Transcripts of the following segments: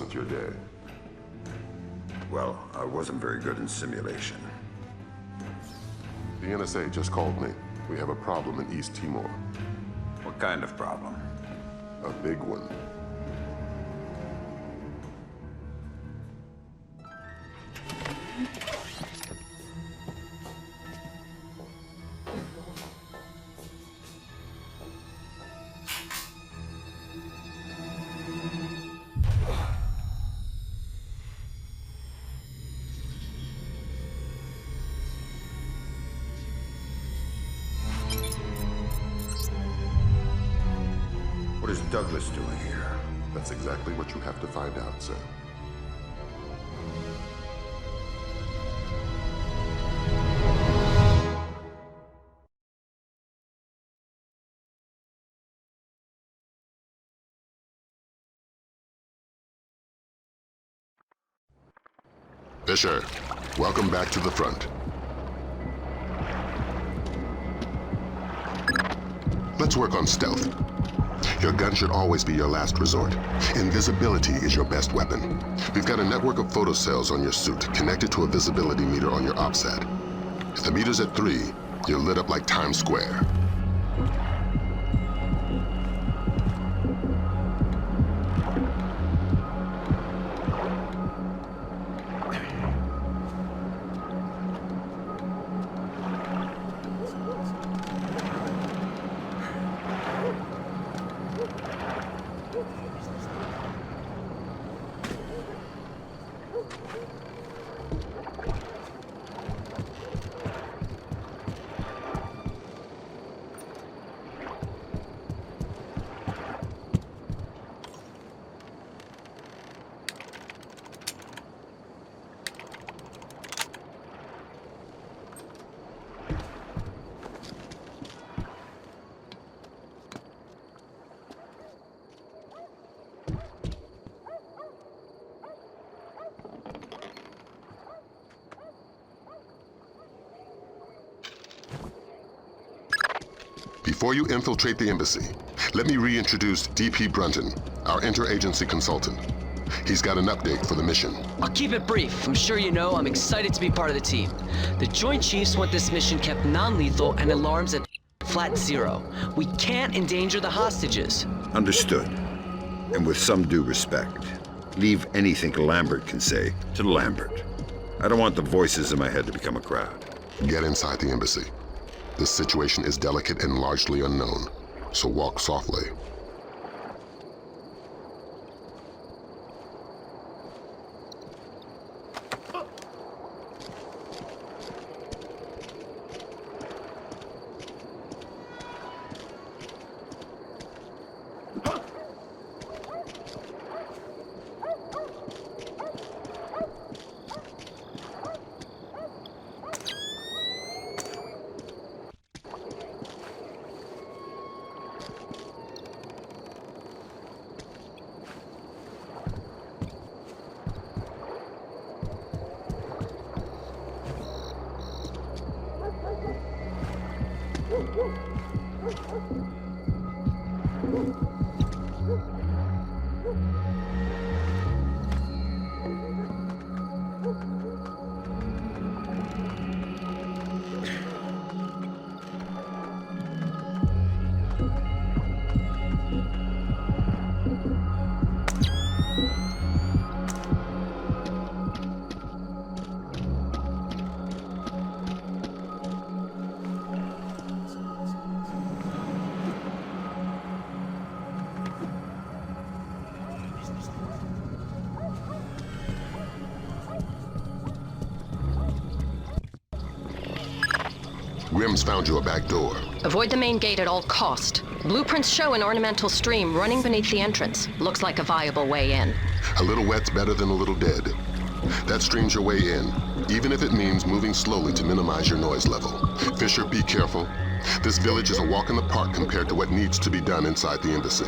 with your day? Well, I wasn't very good in simulation. The NSA just called me. We have a problem in East Timor. What kind of problem? A big one. What is Douglas doing here? That's exactly what you have to find out, sir. Fisher, welcome back to the front. Let's work on stealth. Your gun should always be your last resort. Invisibility is your best weapon. We've got a network of photocells on your suit connected to a visibility meter on your OPSAT. If the meter's at 3, you're lit up like Times Square. Before you infiltrate the embassy, let me reintroduce D.P. Brunton, our interagency consultant. He's got an update for the mission. I'll keep it brief. I'm sure you know I'm excited to be part of the team. The Joint Chiefs want this mission kept non-lethal and alarms at flat 0. We can't endanger the hostages. Understood. And with some due respect, leave anything Lambert can say to Lambert. I don't want the voices in my head to become a crowd. Get inside the embassy. This situation is delicate and largely unknown, so walk softly. Grim's found you a back door. Avoid the main gate at all cost. Blueprints show an ornamental stream running beneath the entrance. Looks like a viable way in. A little wet's better than a little dead. That stream's your way in, even if it means moving slowly to minimize your noise level. Fisher, be careful. This village is a walk in the park compared to what needs to be done inside the embassy.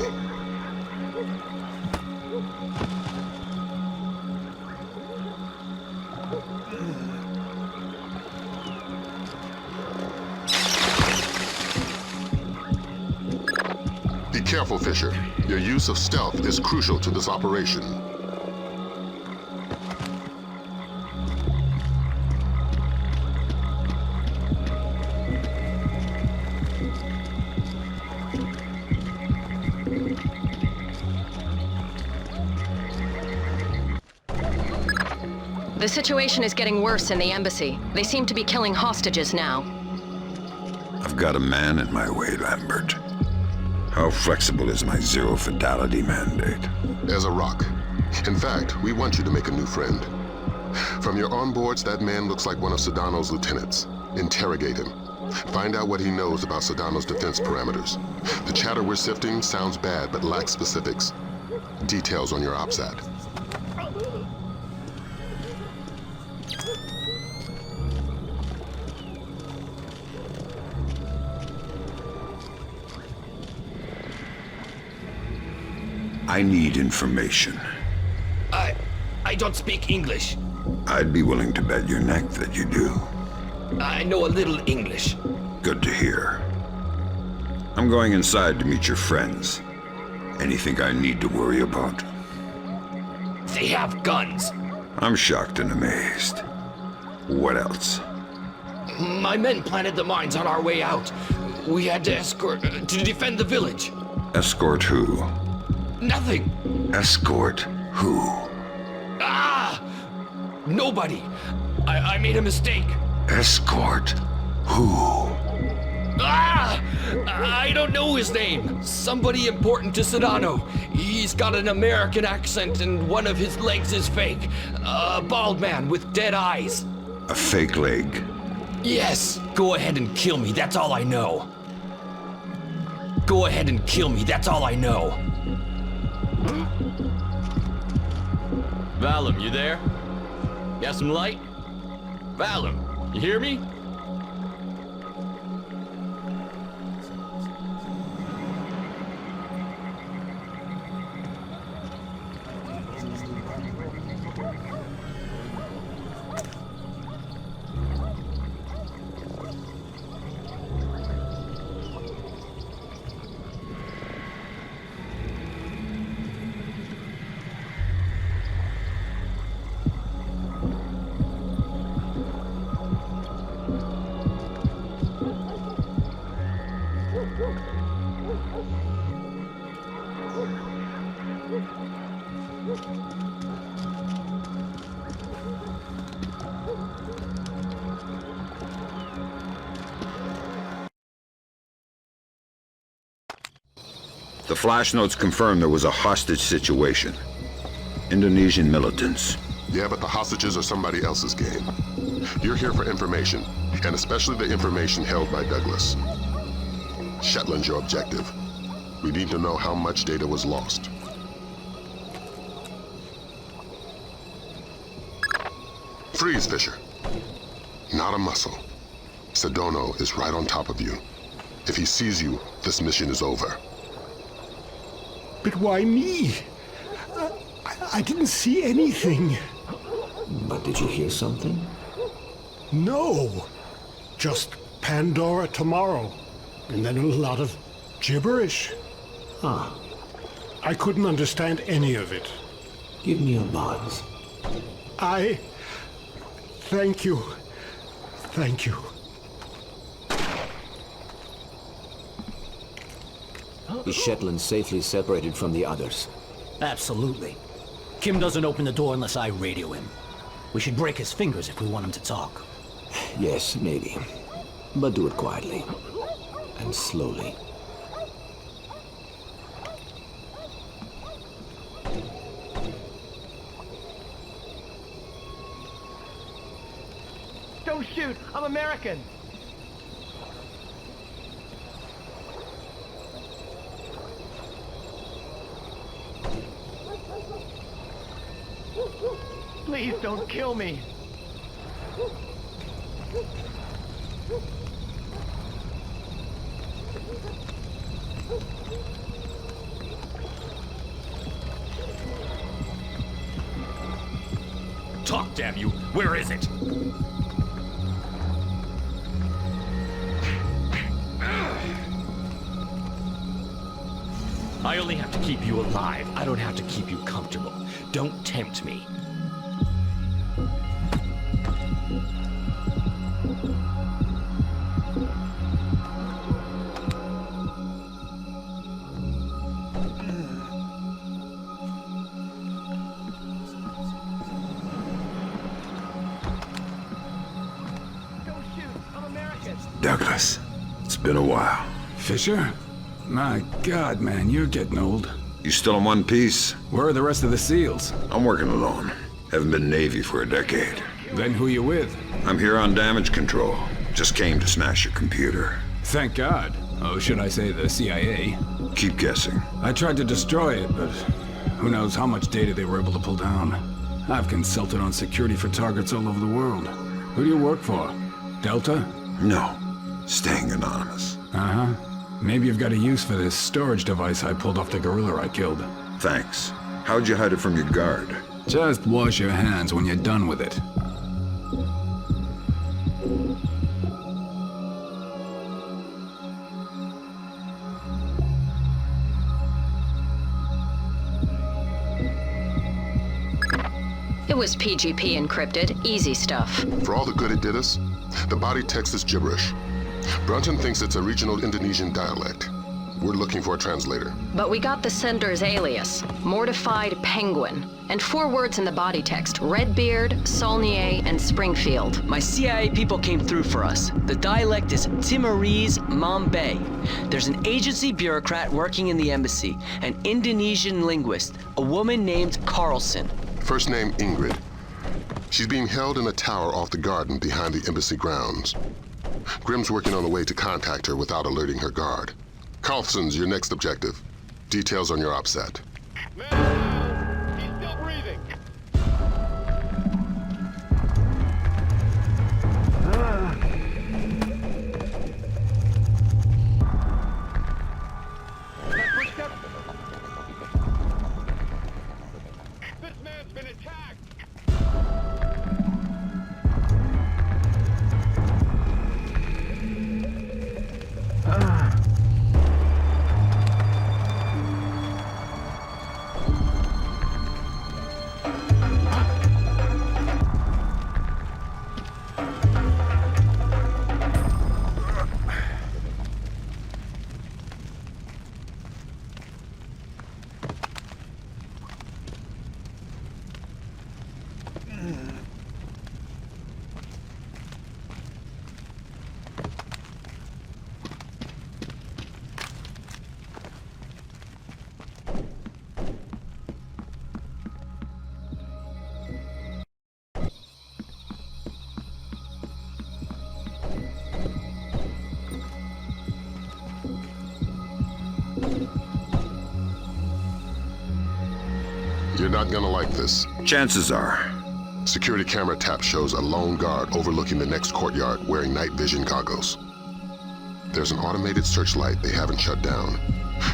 Be careful, Fisher. Your use of stealth is crucial to this operation. The situation is getting worse in the embassy. They seem to be killing hostages now. I've got a man in my way, Lambert. How flexible is my zero fatality mandate? As a rock. In fact, we want you to make a new friend. From your onboards, that man looks like one of Sedano's lieutenants. Interrogate him. Find out what he knows about Sedano's defense parameters. The chatter we're sifting sounds bad, but lacks specifics. Details on your OPSAT. I need information. I don't speak English. I'd be willing to bet your neck that you do. I know a little English. Good to hear. I'm going inside to meet your friends. Anything I need to worry about? They have guns. I'm shocked and amazed. What else? My men planted the mines on our way out. We had to escort to defend the village. Escort who? Nothing. Escort who? Ah! Nobody. I made a mistake. Escort who? Ah! I don't know his name. Somebody important to Sedano. He's got an American accent and one of his legs is fake. A bald man with dead eyes. A fake leg? Yes. Go ahead and kill me. That's all I know. Go ahead and kill me. That's all I know. Valum, you there? Got some light? Valum, you hear me? The flash notes confirm there was a hostage situation. Indonesian militants. Yeah, but the hostages are somebody else's game. You're here for information, and especially the information held by Douglas. Shetland's your objective. We need to know how much data was lost. Freeze, Fisher. Not a muscle. Sedano is right on top of you. If he sees you, this mission is over. But why me? I didn't see anything. But did you hear something? No. Just Pandora tomorrow. And then a lot of gibberish. Ah, I couldn't understand any of it. give me a buzz. Thank you. Thank you. Is Shetland safely separated from the others? Absolutely. Kim doesn't open the door unless I radio him. We should break his fingers if we want him to talk. Yes, maybe. But do it quietly. And slowly. Don't shoot! I'm American! Please don't kill me! Talk, damn you! Where is it? I only have to keep you alive. I don't have to keep you comfortable. Don't tempt me. Douglas, it's been a while. Fisher? My God, man, you're getting old. You still in one piece? Where are the rest of the SEALs? I'm working alone. Haven't been Navy for a decade. Then who you with? I'm here on damage control. Just came to smash your computer. Thank God. Oh, should I say the CIA? Keep guessing. I tried to destroy it, but who knows how much data they were able to pull down. I've consulted on security for targets all over the world. Who do you work for? Delta? No. Staying anonymous. Uh-huh. Maybe you've got a use for this storage device I pulled off the gorilla I killed. Thanks. How'd you hide it from your guard? Just wash your hands when you're done with it. It was PGP encrypted, easy stuff. For all the good it did us, the body text is gibberish. Brunton thinks it's a regional Indonesian dialect. We're looking for a translator. But we got the sender's alias, Mortified Penguin, and 4 words in the body text, Redbeard, Saulnier, and Springfield. My CIA people came through for us. The dialect is Timorese Mambe. There's an agency bureaucrat working in the embassy, an Indonesian linguist, a woman named Carlson. First name Ingrid. She's being held in a tower off the garden behind the embassy grounds. Grimm's working on a way to contact her without alerting her guard. Carlson's your next objective. Details on your OPSAT. He's still breathing. This man's been attacked. You're not gonna like this. Chances are. Security camera tap shows a lone guard overlooking the next courtyard wearing night vision goggles. There's an automated searchlight they haven't shut down.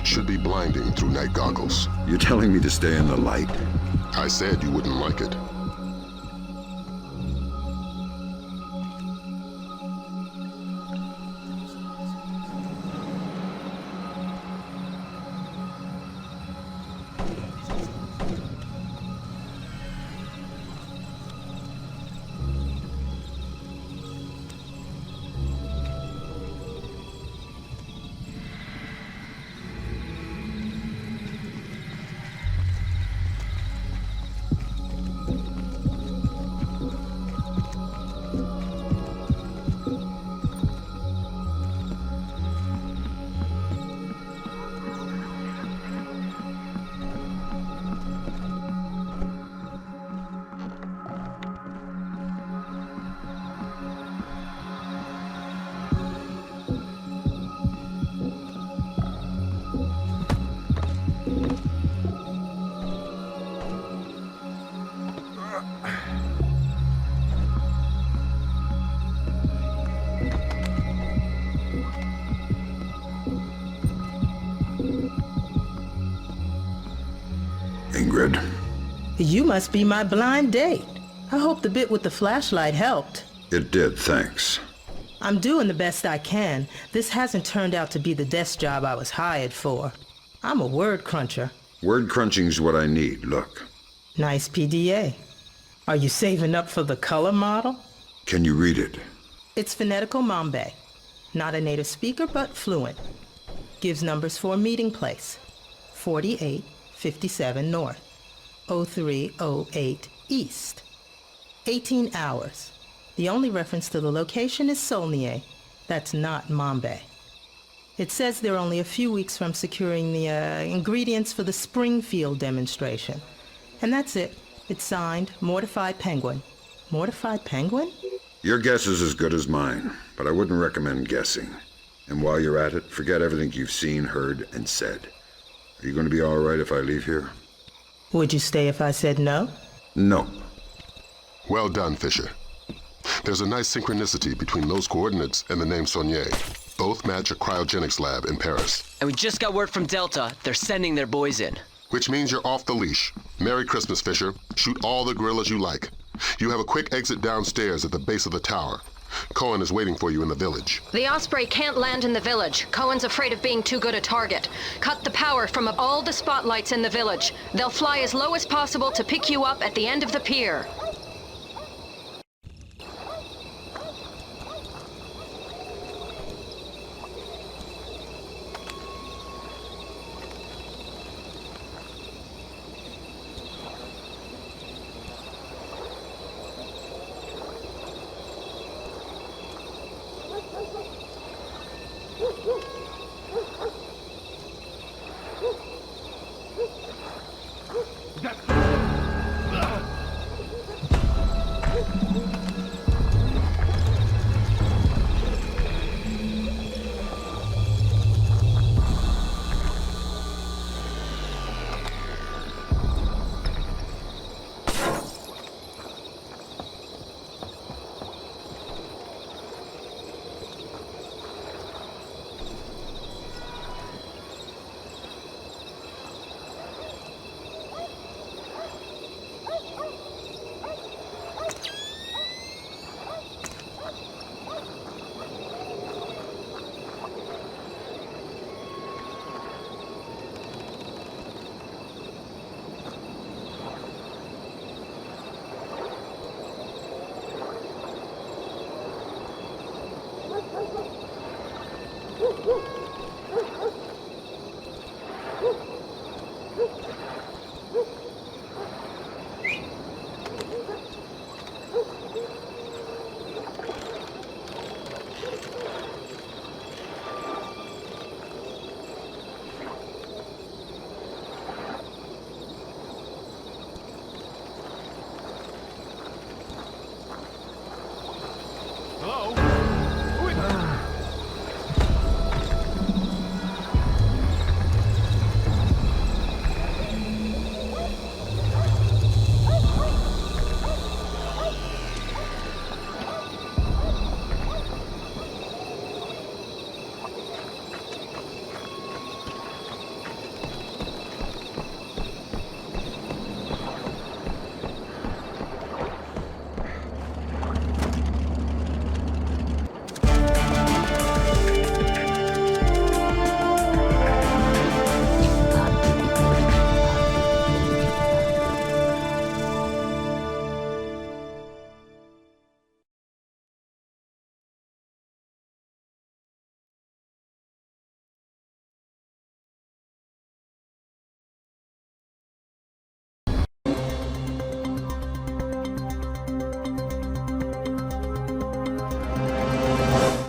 Should be blinding through night goggles. You're telling me to stay in the light? I said you wouldn't like it. Ingrid. You must be my blind date. I hope the bit with the flashlight helped. It did, thanks. I'm doing the best I can. This hasn't turned out to be the desk job I was hired for. I'm a word cruncher. Word crunching's what I need, look. Nice PDA. Are you saving up for the color model? Can you read it? It's phonetical Mambe. Not a native speaker, but fluent. Gives numbers for a meeting place. 4857 North. 0308 East. 18 hours. The only reference to the location is Saulnier. That's not Mombay. It says they're only a few weeks from securing the ingredients for the Springfield demonstration. And that's it. It's signed, Mortified Penguin. Mortified Penguin? Your guess is as good as mine, but I wouldn't recommend guessing. And while you're at it, forget everything you've seen, heard, and said. Are you going to be all right if I leave here? Would you stay if I said no? No. Well done, Fisher. There's a nice synchronicity between those coordinates and the name Saulnier. Both match a cryogenics lab in Paris. And we just got word from Delta. They're sending their boys in. Which means you're off the leash. Merry Christmas, Fisher. Shoot all the gorillas you like. You have a quick exit downstairs at the base of the tower. Cohen is waiting for you in the village. The Osprey can't land in the village. Cohen's afraid of being too good a target. Cut the power from all the spotlights in the village. They'll fly as low as possible to pick you up at the end of the pier.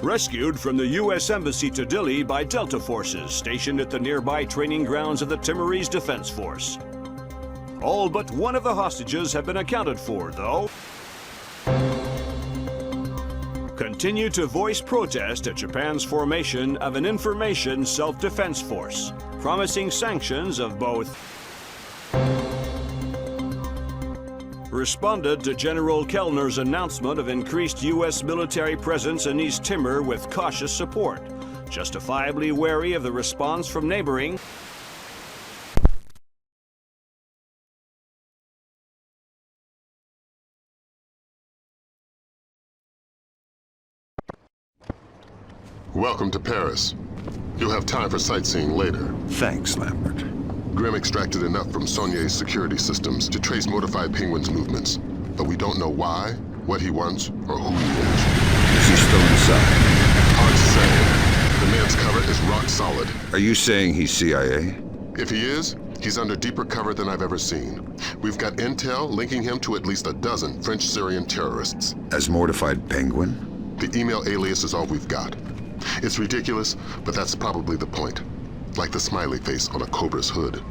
Rescued from the U.S. Embassy to Dili by Delta forces stationed at the nearby training grounds of the Timorese Defense Force. All but one of the hostages have been accounted for, though. Continue to voice protest at Japan's formation of an information self-defense force, promising sanctions of both. Responded to General Kellner's announcement of increased U.S. military presence in East Timor with cautious support, justifiably wary of the response from neighboring. Welcome to Paris. You'll have time for sightseeing later. Thanks, Lambert. Grimm extracted enough from Saulnier's security systems to trace Mortified Penguin's movements, but we don't know why, what he wants, or who he is. Is he still inside? Hard to say. The man's cover is rock solid. Are you saying he's CIA? If he is, he's under deeper cover than I've ever seen. We've got intel linking him to at least a dozen French-Syrian terrorists. As Mortified Penguin? The email alias is all we've got. It's ridiculous, but that's probably the point. Like the smiley face on a cobra's hood.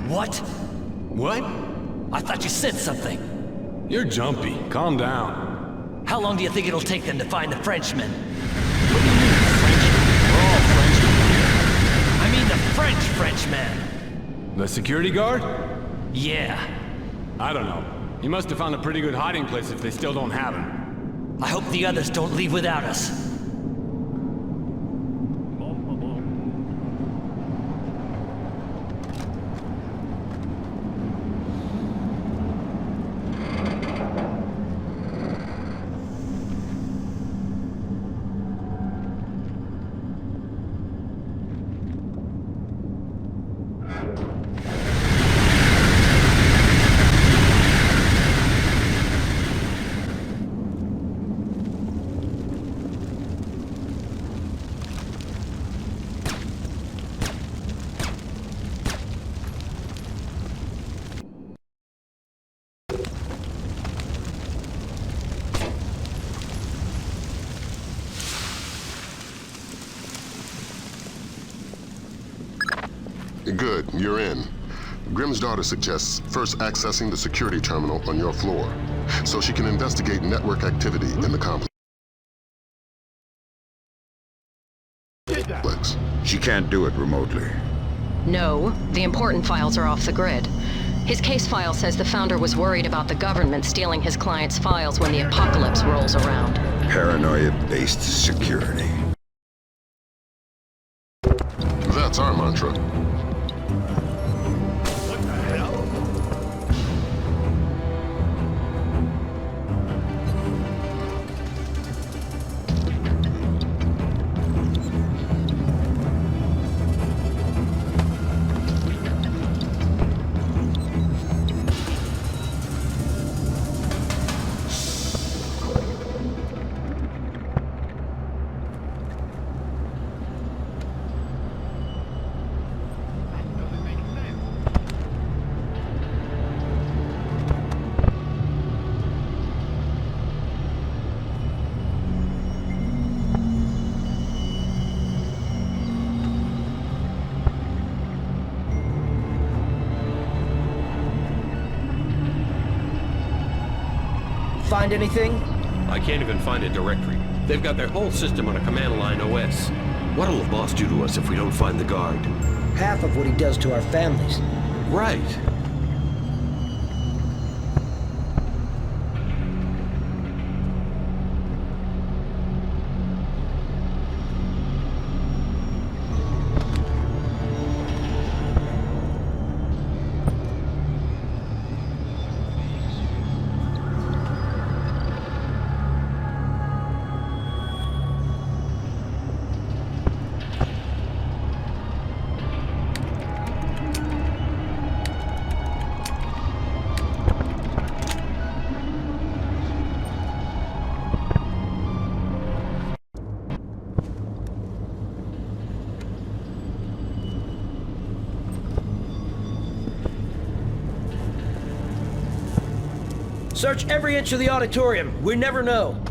What? What? I thought you said something. You're jumpy. Calm down. How long do you think it'll take them to find the Frenchmen? What do you mean, Frenchmen? We're all Frenchmen here. I mean the Frenchman. The security guard? Yeah. I don't know. You must have found a pretty good hiding place if they still don't have him. I hope the others don't leave without us. Good, you're in. Grimm's daughter suggests first accessing the security terminal on your floor, so she can investigate network activity in the complex. She can't do it remotely. No, the important files are off the grid. His case file says the founder was worried about the government stealing his client's files when the apocalypse rolls around. Paranoia-based security. That's our mantra. Find anything? I can't even find a directory. They've got their whole system on a command line OS. What'll the boss do to us if we don't find the guard? Half of what he does to our families. Right. Search every inch of the auditorium. We never know.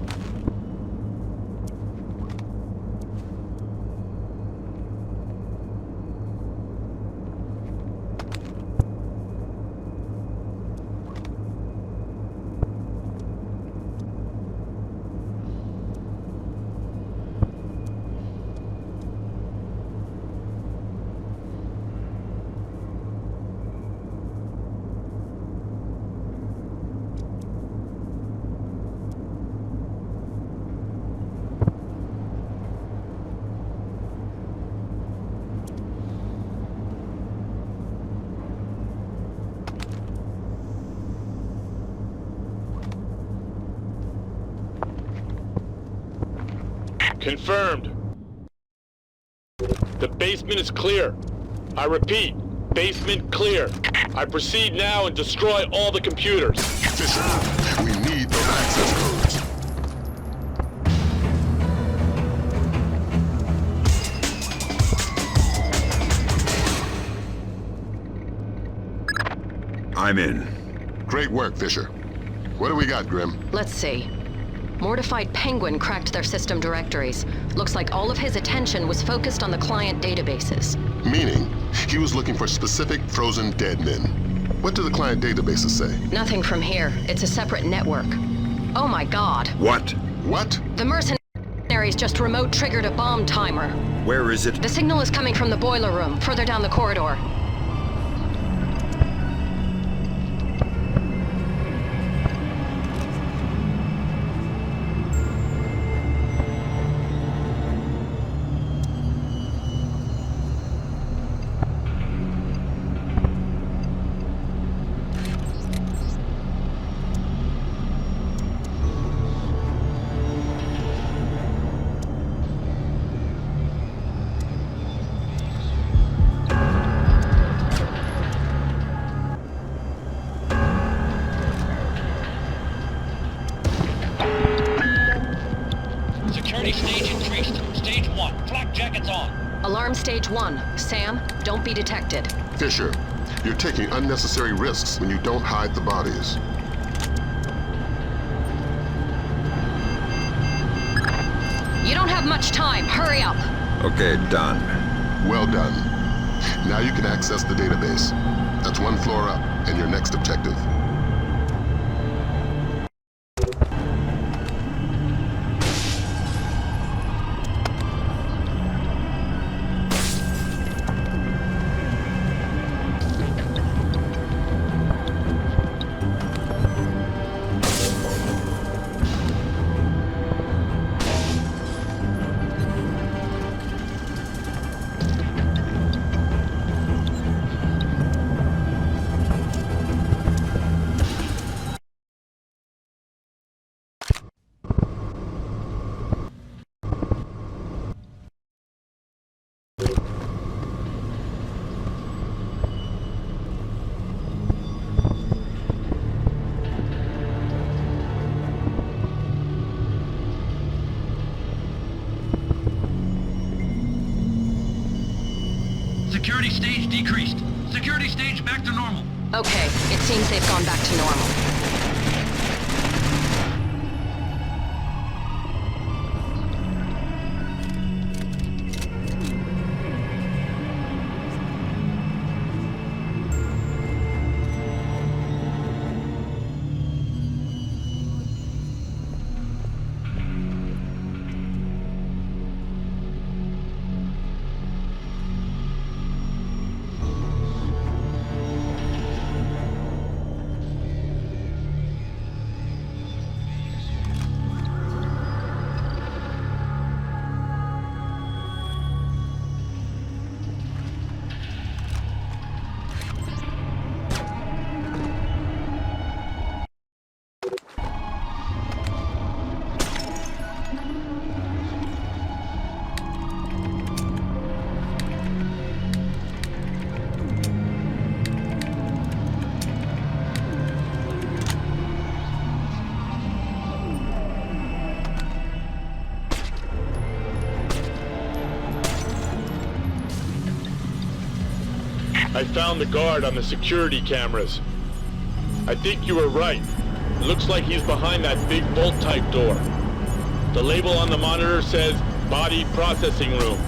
Confirmed. The basement is clear. I repeat, basement clear. I proceed now and destroy all the computers. Fisher, we need those access codes. I'm in. Great work, Fisher. What do we got, Grim? Let's see. Mortified Penguin cracked their system directories. Looks like all of his attention was focused on the client databases. Meaning, he was looking for specific frozen dead men. What do the client databases say? Nothing from here. It's a separate network. Oh my god. What? What? The mercenaries just remote triggered a bomb timer. Where is it? The signal is coming from the boiler room, further down the corridor. Security stage increased. Stage 1. Flak jackets on. Alarm stage 1. Sam, don't be detected. Fisher, you're taking unnecessary risks when you don't hide the bodies. You don't have much time. Hurry up. Okay, done. Well done. Now you can access the database. That's one floor up, and your next objective. Security stage decreased. Security stage back to normal. Okay, it seems they've gone back to normal. I found the guard on the security cameras. I think you were right. It looks like he's behind that big bolt-type door. The label on the monitor says Body Processing Room.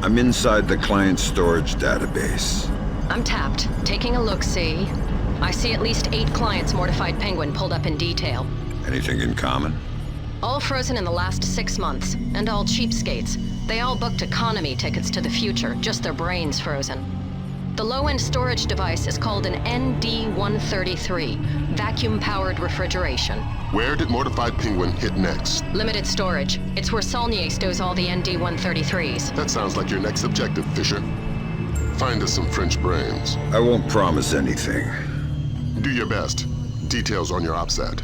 I'm inside the client storage database. I'm tapped. Taking a look-see. I see at least 8 clients Mortified Penguin pulled up in detail. Anything in common? All frozen in the last 6 months, and all cheapskates. They all booked economy tickets to the future, just their brains frozen. The low-end storage device is called an ND-133, vacuum-powered refrigeration. Where did Mortified Penguin hit next? Limited storage. It's where Saulnier stows all the ND-133s. That sounds like your next objective, Fisher. Find us some French brains. I won't promise anything. Do your best. Details on your OPSAT.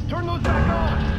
Turn those back on!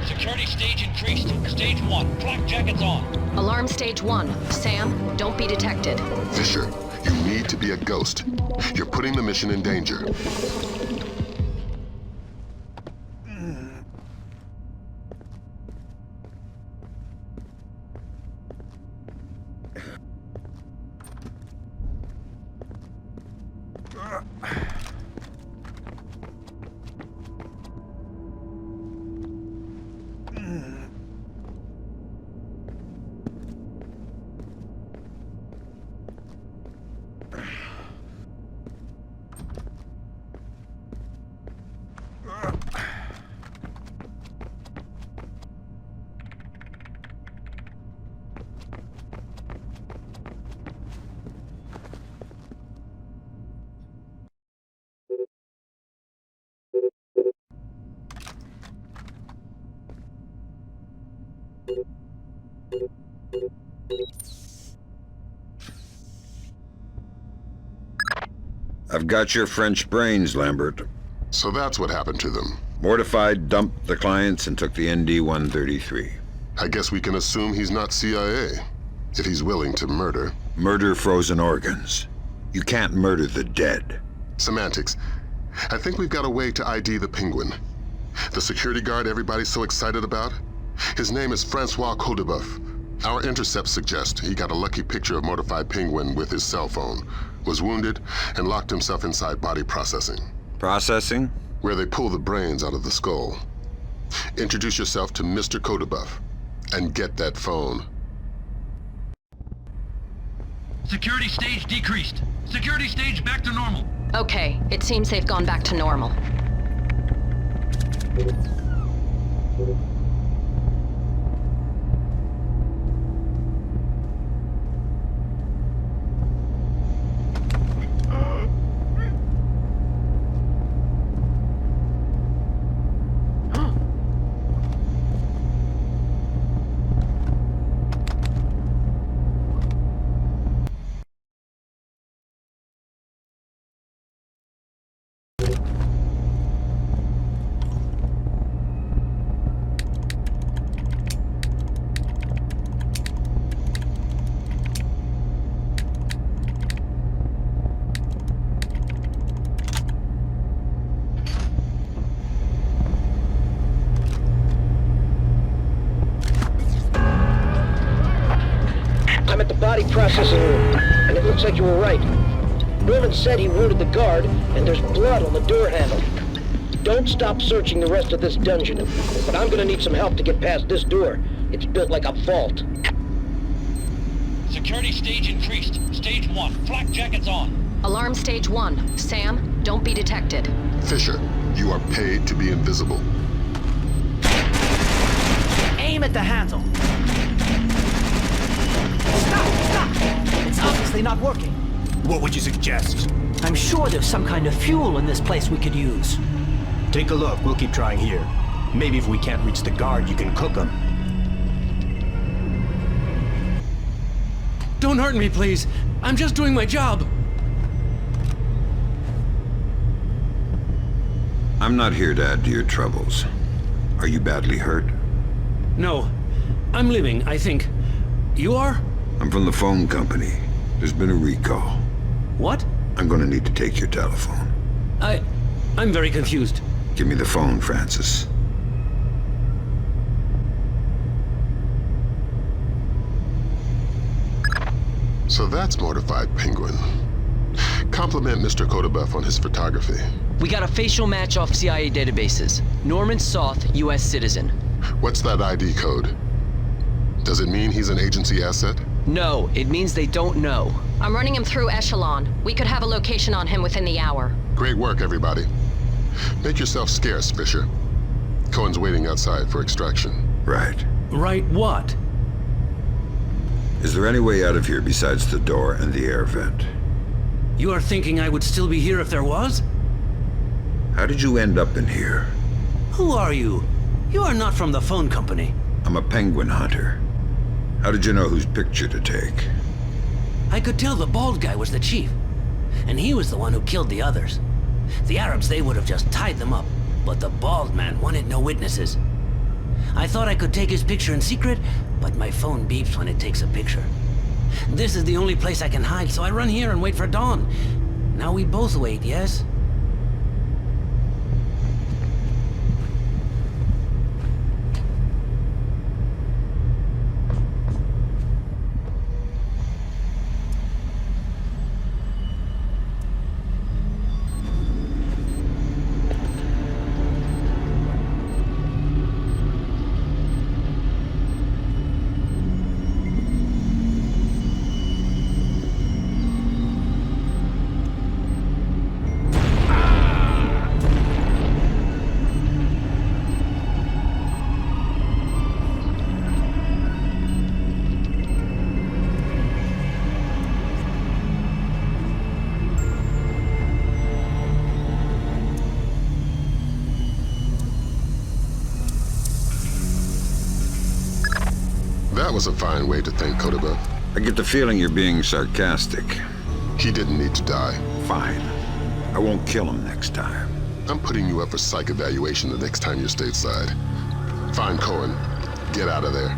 Security stage increased. Stage 1. Flak jackets on. Alarm stage 1. Sam, don't be detected. Fisher, you need to be a ghost. You're putting the mission in danger. I've got your French brains, Lambert. So that's what happened to them. Mortified dumped the clients and took the ND-133. I guess we can assume he's not CIA, if he's willing to murder. Murder frozen organs. You can't murder the dead. Semantics. I think we've got a way to ID the Penguin. The security guard everybody's so excited about? His name is Francois Codebuff. Our intercepts suggest he got a lucky picture of Mortified Penguin with his cell phone, was wounded, and locked himself inside body processing. Processing? Where they pull the brains out of the skull. Introduce yourself to Mr. Codebuff, and get that phone. Security stage decreased. Security stage back to normal. Okay, it seems they've gone back to normal. I'm at the body processing room, and it looks like you were right. Norman said he wounded the guard, and there's blood on the door handle. Don't stop searching the rest of this dungeon, but I'm gonna need some help to get past this door. It's built like a vault. Security stage increased. Stage 1. Flak jackets on. Alarm stage 1. Sam, don't be detected. Fisher, you are paid to be invisible. Aim at the handle. Stop! It's obviously not working. What would you suggest? I'm sure there's some kind of fuel in this place we could use. Take a look. We'll keep trying here. Maybe if we can't reach the guard, you can cook them. Don't hurt me, please. I'm just doing my job. I'm not here to add to your troubles. Are you badly hurt? No. I'm leaving, I think. You are? I'm from the phone company. There's been a recall. What? I'm gonna need to take your telephone. I'm very confused. Give me the phone, Francis. So that's Mortified Penguin. Compliment Mr. Kodabuff on his photography. We got a facial match off CIA databases. Norman Soth, U.S. citizen. What's that ID code? Does it mean he's an agency asset? No, it means they don't know. I'm running him through Echelon. We could have a location on him within the hour. Great work, everybody. Make yourself scarce, Fisher. Cohen's waiting outside for extraction. Right. Right what? Is there any way out of here besides the door and the air vent? You are thinking I would still be here if there was? How did you end up in here? Who are you? You are not from the phone company. I'm a penguin hunter. How did you know whose picture to take? I could tell the bald guy was the chief. And he was the one who killed the others. The Arabs, they would have just tied them up. But the bald man wanted no witnesses. I thought I could take his picture in secret, but my phone beeps when it takes a picture. This is the only place I can hide, so I run here and wait for dawn. Now we both wait, yes? That was a fine way to thank Kodabuff. I get the feeling you're being sarcastic. He didn't need to die. Fine. I won't kill him next time. I'm putting you up for psych evaluation the next time you're stateside. Find Cohen. Get out of there.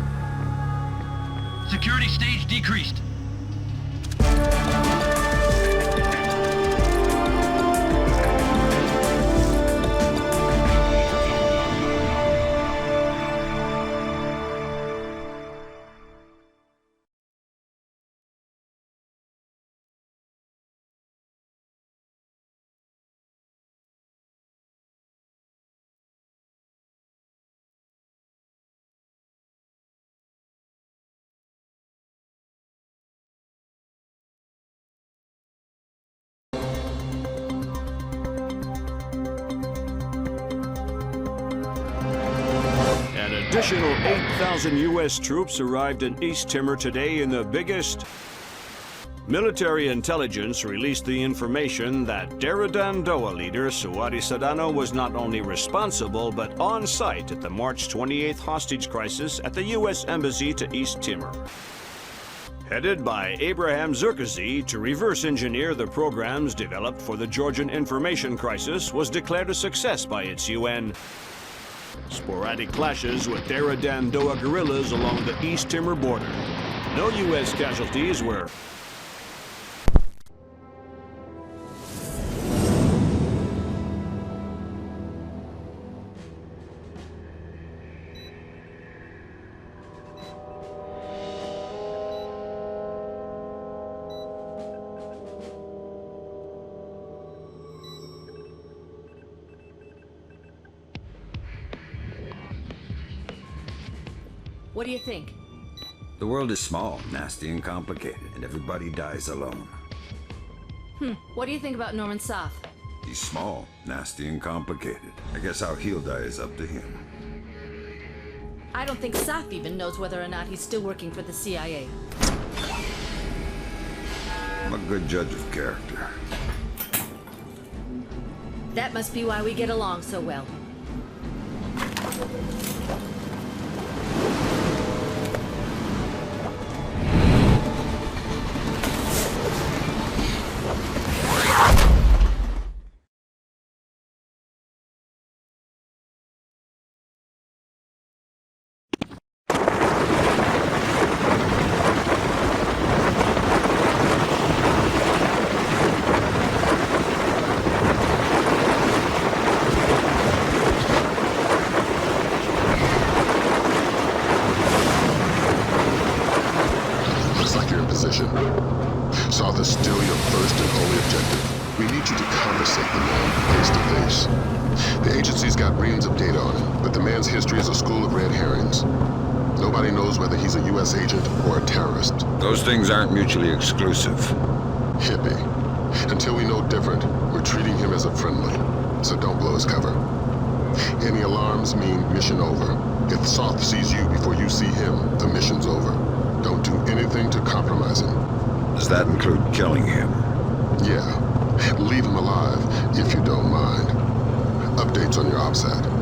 Security stage decreased. Additional 8,000 U.S. troops arrived in East Timor today in the biggest... Military intelligence released the information that Daradandoa leader Suwari Sadano was not only responsible but on site at the March 28th hostage crisis at the U.S. Embassy to East Timor. Headed by Abraham Zerkazy to reverse engineer the programs developed for the Georgian information crisis was declared a success by its UN. Sporadic clashes with Daradandoa guerrillas along the East Timor border. No U.S. casualties were... What do you think? The world is small, nasty, and complicated, and everybody dies alone. What do you think about Norman Soth? He's small, nasty, and complicated. I guess how he'll die is up to him. I don't think Soth even knows whether or not he's still working for the CIA. I'm a good judge of character. That must be why we get along so well. Soth is still your first and only objective. We need you to conversate the man face to face. The agency's got reams of data on him, but the man's history is a school of red herrings. Nobody knows whether he's a U.S. agent or a terrorist. Those things aren't mutually exclusive. Hippie. Until we know different, we're treating him as a friendly. So don't blow his cover. Any alarms mean mission over. If Soth sees you before you see him, the mission's over. Don't do anything to compromise him. Does that include killing him? Yeah. Leave him alive, if you don't mind. Updates on your OPSAT.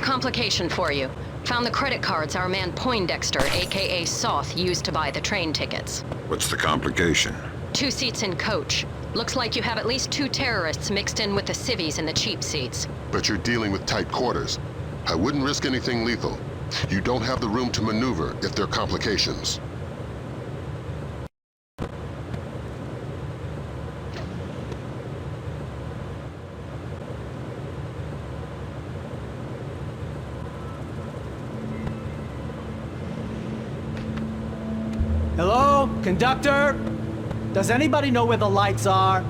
Complication for you. Found the credit cards our man Poindexter, aka Soth, used to buy the train tickets. What's the complication? 2 seats in coach. Looks like you have at least 2 terrorists mixed in with the civvies in the cheap seats. But you're dealing with tight quarters. I wouldn't risk anything lethal. You don't have the room to maneuver if there are complications. Hello? Conductor? Does anybody know where the lights are?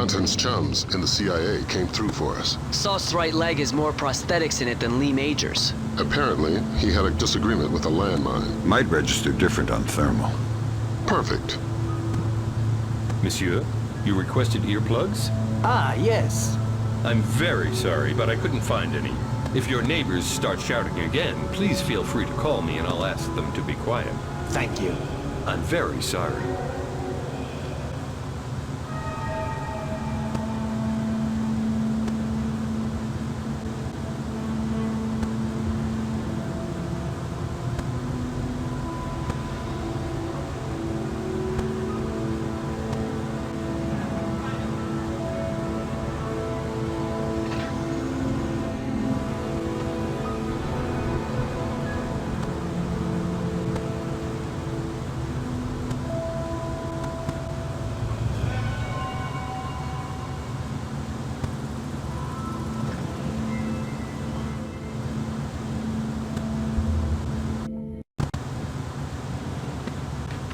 Carlton's chums in the CIA came through for us. Sauce's right leg has more prosthetics in it than Lee Major's. Apparently, he had a disagreement with a landmine. Might register different on thermal. Perfect. Monsieur, you requested earplugs? Ah, yes. I'm very sorry, but I couldn't find any. If your neighbors start shouting again, please feel free to call me and I'll ask them to be quiet. Thank you. I'm very sorry.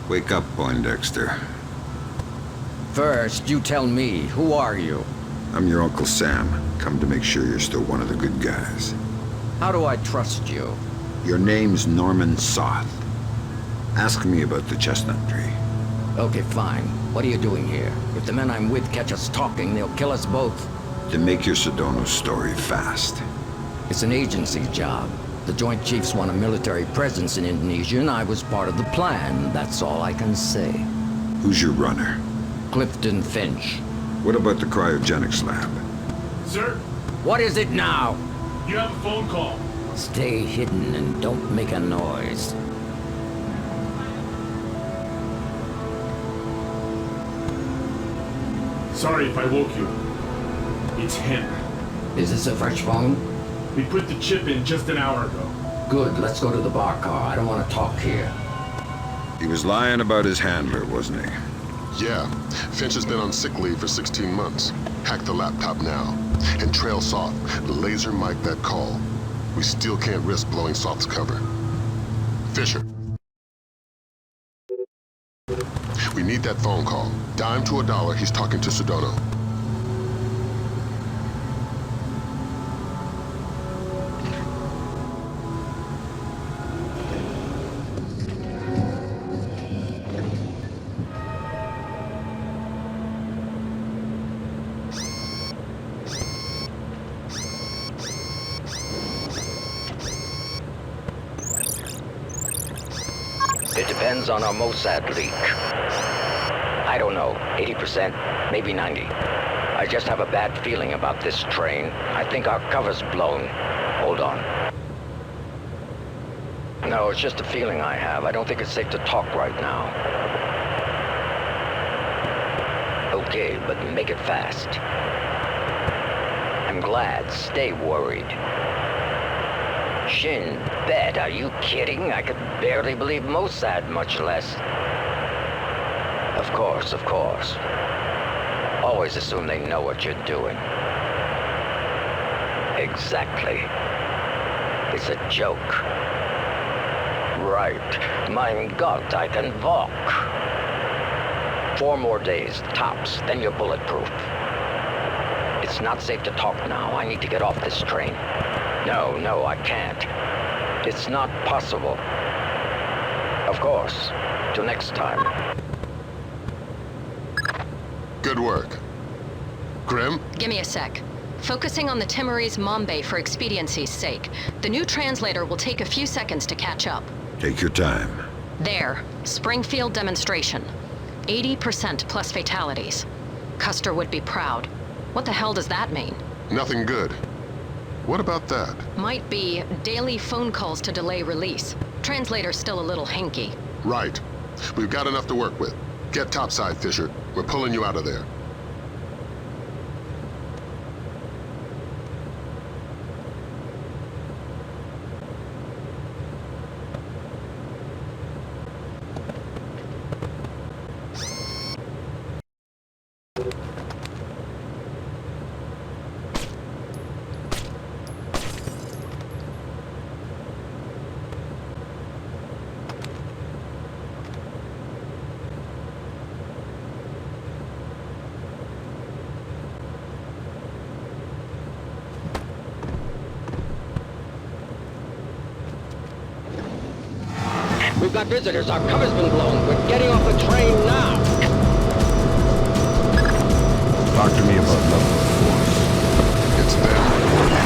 Wake up, Poindexter. First, you tell me, who are you? I'm your Uncle Sam. Come to make sure you're still one of the good guys. How do I trust you? Your name's Norman Soth. Ask me about the chestnut tree. Okay, fine. What are you doing here? If the men I'm with catch us talking, they'll kill us both. Then make your Sedona story fast. It's an agency job. The Joint Chiefs want a military presence in Indonesia, and I was part of the plan. That's all I can say. Who's your runner? Clifton Finch. What about the cryogenics lab? Sir? What is it now? You have a phone call. Stay hidden and don't make a noise. Sorry if I woke you. It's him. Is this a fresh phone? We put the chip in just an hour ago. Good, let's go to the bar car. I don't want to talk here. He was lying about his handler, wasn't he? Yeah. Finch has been on sick leave for 16 months. Hack the laptop now. And trail Soth. Laser mic that call. We still can't risk blowing Soth's cover. Fisher. We need that phone call. Dime to $1, he's talking to Sedona. It depends on our Mossad leak. I don't know, 80%, maybe 90. I just have a bad feeling about this train. I think our cover's blown. Hold on. No, it's just a feeling I have. I don't think it's safe to talk right now. Okay, but make it fast. I'm glad. Stay worried. Shin Bet, are you kidding? I could barely believe Mossad, much less. Of course, of course. Always assume they know what you're doing. Exactly. It's a joke. Right. Mein Gott, I can walk. 4 more days, tops, then you're bulletproof. It's not safe to talk now. I need to get off this train. No, I can't. It's not possible. Of course. Till next time. Good work. Grim? Give me a sec. Focusing on the Timorese Mombay for expediency's sake. The new translator will take a few seconds to catch up. Take your time. There. Springfield demonstration. 80% plus fatalities. Custer would be proud. What the hell does that mean? Nothing good. What about that? Might be daily phone calls to delay release. Translator's still a little hinky. Right. We've got enough to work with. Get topside, Fisher. We're pulling you out of there. We've got visitors. Our cover's been blown. We're getting off the train now. Talk to me about level 4. It's them or you.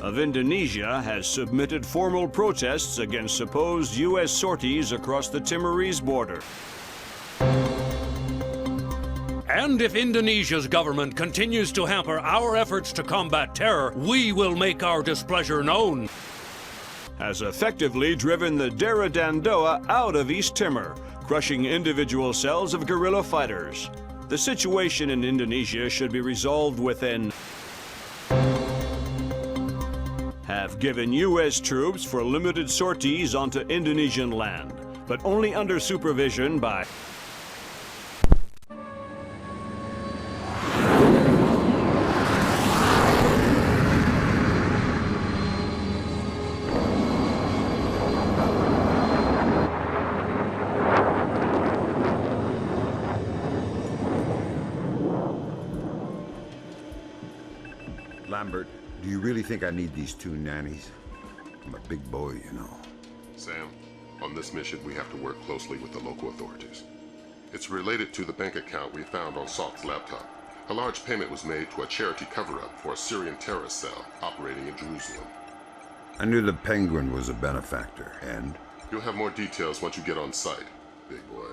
Of Indonesia has submitted formal protests against supposed U.S. sorties across the Timorese border. And if Indonesia's government continues to hamper our efforts to combat terror, we will make our displeasure known. Has effectively driven the Daradandoa out of East Timor, crushing individual cells of guerrilla fighters. The situation in Indonesia should be resolved within. Have given U.S. troops for limited sorties onto Indonesian land, but only under supervision by. Lambert, do you really think I need these 2 nannies? I'm a big boy, you know. Sam, on this mission, we have to work closely with the local authorities. It's related to the bank account we found on Salt's laptop. A large payment was made to a charity cover-up for a Syrian terrorist cell operating in Jerusalem. I knew the Penguin was a benefactor, and? You'll have more details once you get on site, big boy.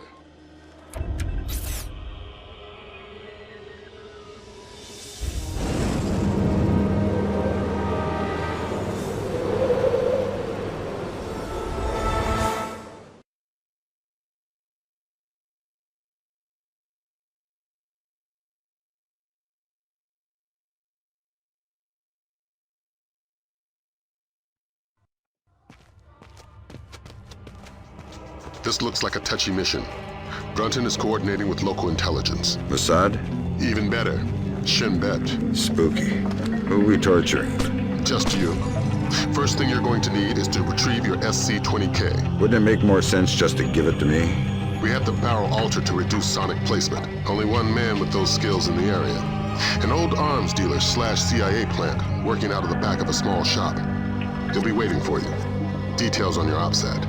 This looks like a touchy mission. Brunton is coordinating with local intelligence. Mossad? Even better. Shin Bet. Spooky. Who are we torturing? Just you. First thing you're going to need is to retrieve your SC-20K. Wouldn't it make more sense just to give it to me? We have the barrel altered to reduce sonic placement. Only one man with those skills in the area. An old arms dealer / CIA plant, working out of the back of a small shop. He'll be waiting for you. Details on your OPSAT.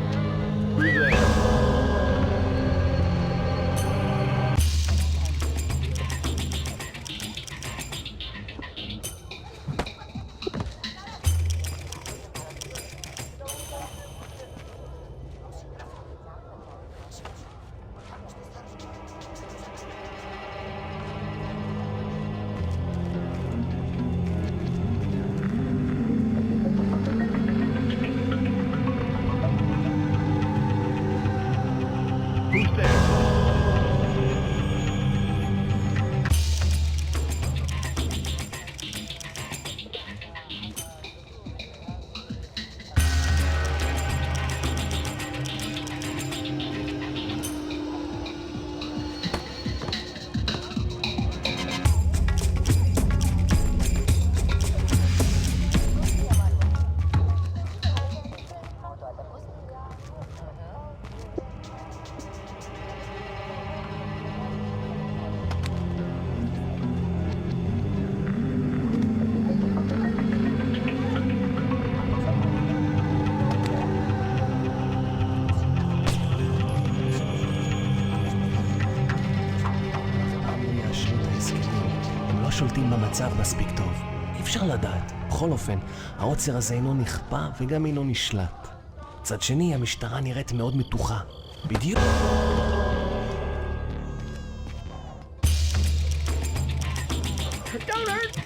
שולטים במצב מספיק טוב. אי אפשר לדעת. בכל אופן, העוצר הזה אינו נכפה וגם אינו נשלט. מצד שני, המשטרה נראית מאוד מתוחה. בדיוק. Don't hurt!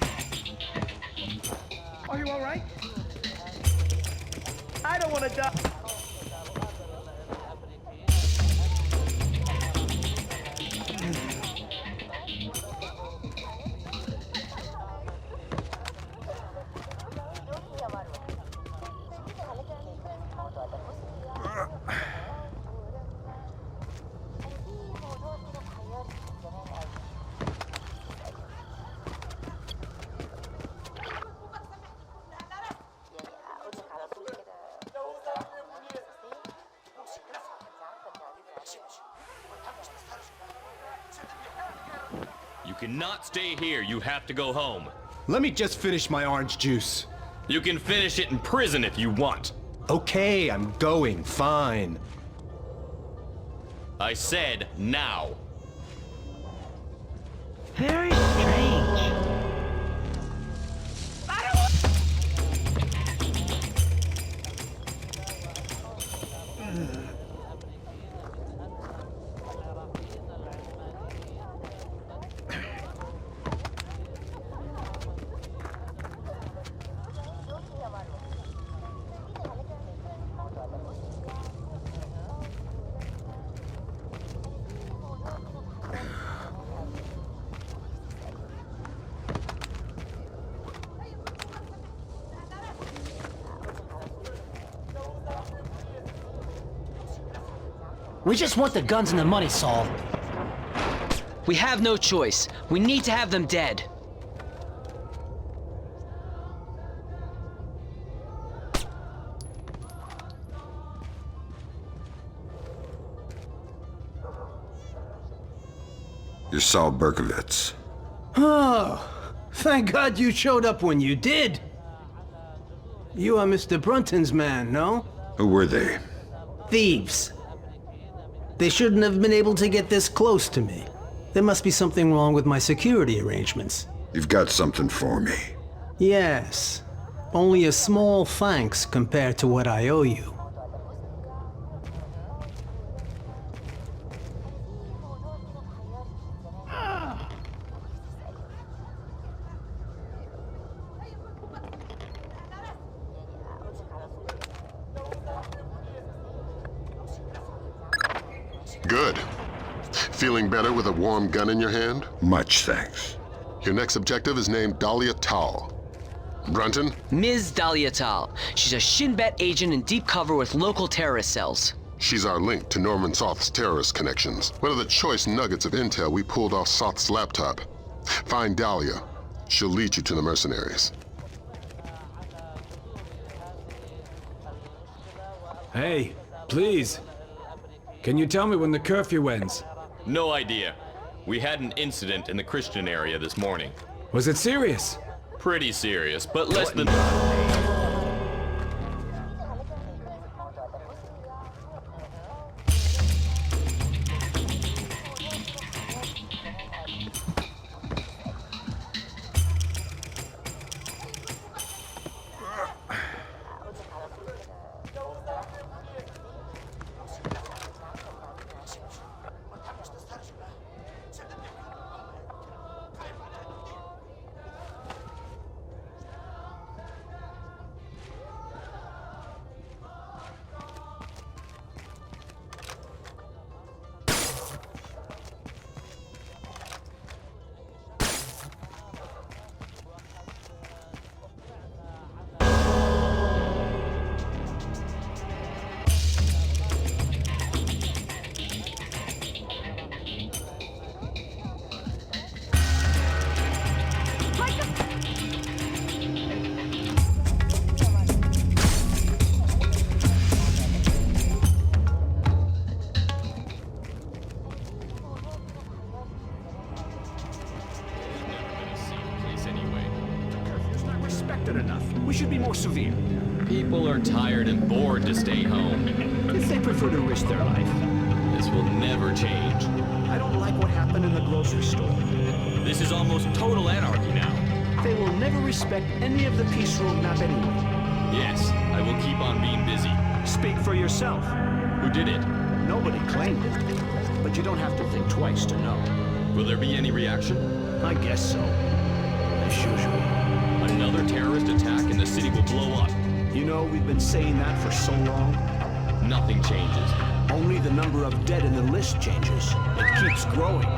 Are you all right? I don't want to die. You cannot stay here. You have to go home. Let me just finish my orange juice. You can finish it in prison if you want. Okay, I'm going. Fine. I said now. Very strange. We just want the guns and the money, Saul. We have no choice. We need to have them dead. You're Saul Berkovitz. Oh, thank God you showed up when you did. You are Mr. Brunton's man, no? Who were they? Thieves. They shouldn't have been able to get this close to me. There must be something wrong with my security arrangements. You've got something for me. Yes. Only a small thanks compared to what I owe you. Good. Feeling better with a warm gun in your hand? Much thanks. Your next objective is named Dahlia Tal. Brunton? Ms. Dahlia Tal. She's a Shin Bet agent in deep cover with local terrorist cells. She's our link to Norman Soth's terrorist connections. One of the choice nuggets of intel we pulled off Soth's laptop. Find Dahlia. She'll lead you to the mercenaries. Hey, please. Can you tell me when the curfew ends? No idea. We had an incident in the Christian area this morning. Was it serious? Pretty serious, but less than... People are tired and bored to stay home. If they prefer to risk their life. This will never change. I don't like what happened in the grocery store. This is almost total anarchy now. They will never respect any of the peace roadmap anyway. Yes, I will keep on being busy. Speak for yourself. Who did it? Nobody claimed it. But you don't have to think twice to know. Will there be any reaction? I guess so. As usual. Another terrorist attack and the city will blow up. You know, we've been saying that for so long. Nothing changes. Only the number of dead in the list changes. It keeps growing.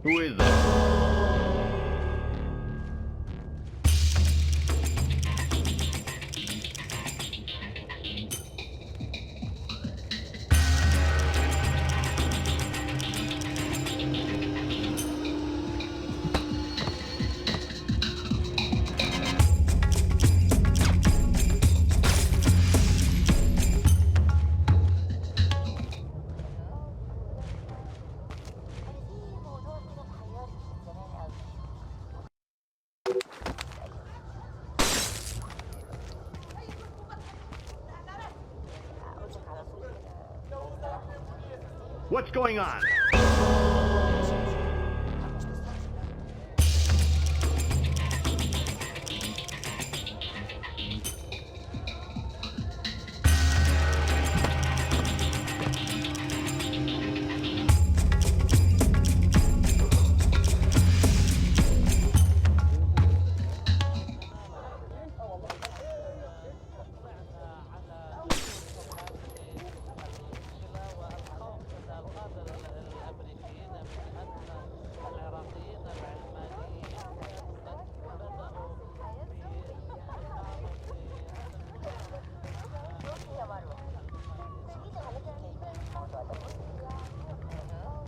Who is that? What's going on?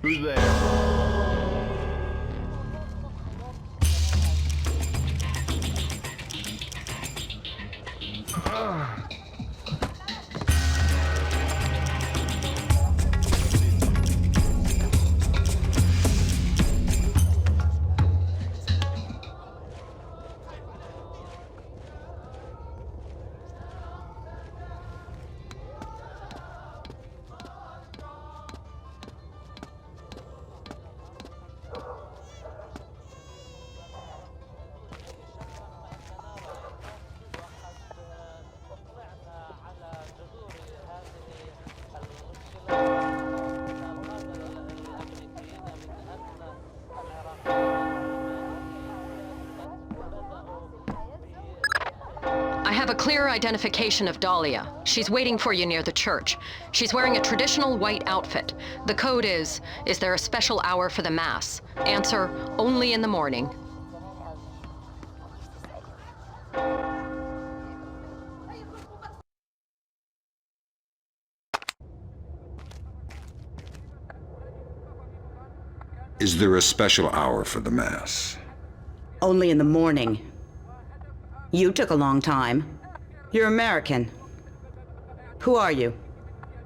Who's there? I have a clear identification of Dahlia. She's waiting for you near the church. She's wearing a traditional white outfit. The code is there a special hour for the Mass? Answer, only in the morning. Is there a special hour for the Mass? Only in the morning. You took a long time. You're American. Who are you?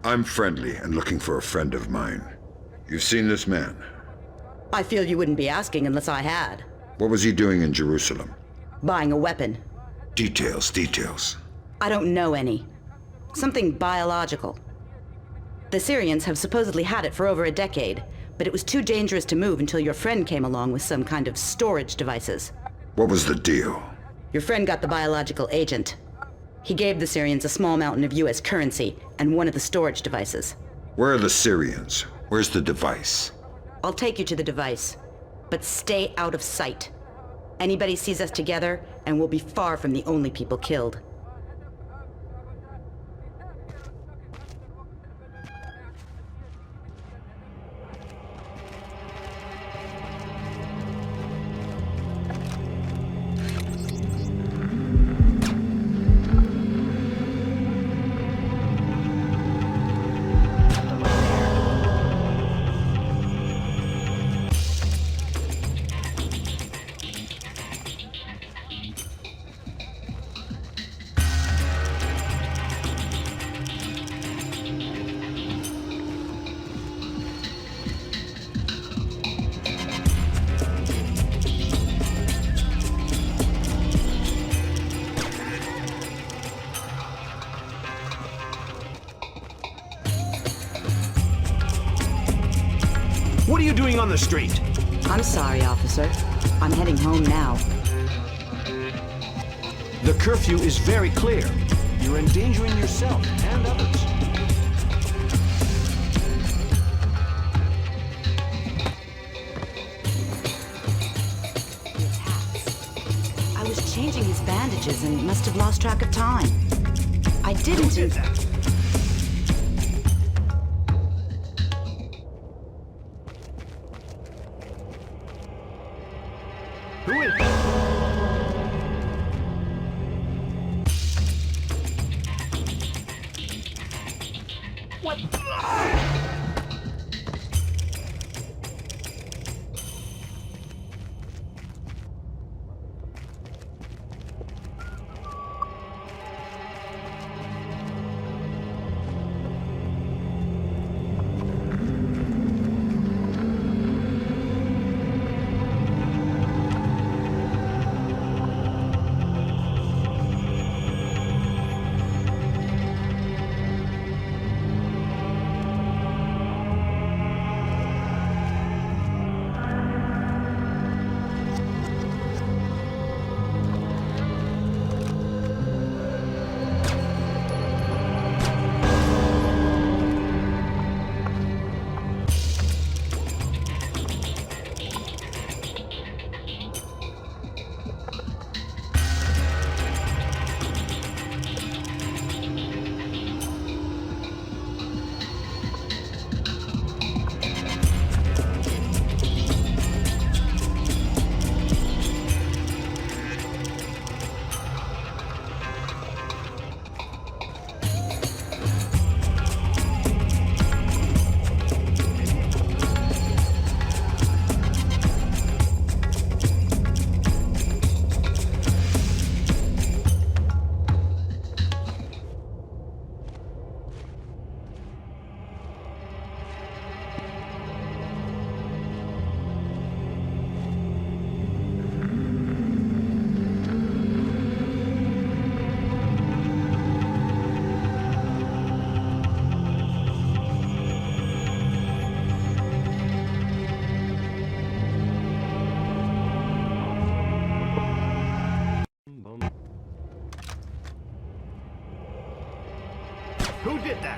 I'm friendly and looking for a friend of mine. You've seen this man? I feel you wouldn't be asking unless I had. What was he doing in Jerusalem? Buying a weapon. Details. I don't know any. Something biological. The Syrians have supposedly had it for over a decade, but it was too dangerous to move until your friend came along with some kind of storage devices. What was the deal? Your friend got the biological agent. He gave the Syrians a small mountain of US currency and one of the storage devices. Where are the Syrians? Where's the device? I'll take you to the device, but stay out of sight. Anybody sees us together, and we'll be far from the only people killed. What are you doing on the street? I'm sorry, officer. I'm heading home now. The curfew is very clear. You're endangering yourself and others. I was changing his bandages and must have lost track of time. I didn't do that. Who is that? What? Who did that?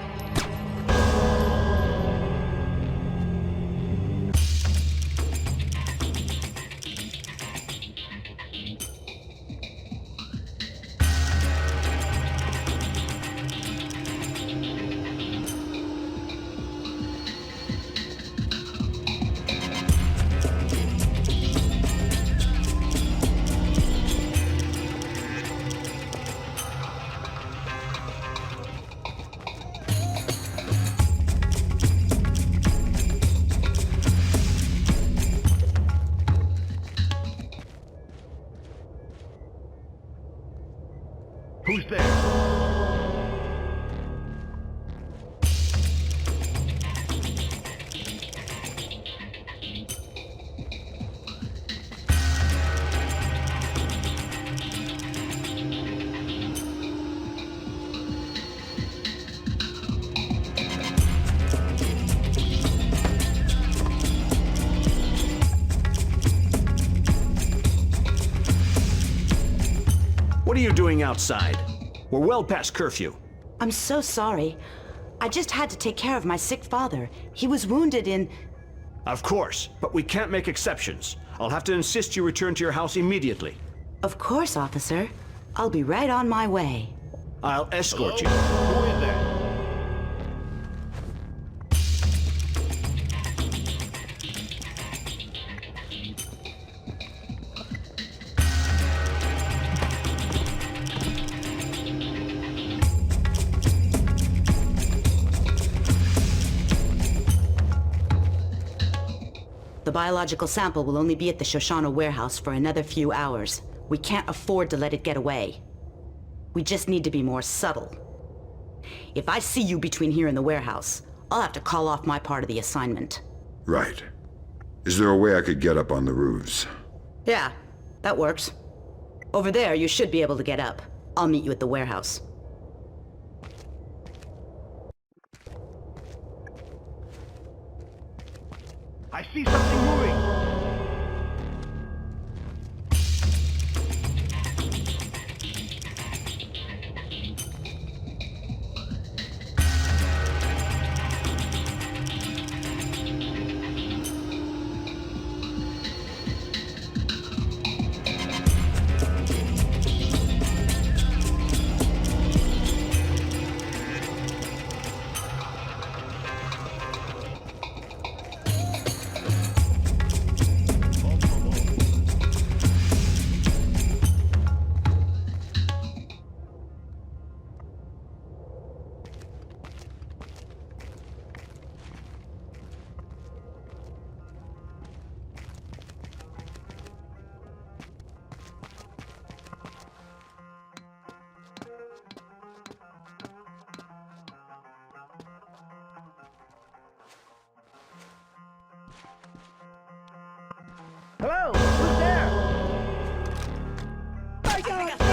Who's there? What are you doing outside? We're well past curfew. I'm so sorry. I just had to take care of my sick father. He was wounded in... Of course, but we can't make exceptions. I'll have to insist you return to your house immediately. Of course, officer. I'll be right on my way. I'll escort you. Who is that? The biological sample will only be at the Shoshana warehouse for another few hours. We can't afford to let it get away. We just need to be more subtle. If I see you between here and the warehouse, I'll have to call off my part of the assignment. Right. Is there a way I could get up on the roofs? Yeah, that works. Over there, you should be able to get up. I'll meet you at the warehouse. I see something moving! Hello? Who's there? I gotta go!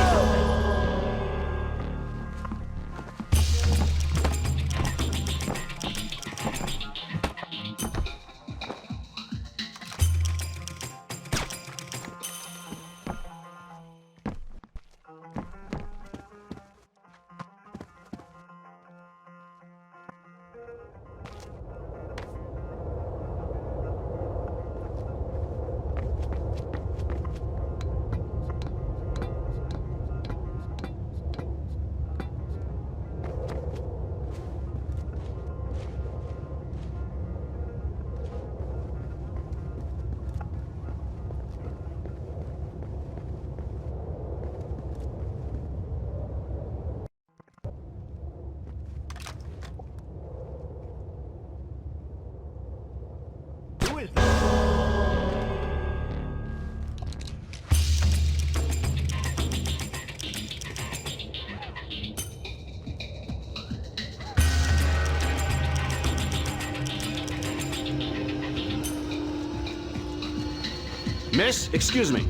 Miss, excuse me.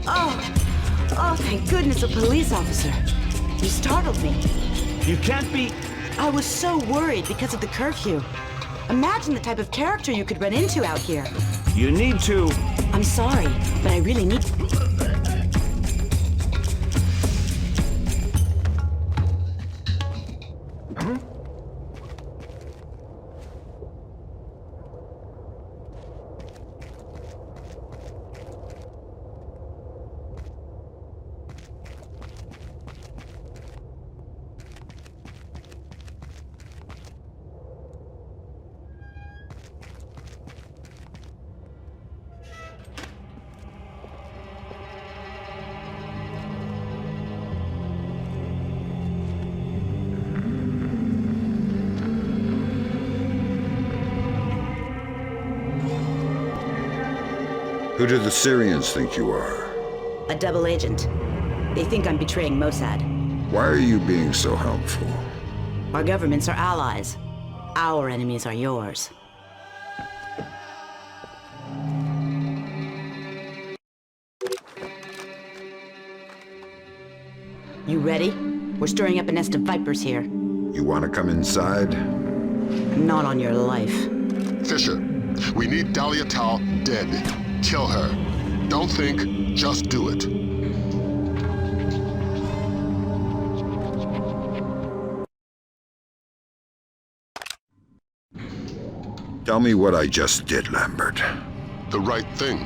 Oh, thank goodness, a police officer. You startled me. You can't be... I was so worried because of the curfew. Imagine the type of character you could run into out here. You need to... I'm sorry, but I really need... Who do the Syrians think you are? A double agent. They think I'm betraying Mossad. Why are you being so helpful? Our governments are allies. Our enemies are yours. You ready? We're stirring up a nest of vipers here. You want to come inside? Not on your life. Fisher, we need Dahlia Tal dead. Kill her. Don't think, just do it. Tell me what I just did, Lambert. The right thing.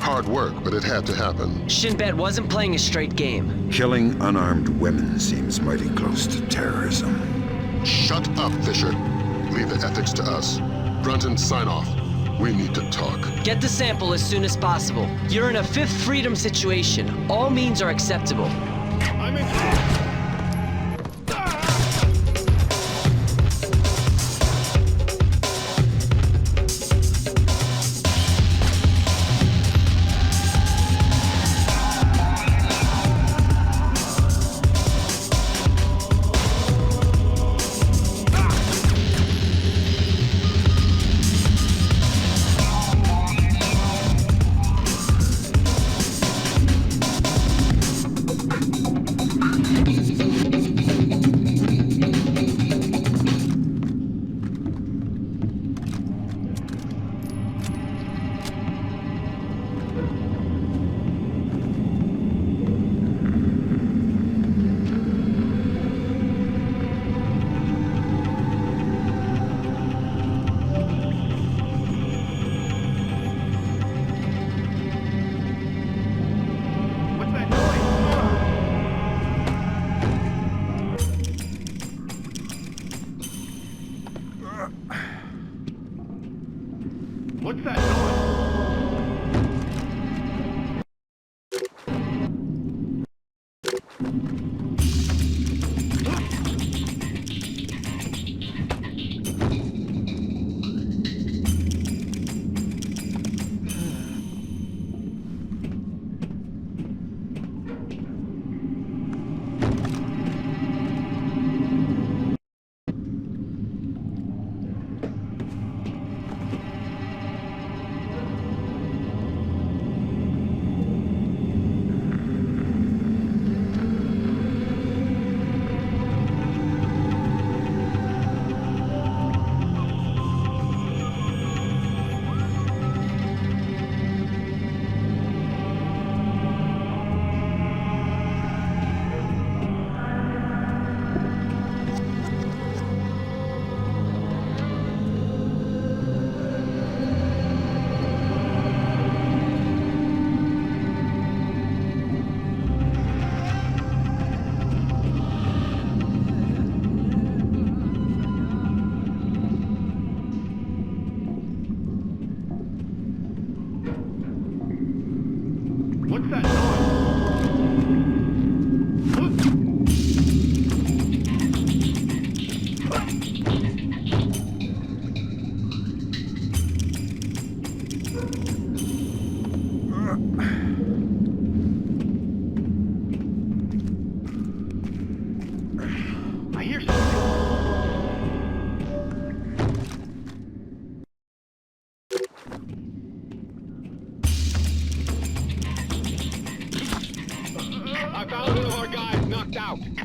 Hard work, but it had to happen. Shinbet wasn't playing a straight game. Killing unarmed women seems mighty close to terrorism. Shut up, Fisher. Leave the ethics to us. Brunton, sign off. We need to talk. Get the sample as soon as possible. You're in a fifth freedom situation. All means are acceptable. I'm in... What's that noise? Look out!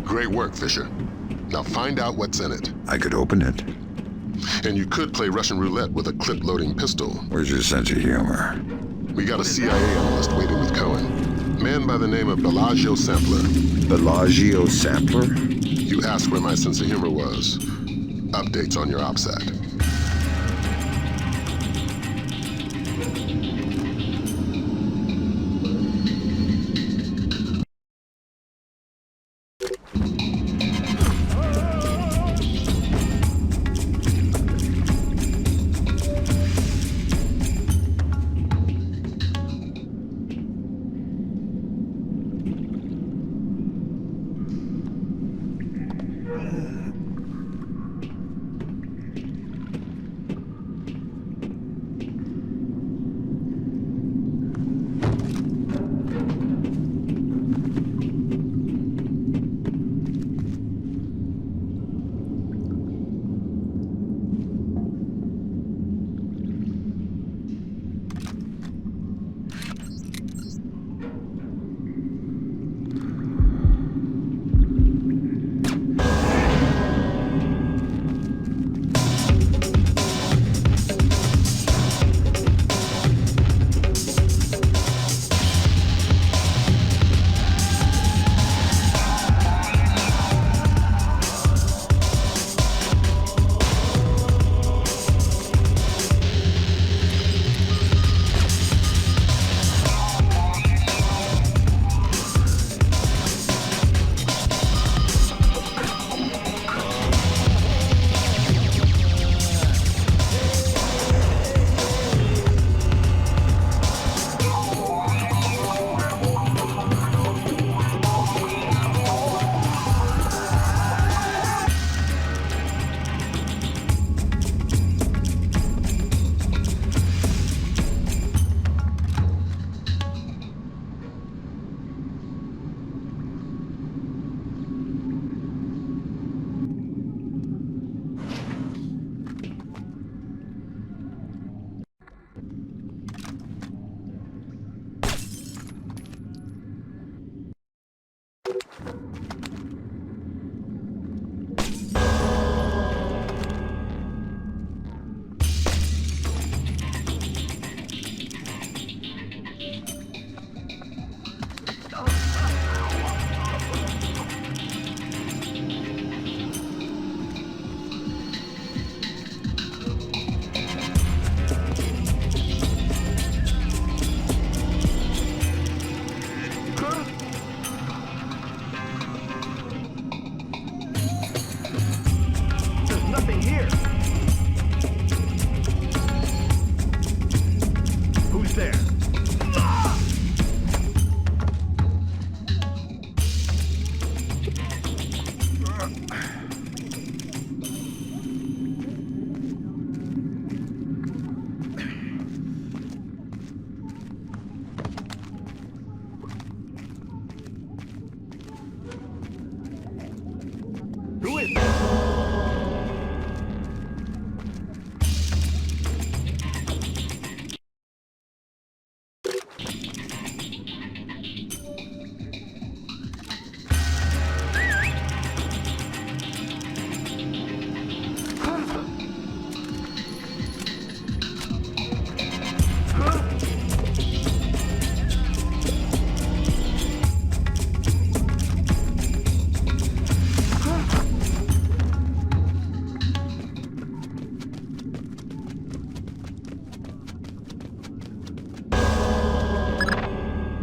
Great work, Fisher. Now find out what's in it. I could open it. And you could play Russian roulette with a clip-loading pistol. Where's your sense of humor? We got a CIA analyst waiting with Cohen. Man by the name of Bellagio Sampler. Bellagio Sampler? You asked where my sense of humor was. Updates on your OPSAT.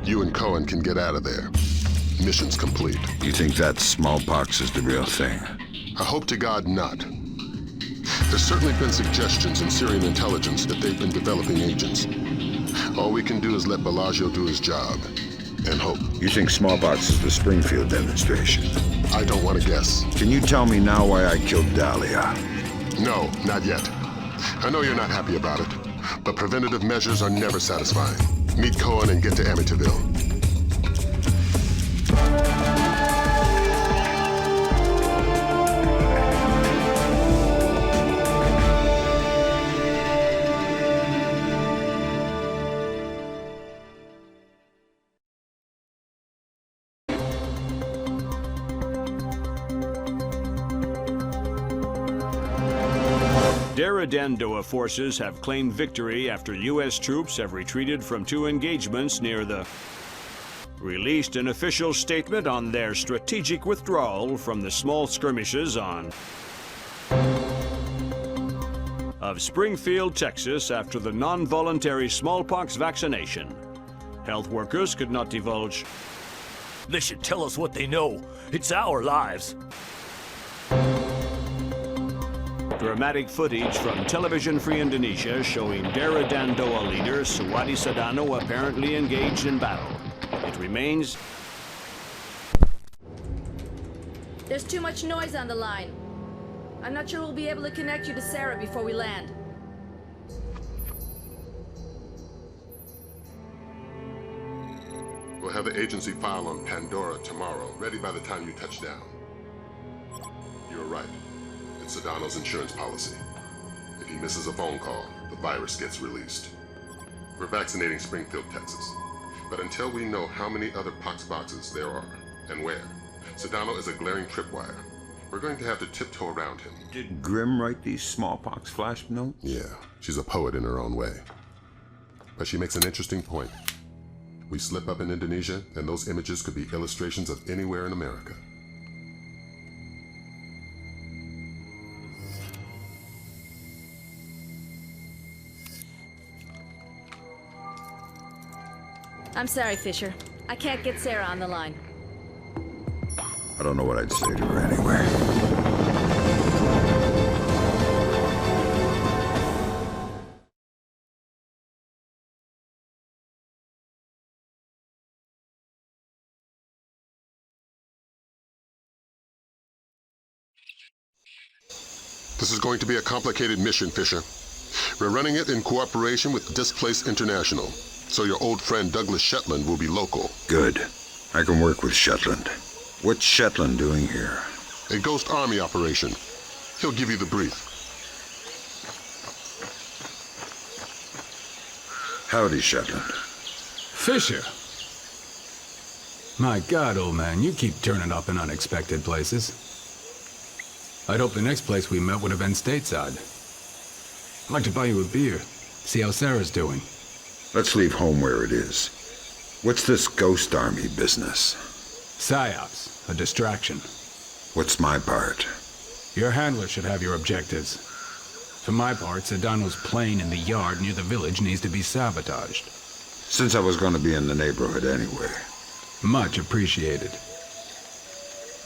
You and Cohen can get out of there. Mission's complete. You think that smallpox is the real thing? I hope to God not. There's certainly been suggestions in Syrian intelligence that they've been developing agents. All we can do is let Bellagio do his job, and hope. You think smallpox is the Springfield demonstration? I don't want to guess. Can you tell me now why I killed Dahlia? No, not yet. I know you're not happy about it, but preventative measures are never satisfying. Meet Cohen and get to Amityville. Dandoa forces have claimed victory after U.S. troops have retreated from 2 engagements near the... released an official statement on their strategic withdrawal from the small skirmishes on... of Springfield, Texas after the non-voluntary smallpox vaccination. Health workers could not divulge... They should tell us what they know. It's our lives. Dramatic footage from Television Free Indonesia showing Dara Dandoa leader Suwadi Sadano apparently engaged in battle. It remains... There's too much noise on the line. I'm not sure we'll be able to connect you to Sarah before we land. We'll have the agency file on Pandora tomorrow, ready by the time you touch down. You're right. It's Sedano's insurance policy. If he misses a phone call, the virus gets released. We're vaccinating Springfield, Texas. But until we know how many other pox boxes there are, and where, Sedano is a glaring tripwire. We're going to have to tiptoe around him. Did Grimm write these smallpox flash notes? Yeah, she's a poet in her own way. But she makes an interesting point. We slip up in Indonesia, and those images could be illustrations of anywhere in America. I'm sorry, Fisher. I can't get Sarah on the line. I don't know what I'd say to her anyway. This is going to be a complicated mission, Fisher. We're running it in cooperation with Displaced International, so your old friend Douglas Shetland will be local. Good. I can work with Shetland. What's Shetland doing here? A Ghost Army operation. He'll give you the brief. Howdy, Shetland. Fisher. My God, old man, you keep turning up in unexpected places. I'd hoped the next place we met would have been stateside. I'd like to buy you a beer, see how Sarah's doing. Let's leave home where it is. What's this Ghost Army business? PSYOPs, a distraction. What's my part? Your handler should have your objectives. For my part, Sedano's plane in the yard near the village needs to be sabotaged. Since I was going to be in the neighborhood anyway. Much appreciated.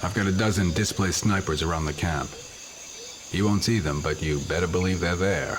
I've got a dozen displaced snipers around the camp. You won't see them, but you better believe they're there.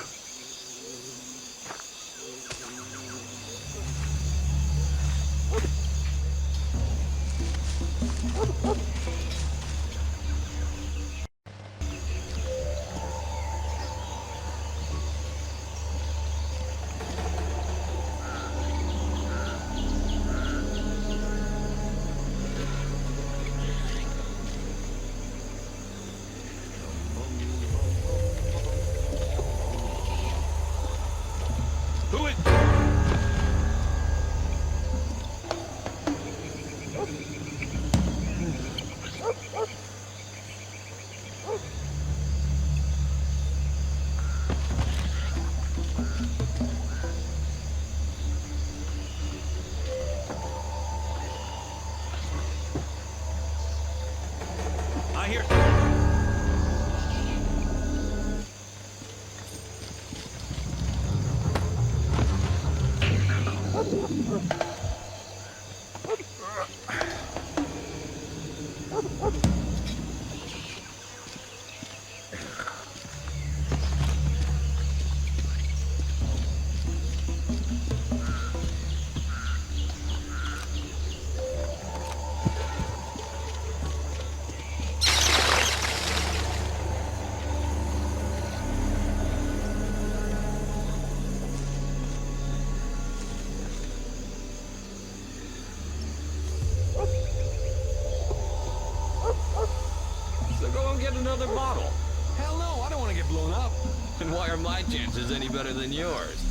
are my chances any better than yours?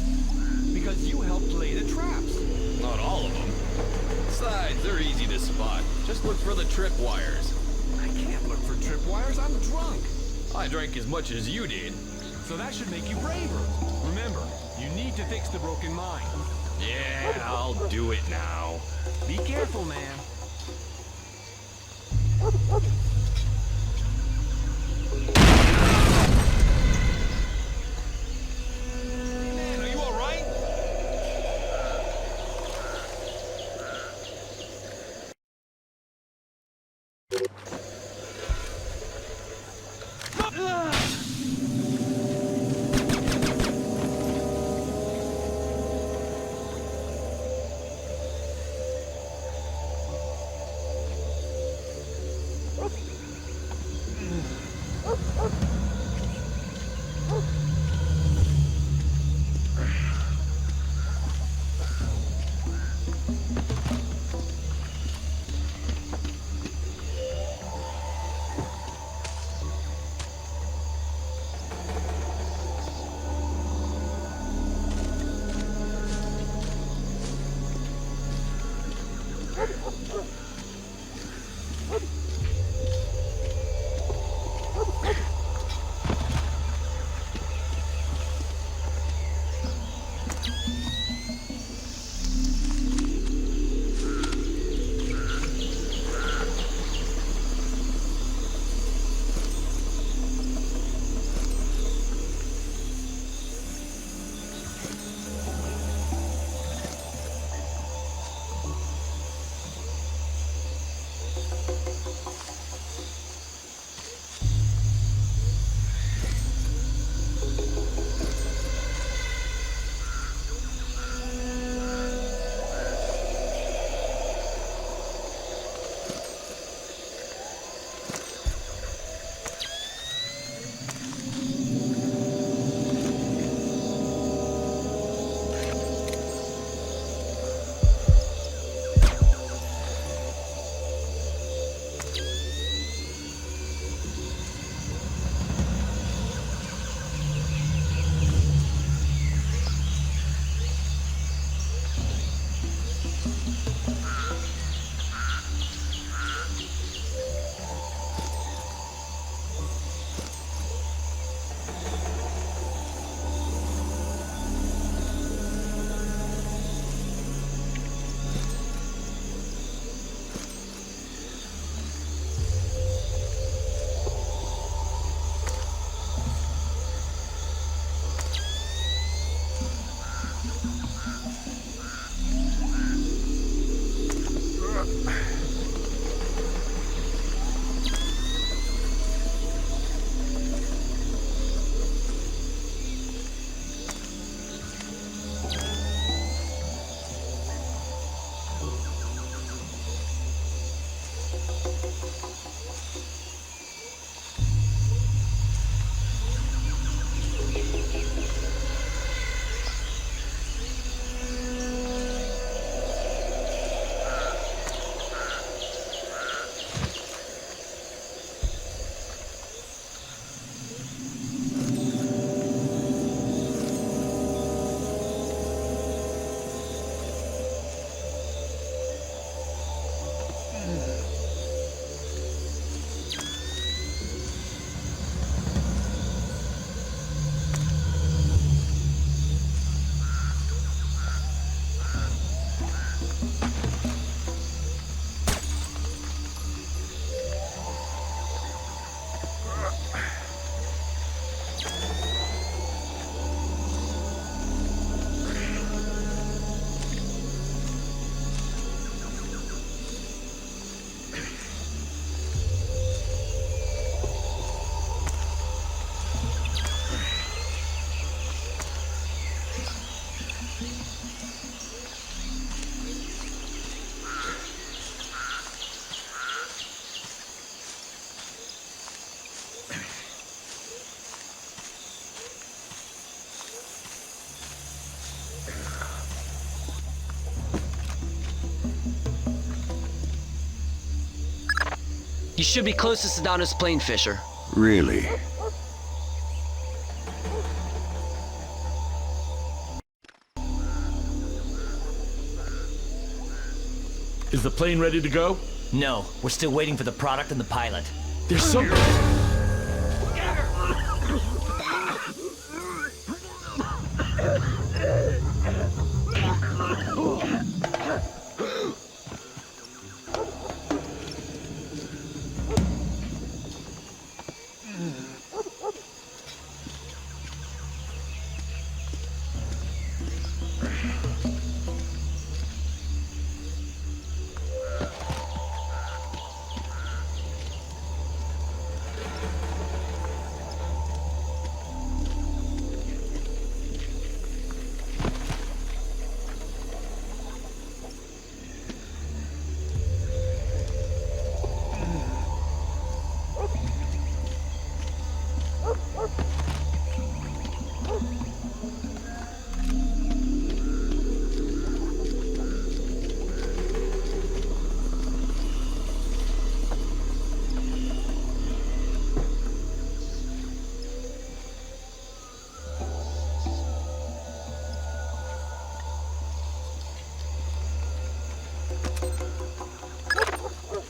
Because you helped lay the traps. Not all of them. Besides, they're easy to spot. Just look for the tripwires. I can't look for tripwires. I'm drunk. I drank as much as you did. So that should make you braver. Remember, you need to fix the broken mine. Yeah, I'll do it now. Be careful, man. Man, are you all right? You should be close to Sedano's plane, Fisher. Really? Is the plane ready to go? No, we're still waiting for the product and the pilot. There's some...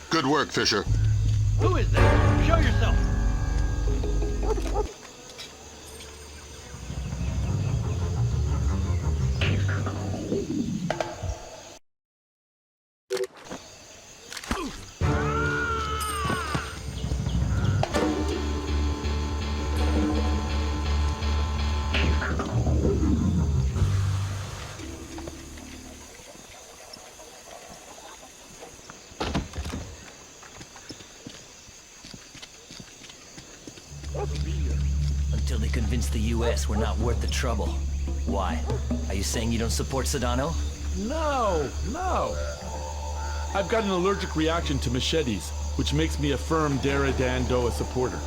Good work, Fisher. Who is that? Show yourself. Until they convince the US we're not worth the trouble. Why? Are you saying you don't support Sedano? No. I've got an allergic reaction to machetes, which makes me a firm Dara-Dan-Doa supporter.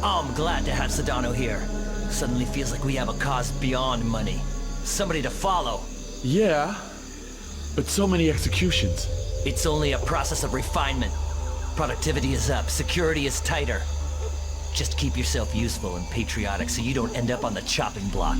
Oh, I'm glad to have Sedano here. Suddenly feels like we have a cause beyond money. Somebody to follow. Yeah, but so many executions. It's only a process of refinement. Productivity is up, security is tighter. Just keep yourself useful and patriotic so you don't end up on the chopping block.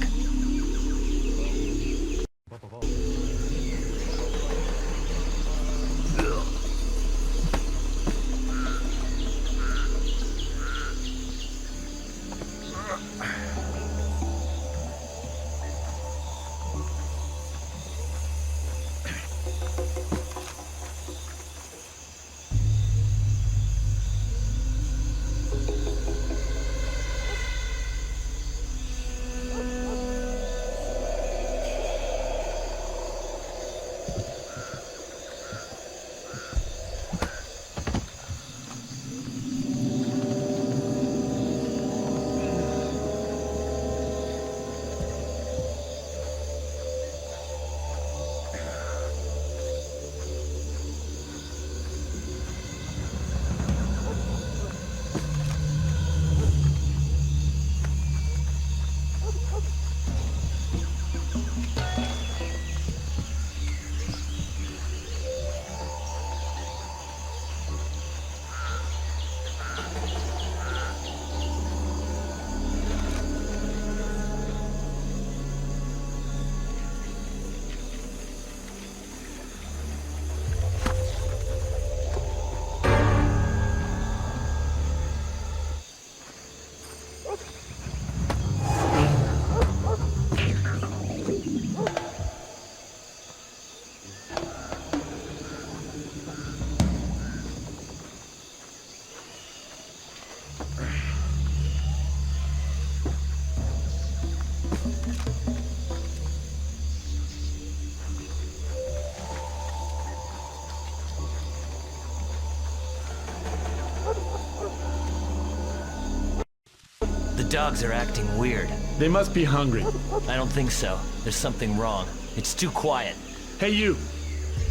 The dogs are acting weird. They must be hungry. I don't think so. There's something wrong. It's too quiet. Hey, you.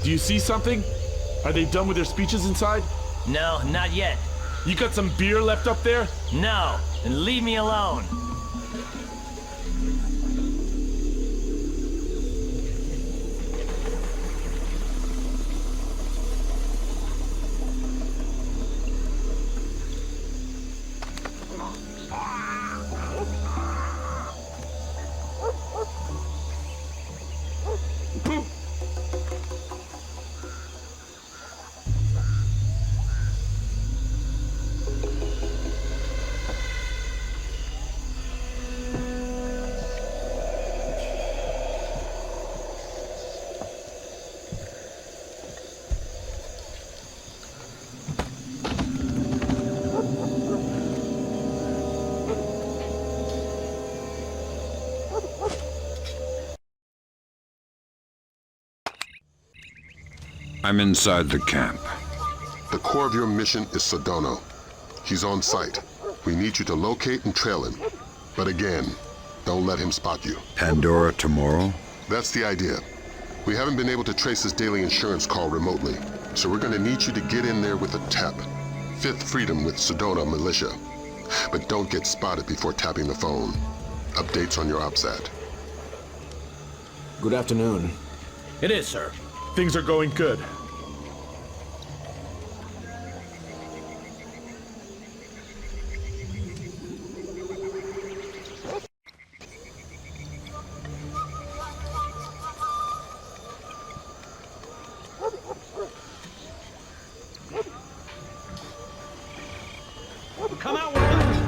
Do you see something? Are they done with their speeches inside? No, not yet. You got some beer left up there? No, and leave me alone. I'm inside the camp. The core of your mission is Sodono. He's on site. We need you to locate and trail him. But again, don't let him spot you. Pandora tomorrow? That's the idea. We haven't been able to trace his daily insurance call remotely, so we're gonna need you to get in there with a tap. Fifth Freedom with Sodono Militia. But don't get spotted before tapping the phone. Updates on your OPSAT. Good afternoon. It is, sir. Things are going good. Come out with us!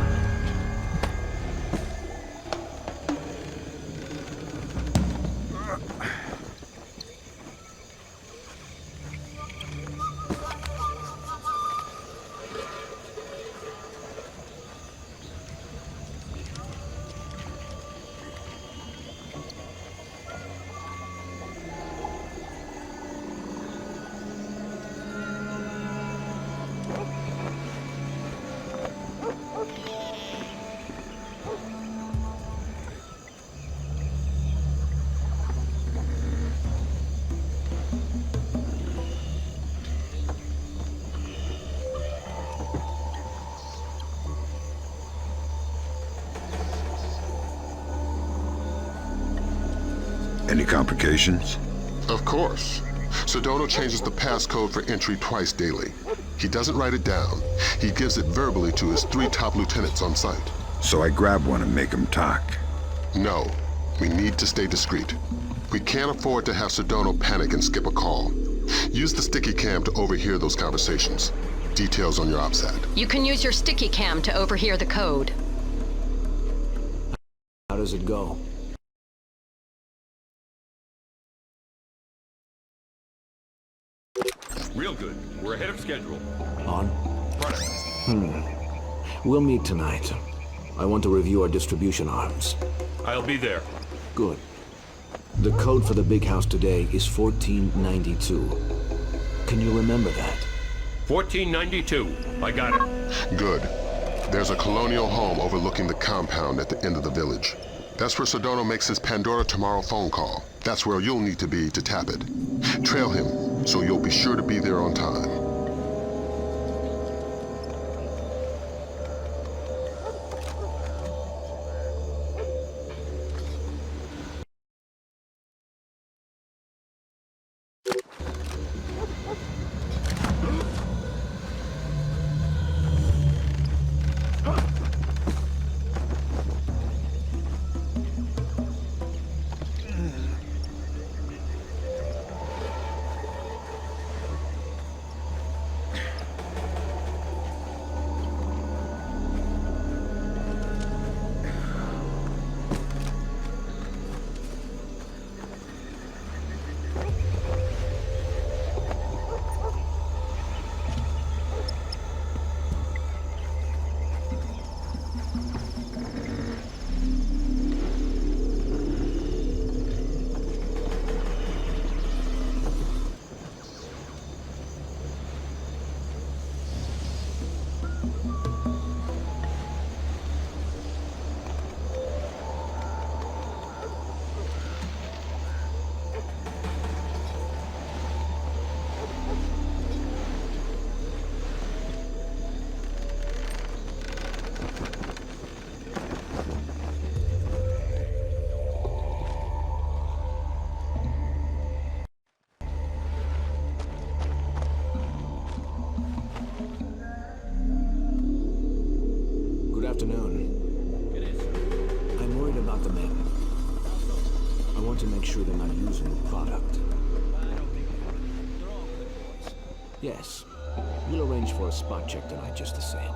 Any complications? Of course. Sodono changes the passcode for entry twice daily. He doesn't write it down. He gives it verbally to his 3 top lieutenants on site. So I grab one and make him talk. No. We need to stay discreet. We can't afford to have Sodono panic and skip a call. Use the sticky cam to overhear those conversations. Details on your OPSAT. You can use your sticky cam to overhear the code. How does it go? Real good. We're ahead of schedule. On? Front. We'll meet tonight. I want to review our distribution arms. I'll be there. Good. The code for the big house today is 1492. Can you remember that? 1492. I got it. Good. There's a colonial home overlooking the compound at the end of the village. That's where Sodono makes his Pandora tomorrow phone call. That's where you'll need to be to tap it. Trail him, so you'll be sure to be there on time. Sure they're not using the product. Yes. We'll arrange for a spot check tonight just the same.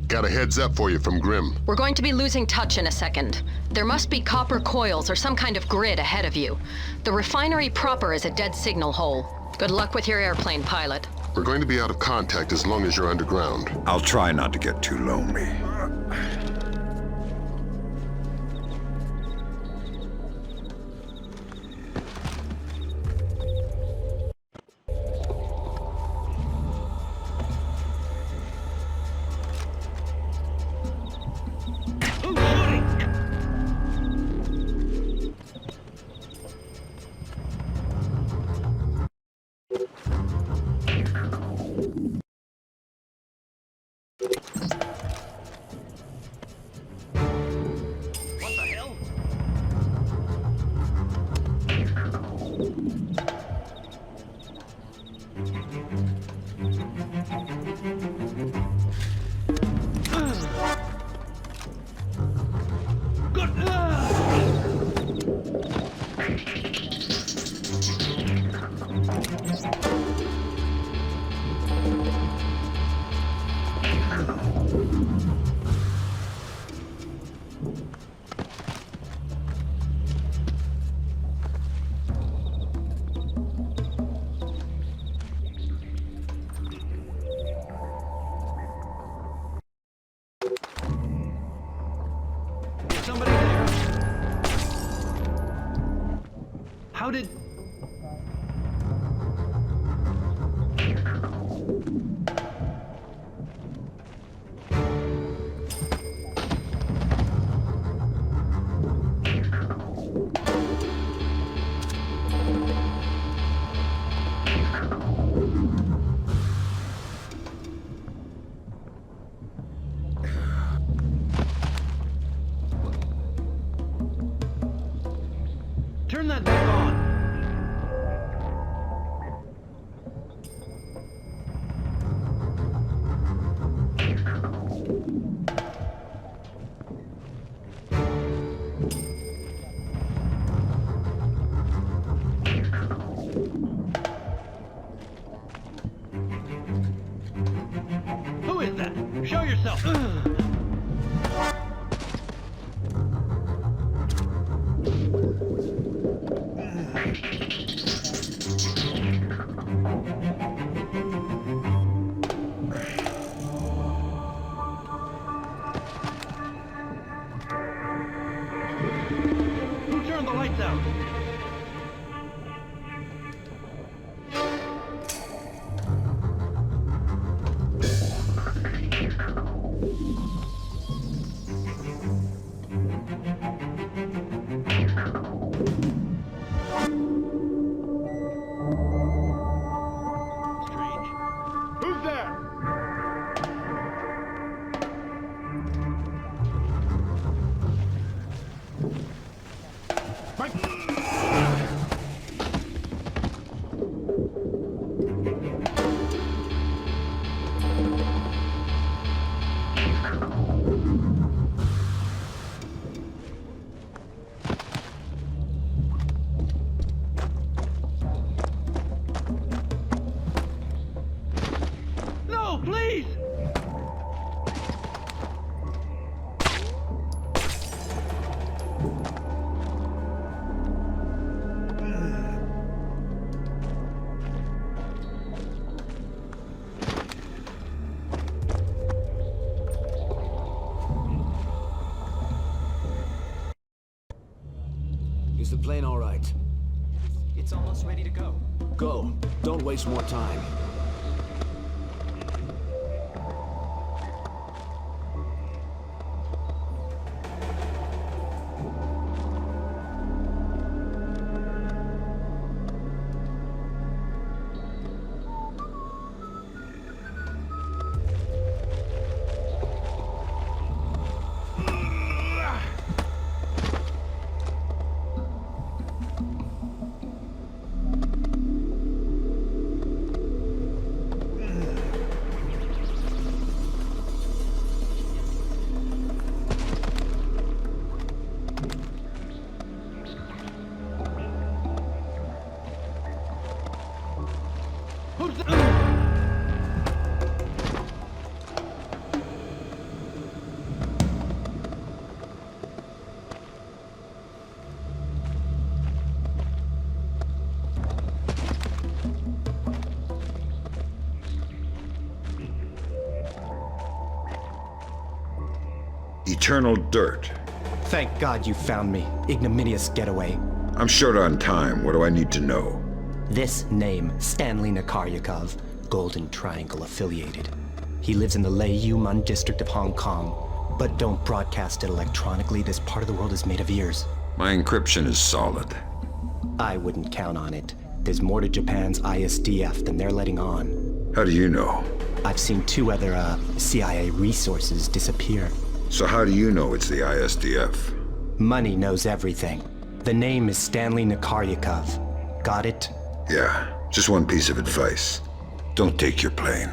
Got a heads up for you from Grim. We're going to be losing touch in a second. There must be copper coils or some kind of grid ahead of you. The refinery proper is a dead signal hole. Good luck with your airplane, pilot. We're going to be out of contact as long as you're underground. I'll try not to get too lonely. Somebody there? How did... Turn that back on. Who is that? Show yourself. Who turned the lights out? Is the plane all right? It's almost ready to go. Go. Don't waste more time. Eternal dirt. Thank God you found me. Ignominious getaway. I'm short on time. What do I need to know? This name, Stanley Nakaryakov, Golden Triangle affiliated. He lives in the Lei-Yuman district of Hong Kong, but don't broadcast it electronically. This part of the world is made of ears. My encryption is solid. I wouldn't count on it. There's more to Japan's ISDF than they're letting on. How do you know? I've seen 2 other, CIA resources disappear. So how do you know it's the ISDF? Money knows everything. The name is Stanley Nakaryakov. Got it? Yeah, just one piece of advice. Don't take your plane.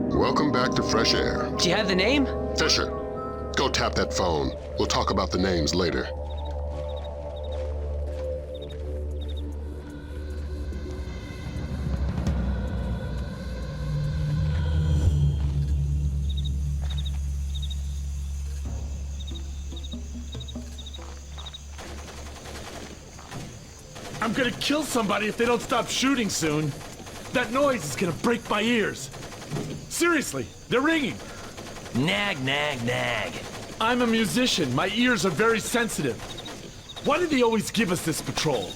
Welcome back to Fresh Air. Do you have the name? Fisher, go tap that phone. We'll talk about the names later. I'm gonna kill somebody if they don't stop shooting soon. That noise is gonna break my ears. Seriously, they're ringing. Nag, nag, nag. I'm a musician. My ears are very sensitive. Why did they always give us this patrol?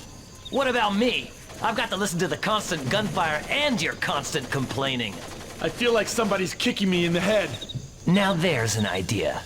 What about me? I've got to listen to the constant gunfire and your constant complaining. I feel like somebody's kicking me in the head. Now there's an idea.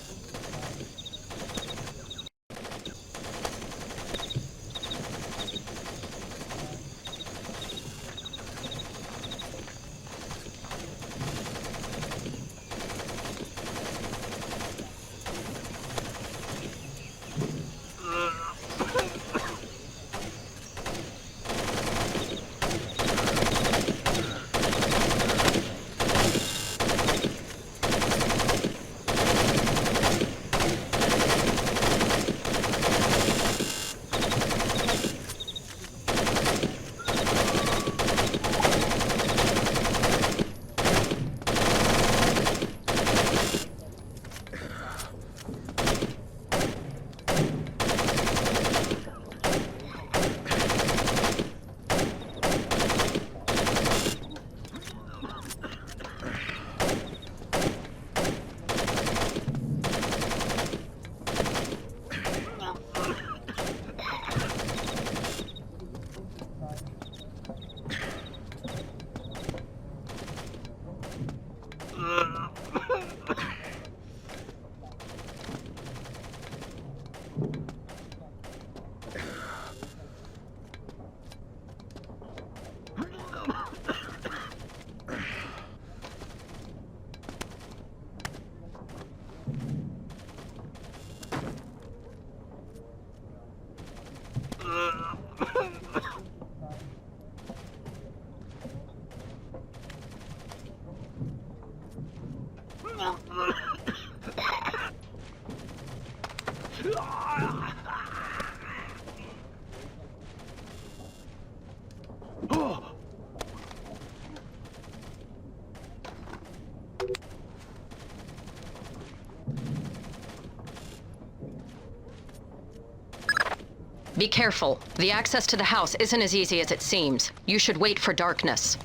Be careful. The access to the house isn't as easy as it seems. You should wait for darkness.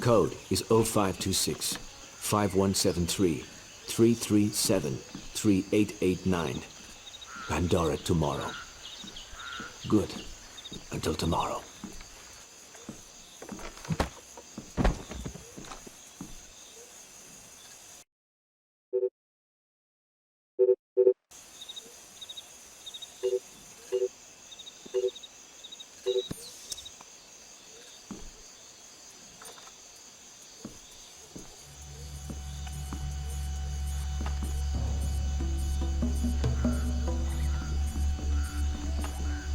Code is 0526 5173 337 3889. Pandora tomorrow. Good. Until tomorrow.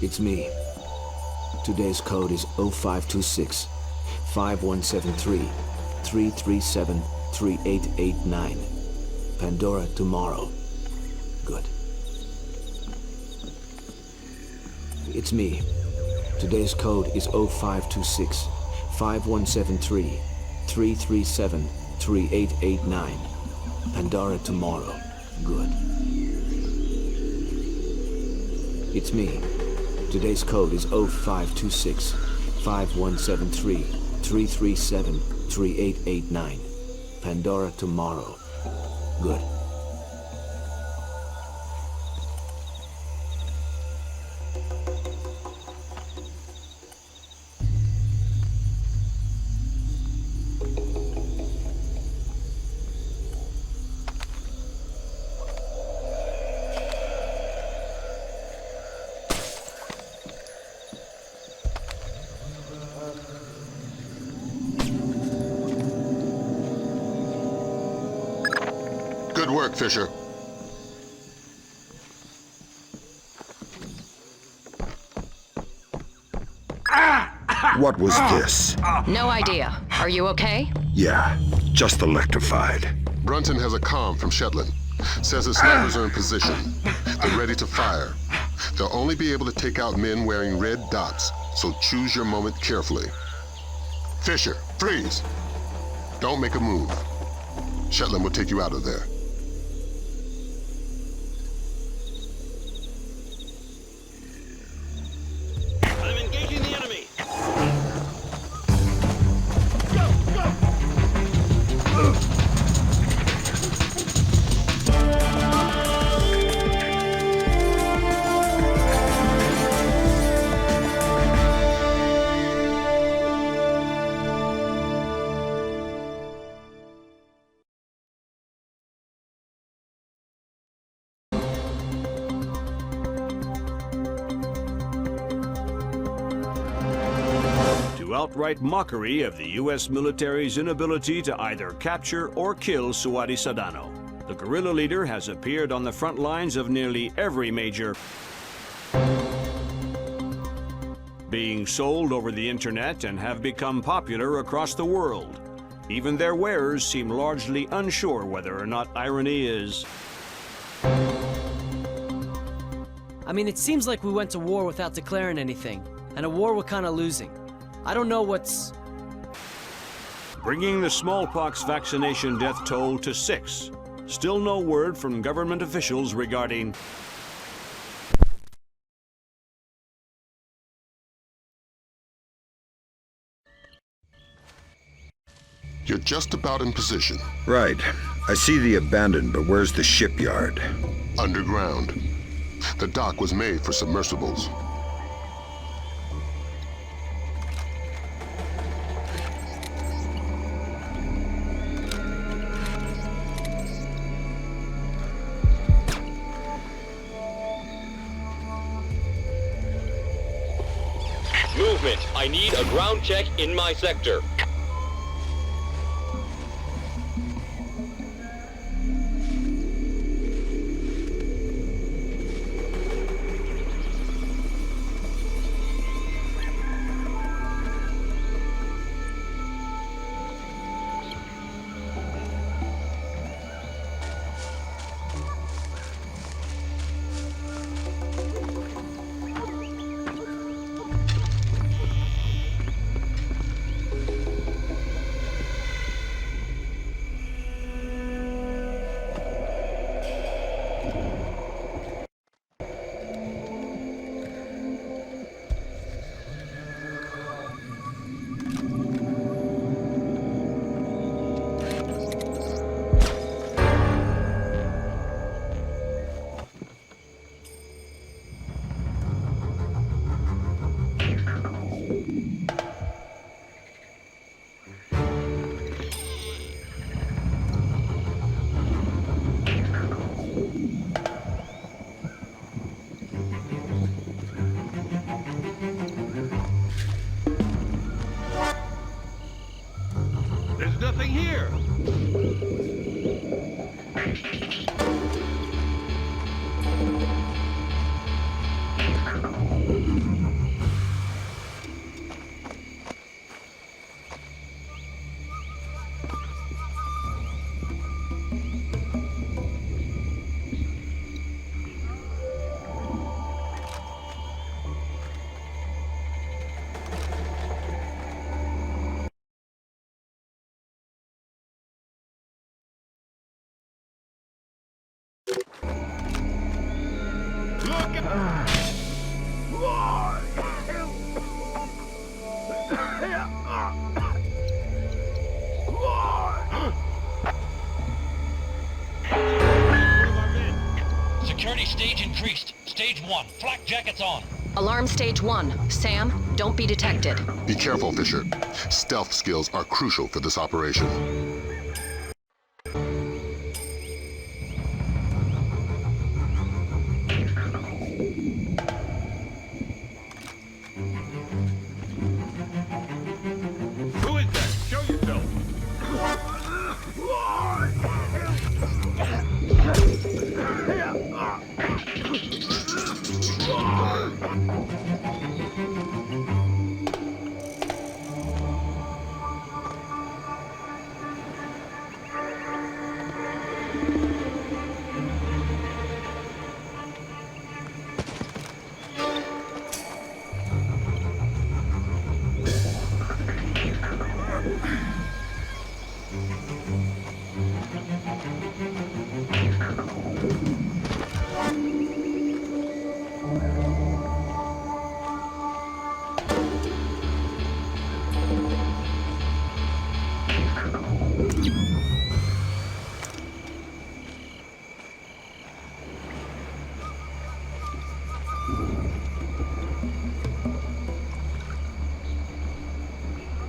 It's me. Today's code is 0526 5173 337 3889. Pandora tomorrow. Good. It's me. Today's code is 0526 5173 337 3889. Pandora tomorrow. Good. It's me. Today's code is 0526 5173 337 3889. Pandora tomorrow. Good. Good work, Fisher. What was this? No idea. Are you okay? Yeah, just electrified. Brunton has a comm from Shetland. Says his snipers are in position. They're ready to fire. They'll only be able to take out men wearing red dots, so choose your moment carefully. Fisher, freeze! Don't make a move. Shetland will take you out of there. I'm engaging the enemy. Outright mockery of the U.S. military's inability to either capture or kill Suadi Sadano. The guerrilla leader has appeared on the front lines of nearly every major being sold over the internet and have become popular across the world. Even their wearers seem largely unsure whether or not irony is. I mean, it seems like we went to war without declaring anything, and a war we're kind of losing. I don't know what's... Bringing the smallpox vaccination death toll to 6. Still no word from government officials regarding... You're just about in position. Right. I see the abandoned, but where's the shipyard? Underground. The dock was made for submersibles. Movement. I need a ground check in my sector. There's nothing here. Security stage increased. Stage 1. Flak jackets on. Alarm stage 1. Sam, don't be detected. Be careful, Fisher. Stealth skills are crucial for this operation. Who is that? Show yourself.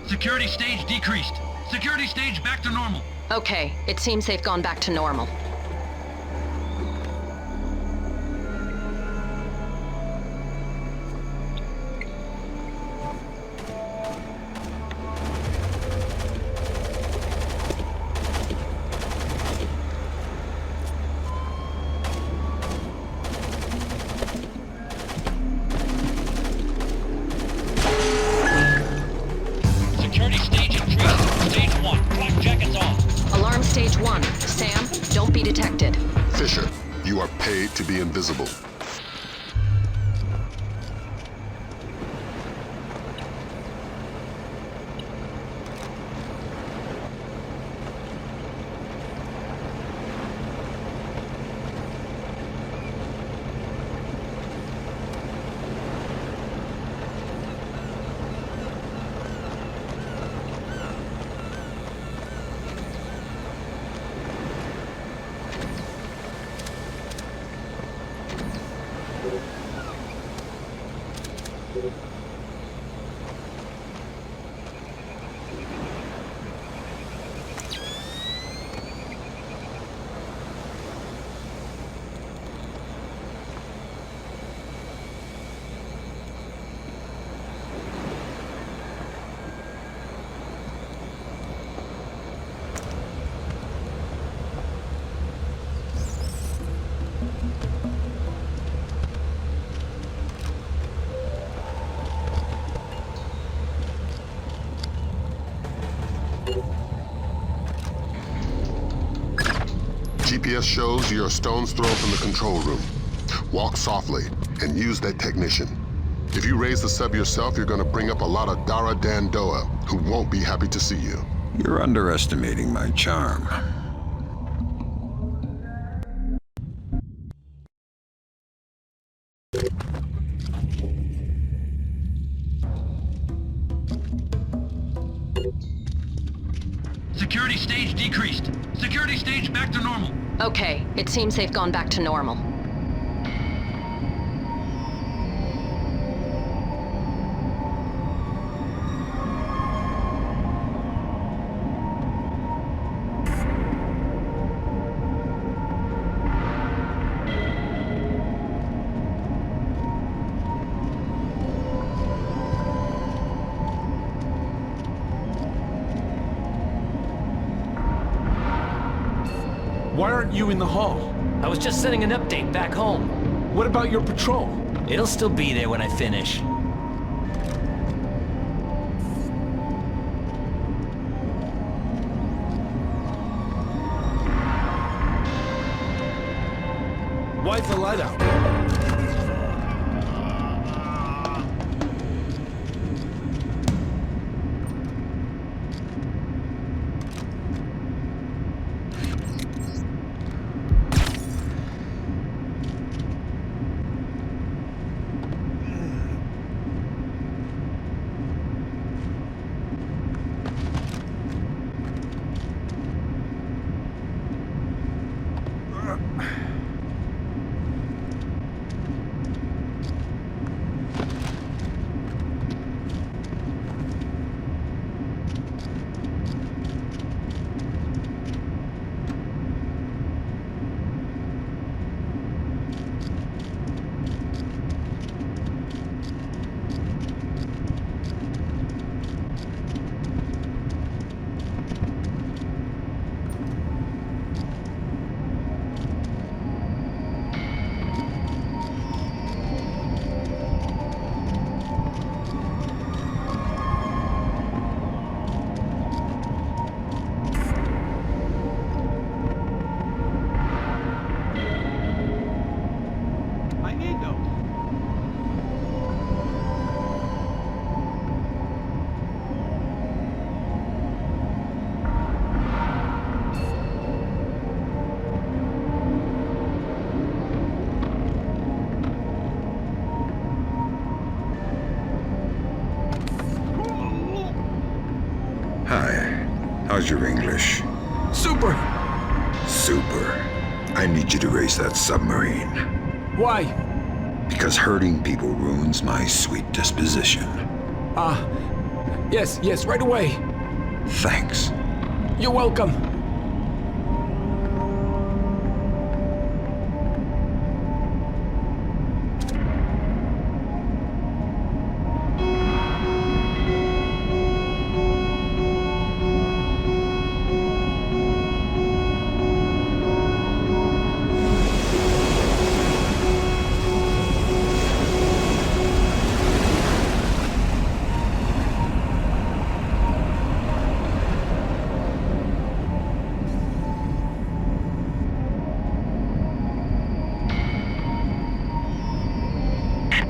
Security stage decreased. Security stage back to normal. Okay, it seems they've gone back to normal. Security stage increased. Stage 1. Black jackets on. Alarm stage 1. Sam, don't be detected. Fisher, you are paid to be invisible. GPS shows you're a stone's throw from the control room. Walk softly and use that technician. If you raise the sub yourself, you're gonna bring up a lot of Dara Dandoa who won't be happy to see you. You're underestimating my charm. Security stage decreased. Security stage back to normal. Okay, it seems they've gone back to normal. Why aren't you in the hall? I was just sending an update back home. What about your patrol? It'll still be there when I finish. Why's the light out? How's your English? Super! Super. I need you to race that submarine. Why? Because hurting people ruins my sweet disposition. Yes, right away. Thanks. You're welcome.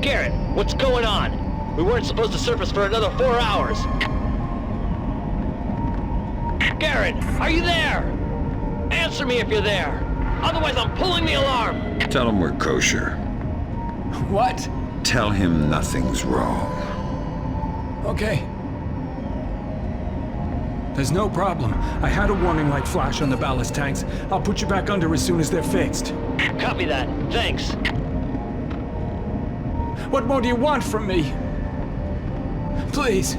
Garrett, what's going on? We weren't supposed to surface for another 4 hours. Garrett, are you there? Answer me if you're there. Otherwise, I'm pulling the alarm. Tell him we're kosher. What? Tell him nothing's wrong. Okay. There's no problem. I had a warning light flash on the ballast tanks. I'll put you back under as soon as they're fixed. Copy that. Thanks. What more do you want from me? Please,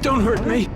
don't hurt me.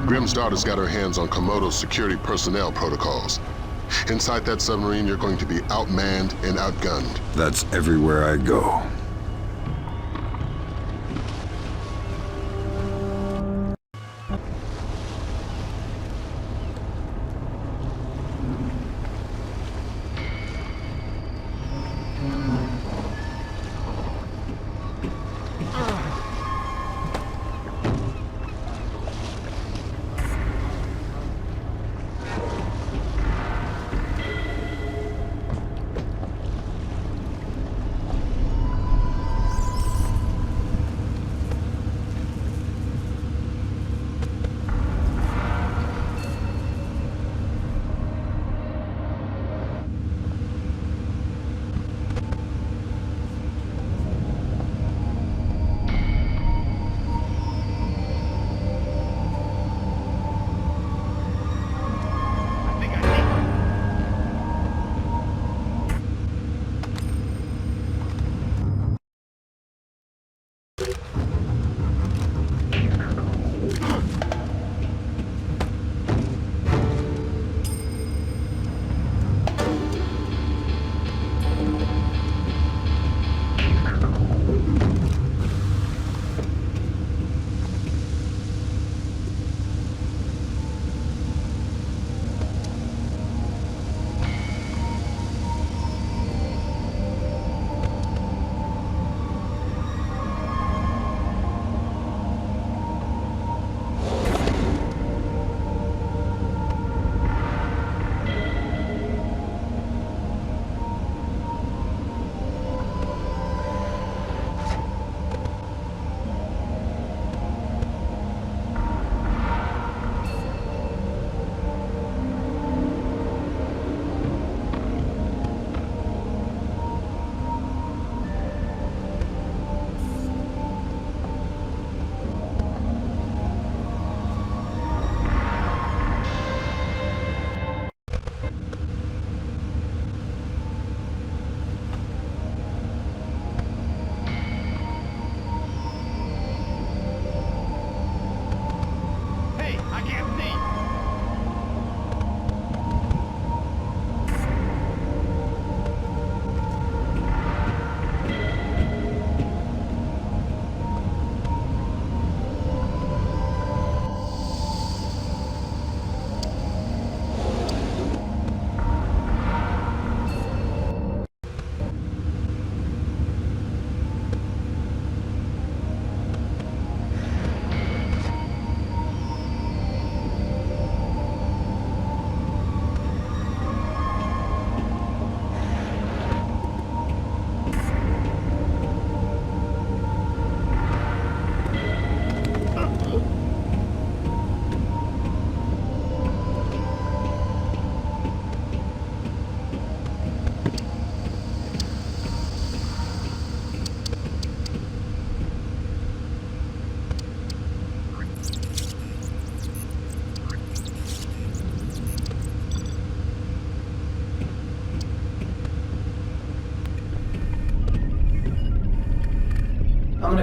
Grim's daughter's got her hands on Komodo's security personnel protocols. Inside that submarine, you're going to be outmanned and outgunned. That's everywhere I go.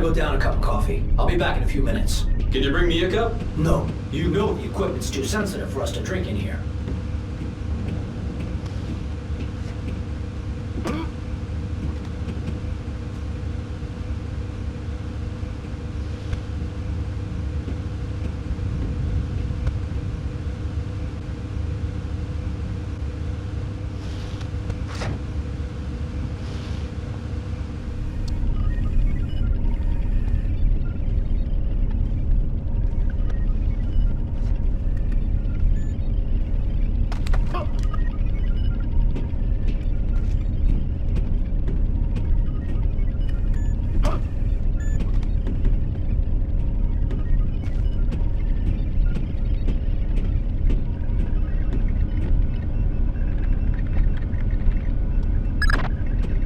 go down a cup of coffee. I'll be back in a few minutes. Can you bring me a cup? No. You know the equipment's too sensitive for us to drink in here.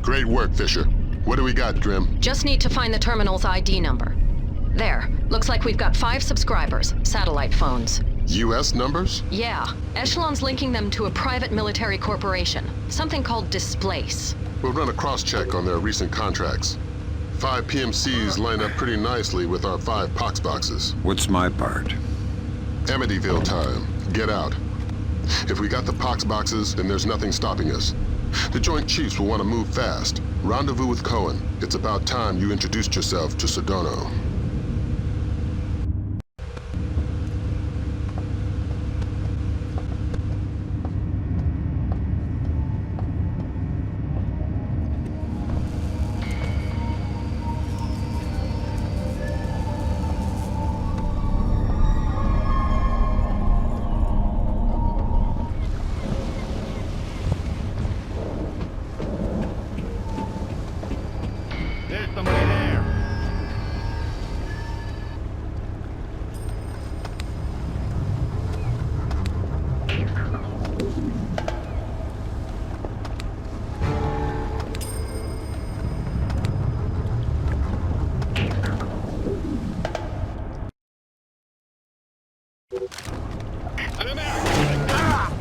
Great work, Fisher. What do we got, Grim? Just need to find the terminal's ID number. There. Looks like we've got 5 subscribers, satellite phones. U.S. numbers? Yeah. Echelon's linking them to a private military corporation. Something called Displace. We'll run a cross-check on their recent contracts. 5 PMCs line up pretty nicely with our 5 pox boxes. What's my part? Amityville time. Get out. If we got the pox boxes, then there's nothing stopping us. The Joint Chiefs will want to move fast. Rendezvous with Cohen. It's about time you introduced yourself to Sedano. There's somebody there. An American! Ah!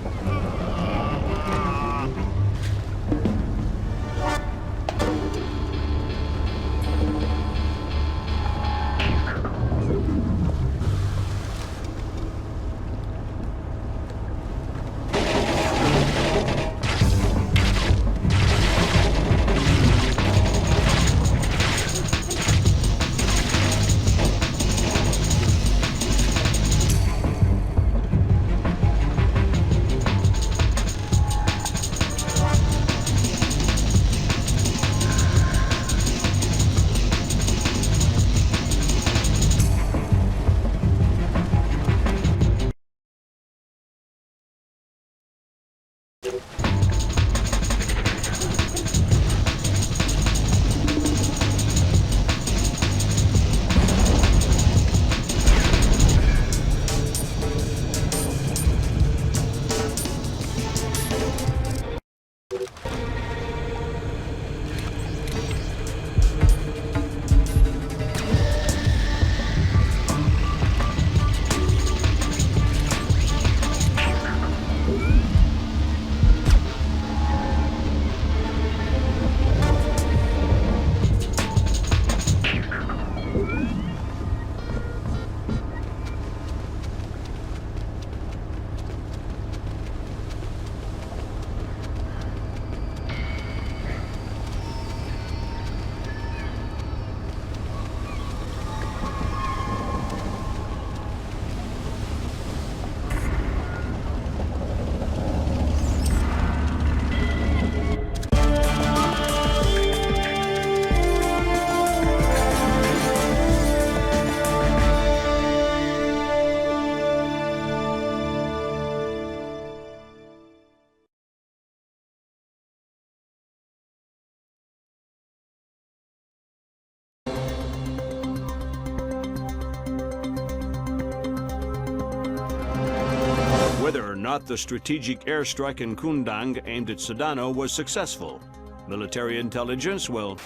Whether or not the strategic airstrike in Kundang aimed at Sedano was successful, military intelligence, well,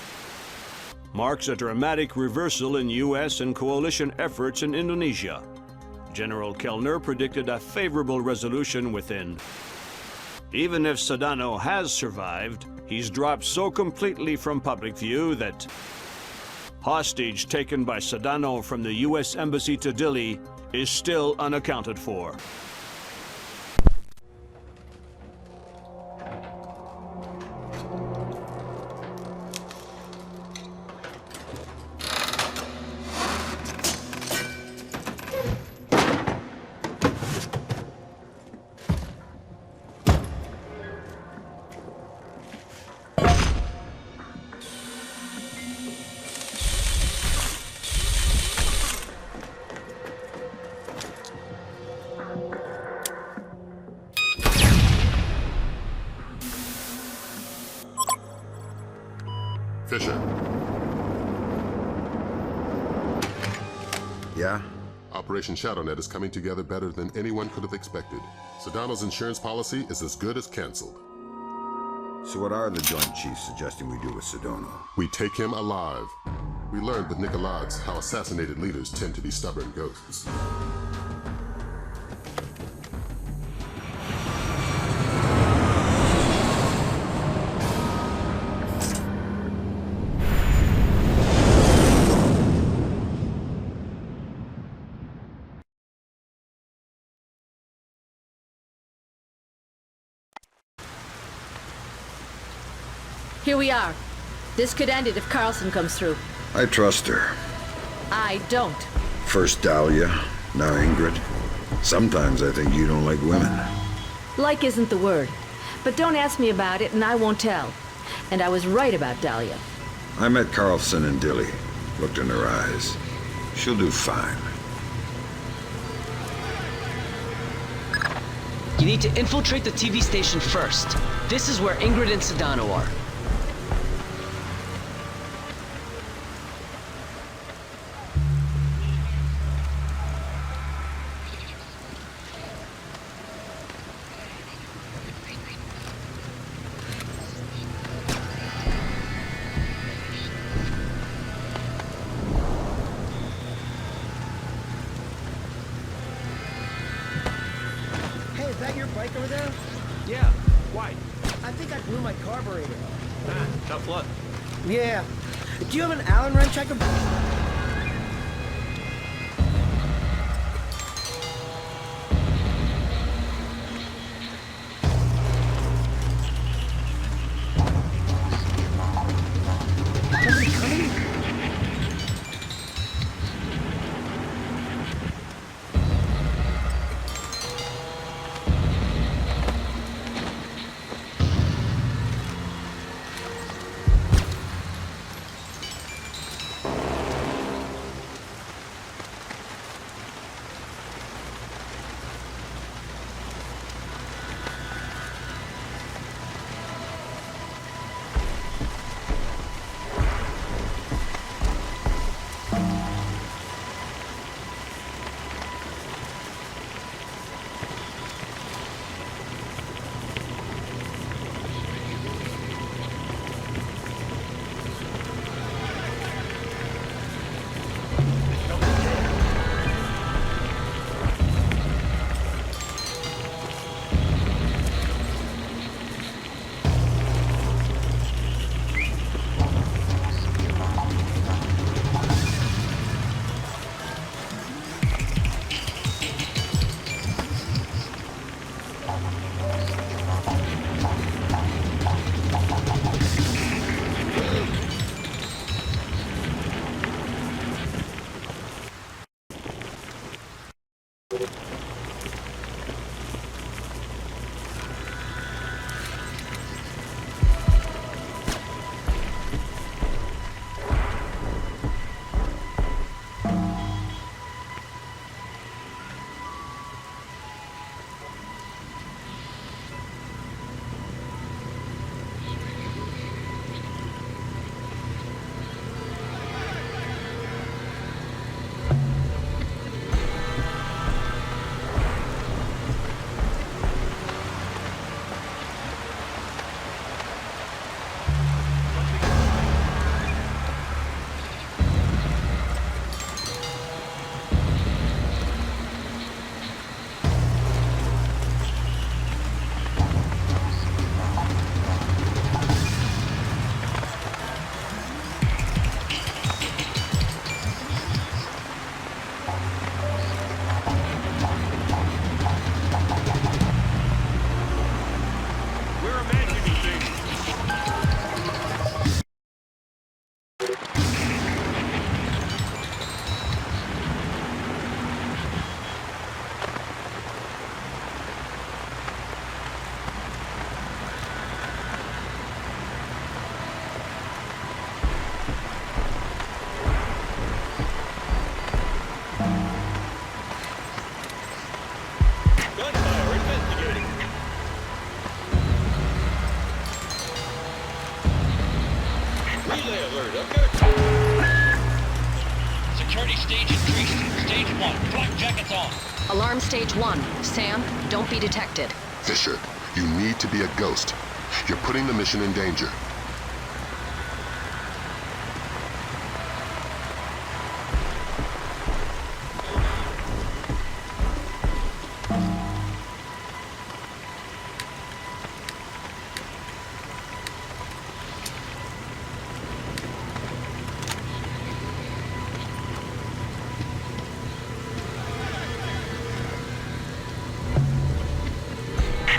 marks a dramatic reversal in U.S. and coalition efforts in Indonesia. General Kellner predicted a favorable resolution within. Even if Sedano has survived, he's dropped so completely from public view that hostage taken by Sedano from the U.S. Embassy to Dili is still unaccounted for. Fisher. Yeah? Operation ShadowNet is coming together better than anyone could have expected. Sedano's insurance policy is as good as canceled. So what are the Joint Chiefs suggesting we do with Sedano? We take him alive. We learned with Nicolaides how assassinated leaders tend to be stubborn ghosts. Here we are. This could end it if Carlson comes through. I trust her. I don't. First Dahlia, now Ingrid. Sometimes I think you don't like women. Like isn't the word. But don't ask me about it and I won't tell. And I was right about Dahlia. I met Carlson in Dili. Looked in her eyes. She'll do fine. You need to infiltrate the TV station first. This is where Ingrid and Sedano are. Is that your bike over there? Yeah. Why? I think I blew my carburetor. Ah, tough luck. Yeah. Do you have an Allen wrench I could... Flak jackets on. Alarm stage 1. Sam, don't be detected. Fisher, you need to be a ghost. You're putting the mission in danger.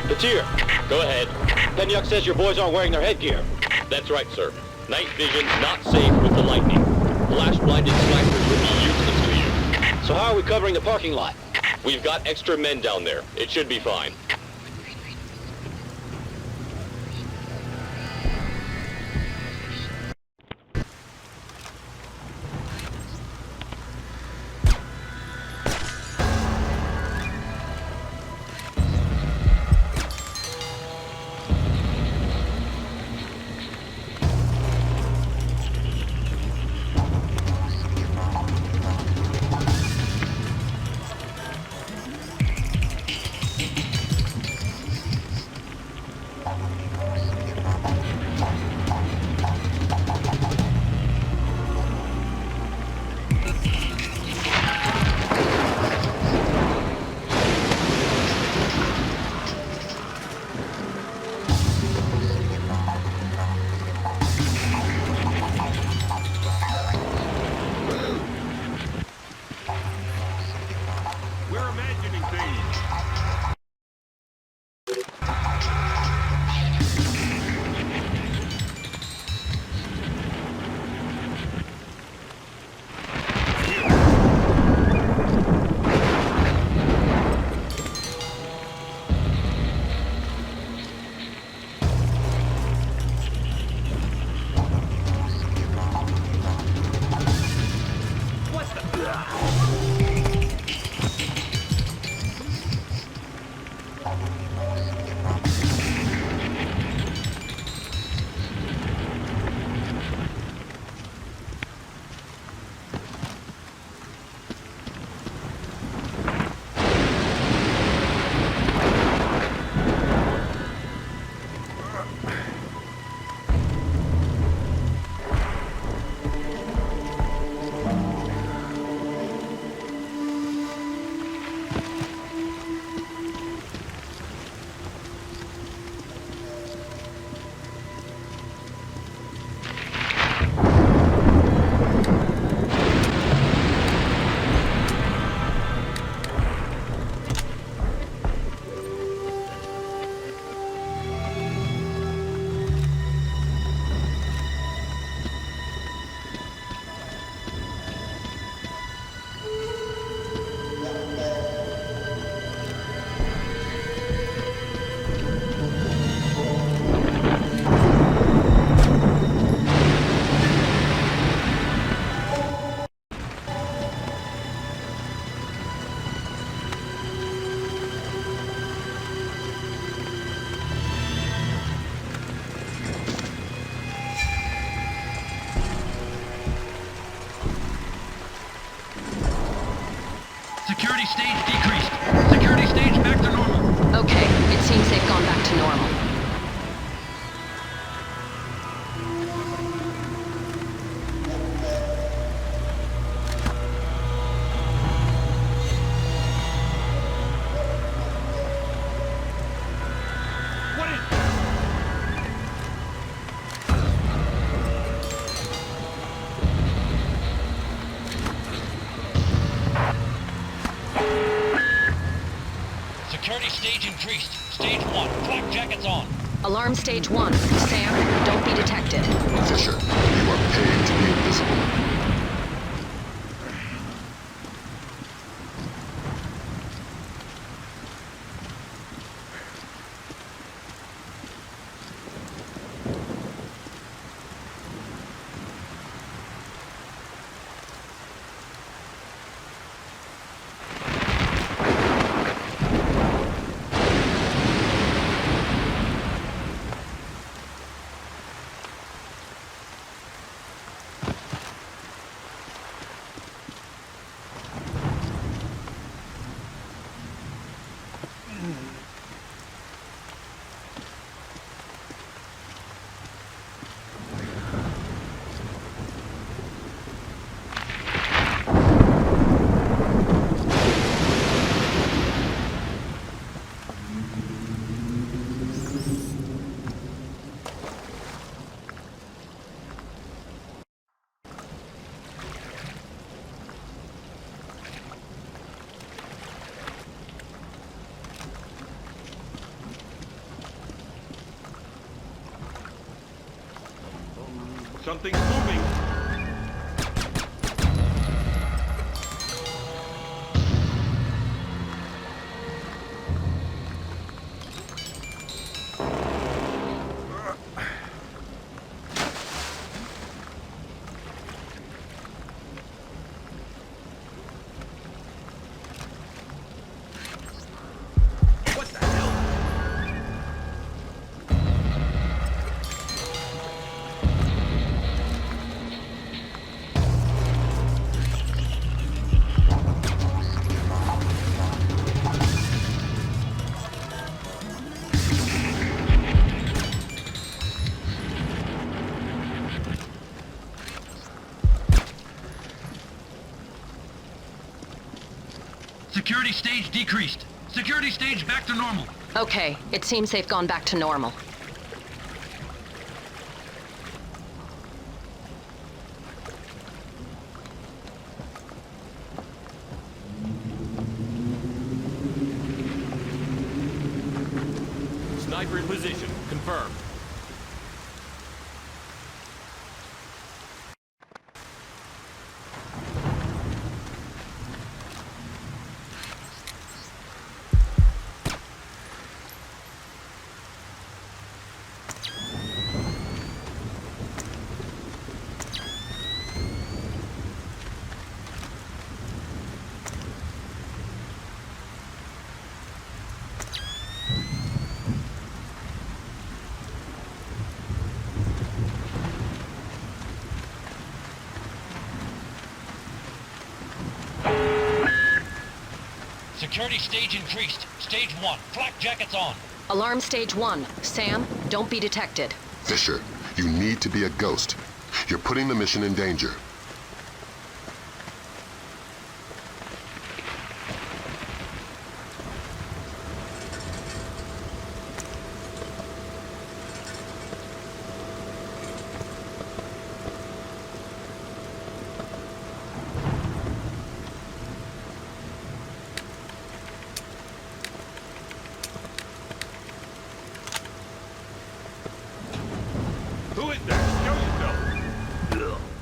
Batir, go ahead. Penyuk says your boys aren't wearing their headgear. That's right, sir. Night vision's not safe with the lightning. Flash-blinded snipers would be useless to you. So how are we covering the parking lot? We've got extra men down there. It should be fine. Security stage decreased. Security stage back to normal. Okay, it seems they've gone back to normal. Security stage increased. Stage 1. Flak jackets on. Alarm stage 1. Sam, don't be detected. Fisher, you are paid to be invisible. Something's moving. Security stage decreased. Security stage back to normal. Okay, it seems they've gone back to normal. Sniper in position. Confirmed. Security stage increased. Stage 1. Flak jackets on. Alarm stage 1. Sam, don't be detected. Fisher, you need to be a ghost. You're putting the mission in danger. Who is there? Show yourself.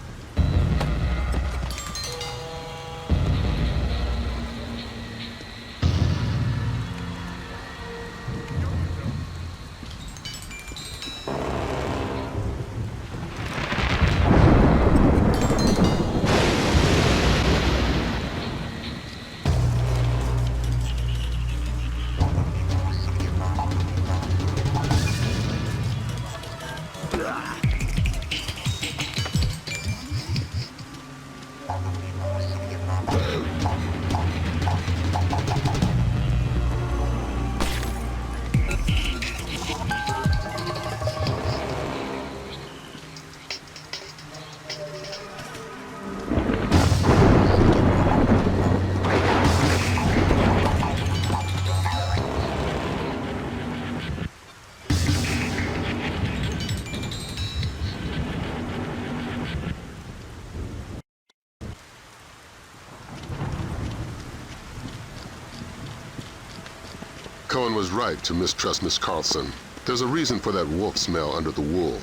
Cohen was right to mistrust Miss Carlson. There's a reason for that wolf smell under the wool.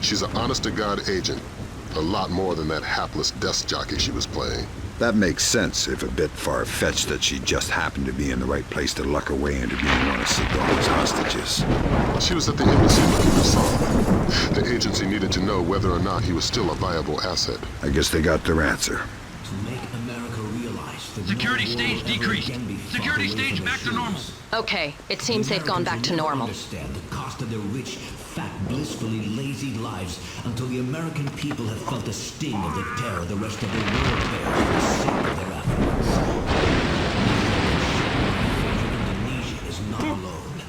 She's an honest-to-God agent. A lot more than that hapless desk jockey she was playing. That makes sense, if a bit far-fetched that she just happened to be in the right place to luck her way into being one of Saddam's hostages. She was at the embassy looking for Saul. The agency needed to know whether or not he was still a viable asset. I guess they got their answer. To make America realize that Security no stage war ever decreased. again be fought Security away stage from back their to normal. shores. Okay, it seems they've gone back to Americans will normal. Understand the cost of their rich, fat, blissfully lazy lives until the American people have felt the sting of the terror the rest of the world bears for the sake of their affluence. Indonesia is not alone.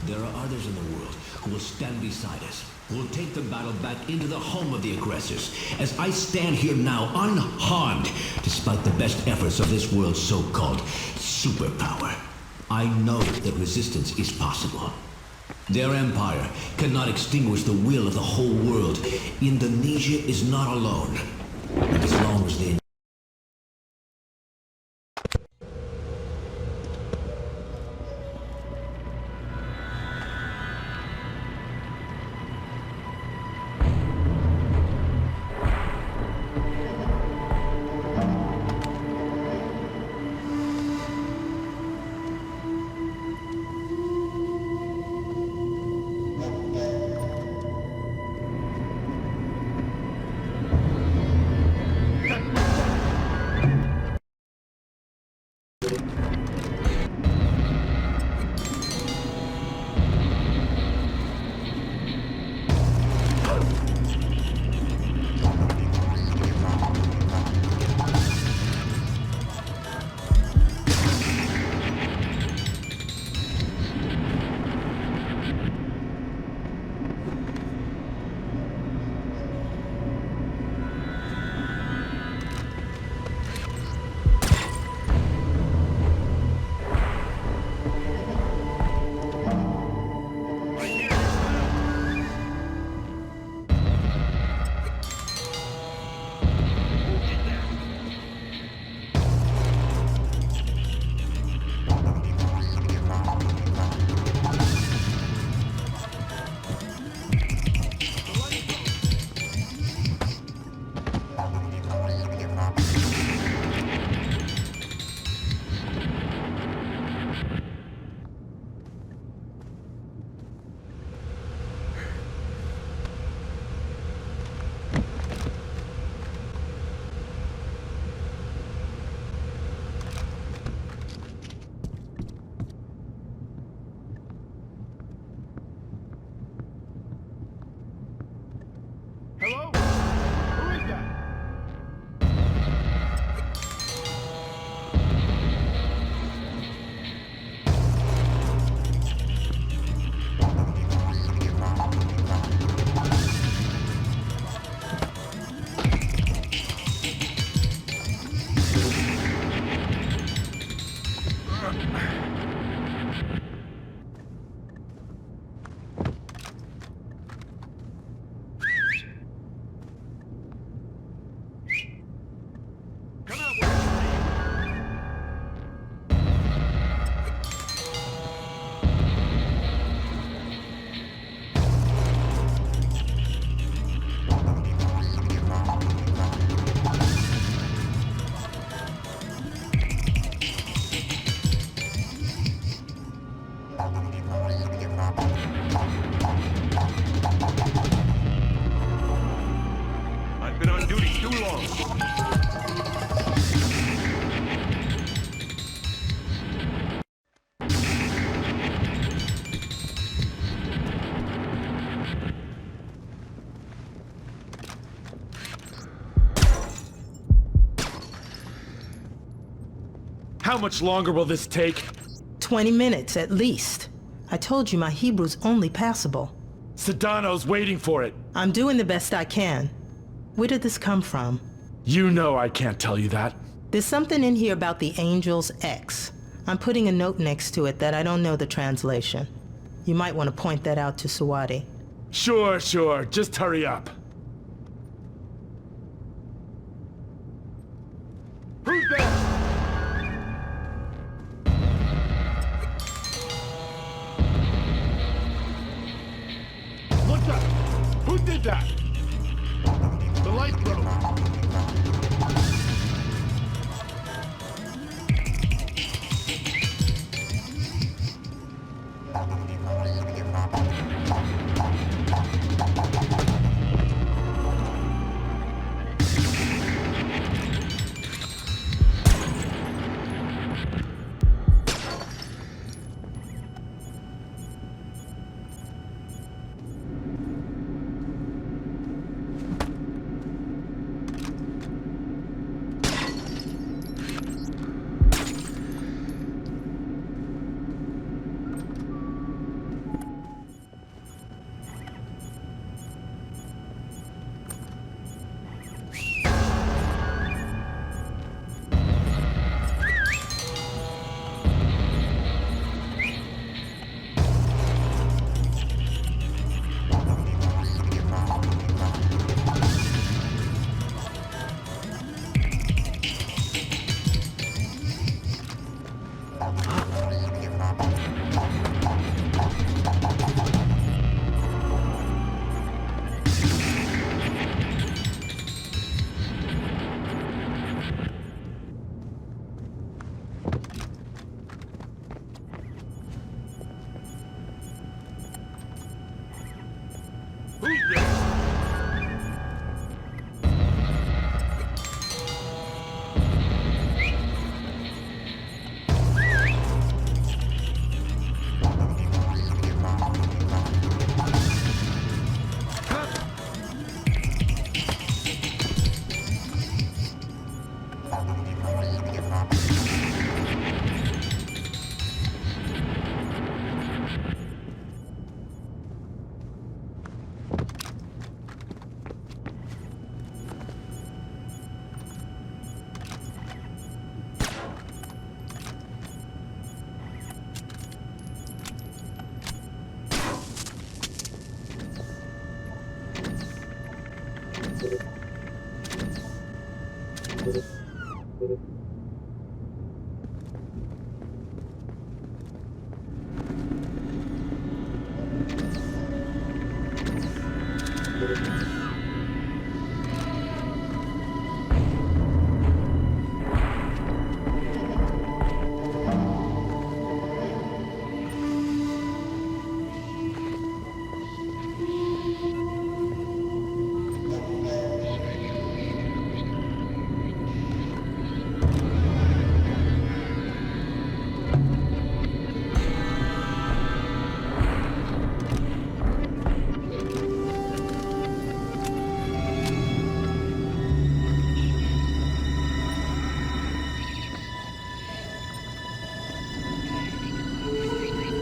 There are others in the world who will stand beside us, who will take the battle back into the home of the aggressors, as I stand here now unharmed, despite the best efforts of this world's so-called superpower. I know that resistance is possible. Their empire cannot extinguish the will of the whole world. Indonesia is not alone. And as long as they How much longer will this take? 20 minutes, at least. I told you my Hebrew's only passable. Sedano's waiting for it. I'm doing the best I can. Where did this come from? You know I can't tell you that. There's something in here about the Angel's X. I'm putting a note next to it that I don't know the translation. You might want to point that out to Suwadi. Sure. Just hurry up. Who's there? What's that? Who did that? The light broke.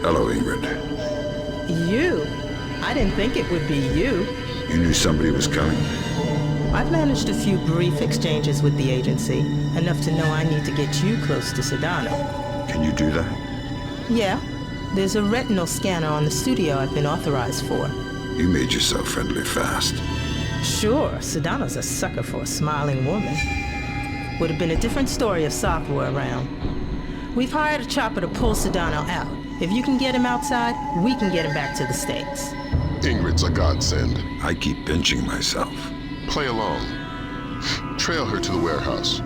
Hello, Ingrid. You? I didn't think it would be you. You knew somebody was coming? I've managed a few brief exchanges with the agency, enough to know I need to get you close to Sedano. Can you do that? Yeah. There's a retinal scanner on the studio I've been authorized for. You made yourself friendly fast. Sure, Sedano's a sucker for a smiling woman. Would have been a different story if Sop were around. We've hired a chopper to pull Sedano out. If you can get him outside, we can get him back to the States. Ingrid's a godsend. I keep pinching myself. Play along. Trail her to the warehouse.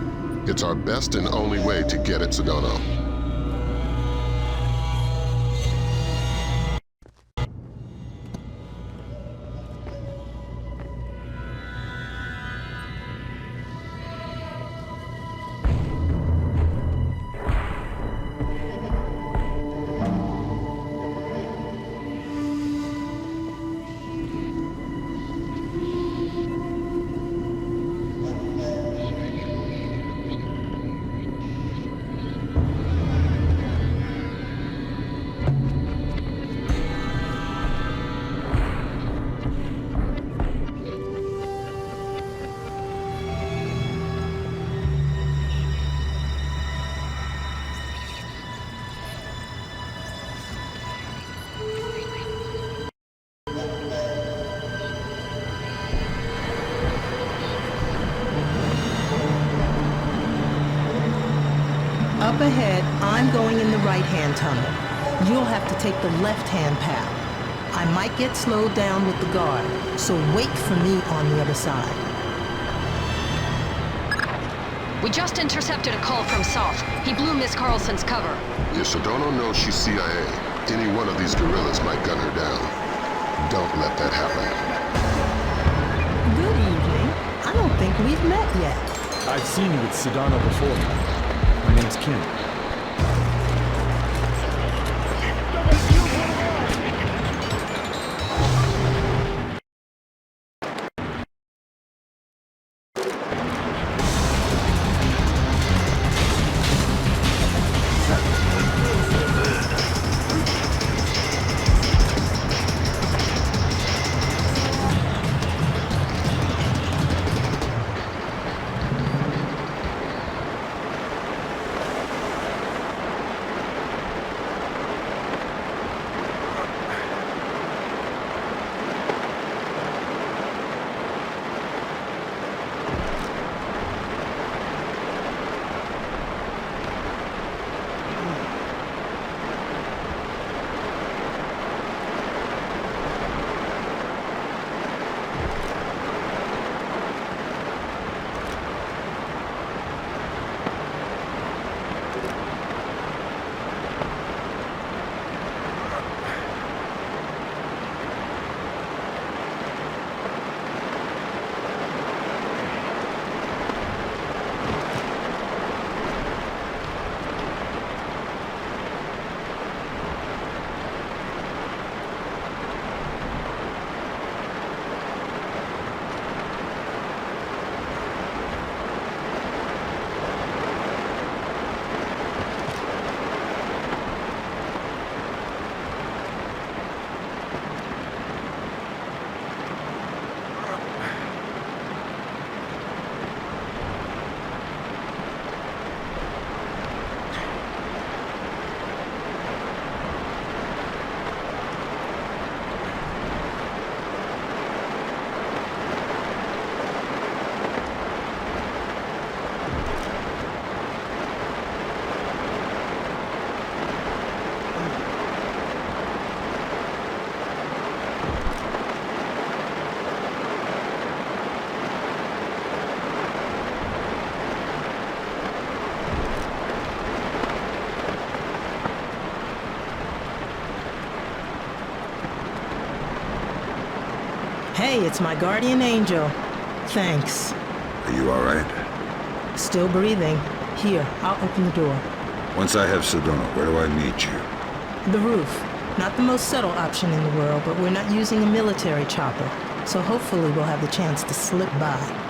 It's our best and only way to get at Sedano. ahead, I'm going in the right-hand tunnel. You'll have to take the left-hand path. I might get slowed down with the guard, so wait for me on the other side. We just intercepted a call from South. He blew Miss Carlson's cover. If Sedano knows she's CIA, any one of these guerrillas might gun her down. Don't let that happen. Good evening. I don't think we've met yet. I've seen you with Sedano before. My name's Kim. Hey, it's my guardian angel. Thanks. Are you all right? Still breathing. Here, I'll open the door. Once I have Sedano, where do I meet you? The roof. Not the most subtle option in the world, but we're not using a military chopper, so hopefully we'll have the chance to slip by.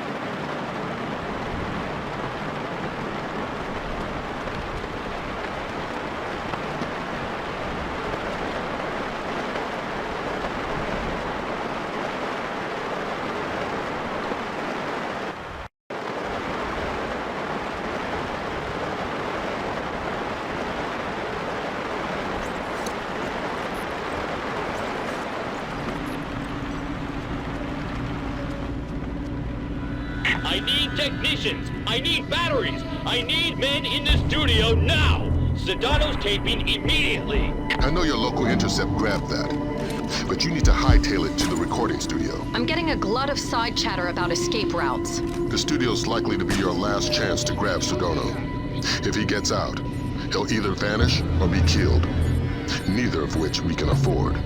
I need technicians. I need batteries. I need men in the studio now. Sedano's taping immediately. I know your local intercept grabbed that, but you need to hightail it to the recording studio. I'm getting a glut of side chatter about escape routes. The studio's likely to be your last chance to grab Sedano. If he gets out, he'll either vanish or be killed, neither of which we can afford.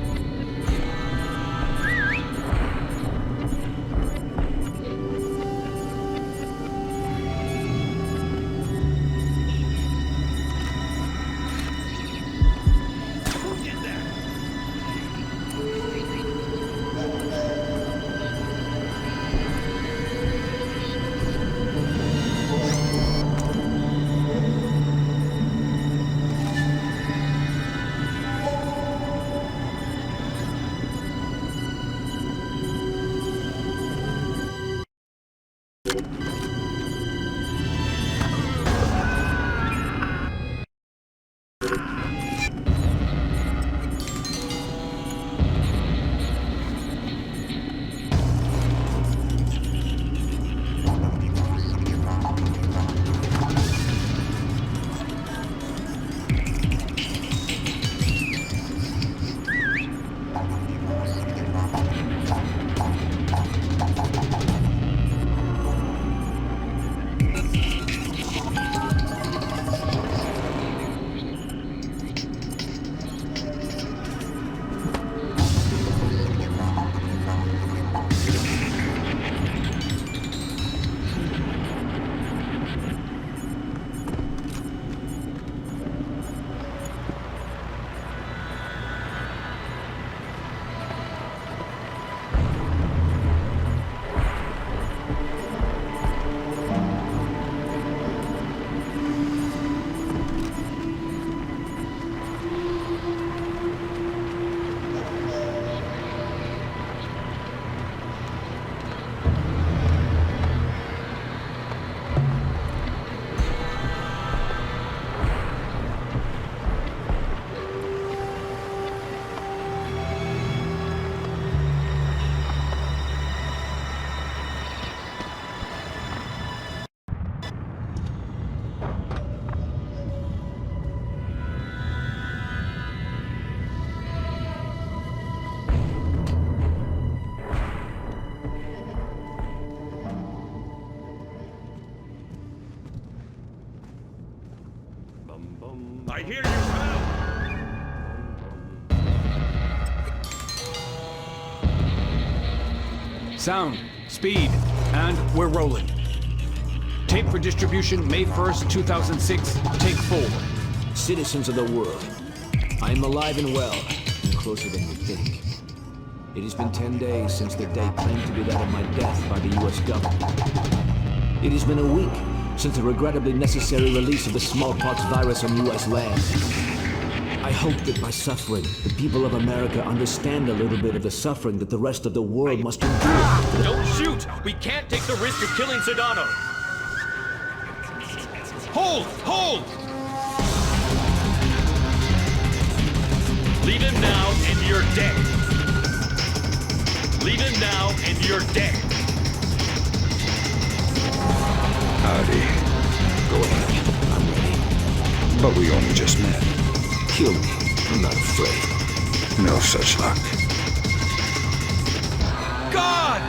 I hear you, pal. Sound, speed, and we're rolling. Tape for distribution May 1st, 2006. Take 4. Citizens of the world, I am alive and well, closer than you think. It has been 10 days since the date claimed to be that of my death by the U.S. government. It has been a week since the regrettably necessary release of the smallpox virus on U.S. land. I hope that by suffering, the people of America understand a little bit of the suffering that the rest of the world must endure. Don't shoot! We can't take the risk of killing Sedano! Hold! Hold! Leave him now and you're dead. Leave him now and you're dead. Howdy. Go ahead. I'm ready. But we only just met. Kill me. I'm not afraid. No such luck. God!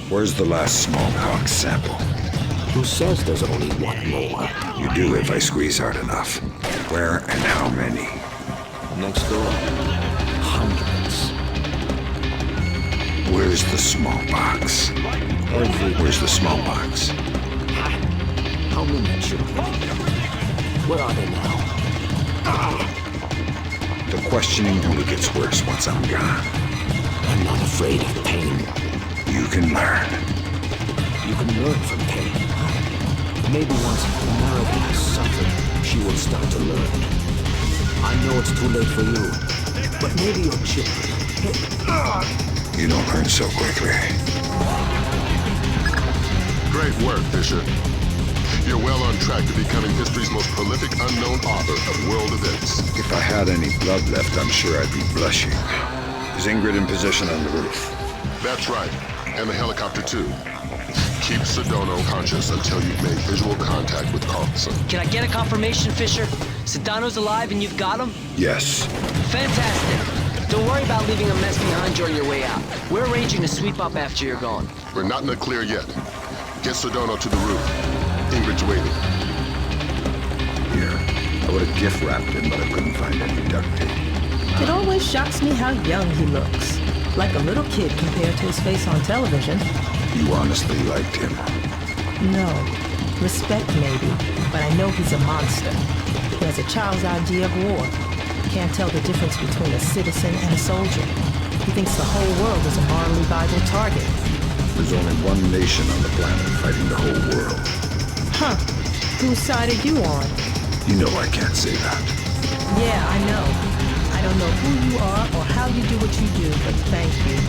Where's the last smallpox sample? Who says there's only one more? You do if I squeeze hard enough. Where and how many? Next door. Hundreds. Where's the smallpox? Where's the smallpox? How many children? Where are they now? The questioning only gets worse once I'm gone. I'm not afraid of pain. You can learn. You can learn from pain. Maybe once America has suffered, she will start to learn. I know it's too late for you, but maybe your children. You don't learn so quickly. Great work, Fisher. You're well on track to becoming history's most prolific unknown author of world events. If I had any blood left, I'm sure I'd be blushing. Is Ingrid in position on the roof? That's right. And the helicopter, too. Keep Sedano conscious until you've made visual contact with Carlson. Can I get a confirmation, Fisher? Sedano's alive and you've got him? Yes. Fantastic. Don't worry about leaving a mess behind you on your way out. We're arranging to sweep up after you're gone. We're not in the clear yet. Get Sedano to the roof. Ingrid's waiting. Here. I would have gift wrapped him, but I couldn't find any duct tape. It always shocks me how young he looks. Like a little kid compared to his face on television. You honestly liked him? No. Respect maybe, but I know he's a monster. He has a child's idea of war. Can't tell the difference between a citizen and a soldier. He thinks the whole world is a morally vital target. There's only one nation on the planet fighting the whole world. Huh. Whose side are you on? You know I can't say that. Yeah, I know. I don't know who you are or how you do what you do, but thank you.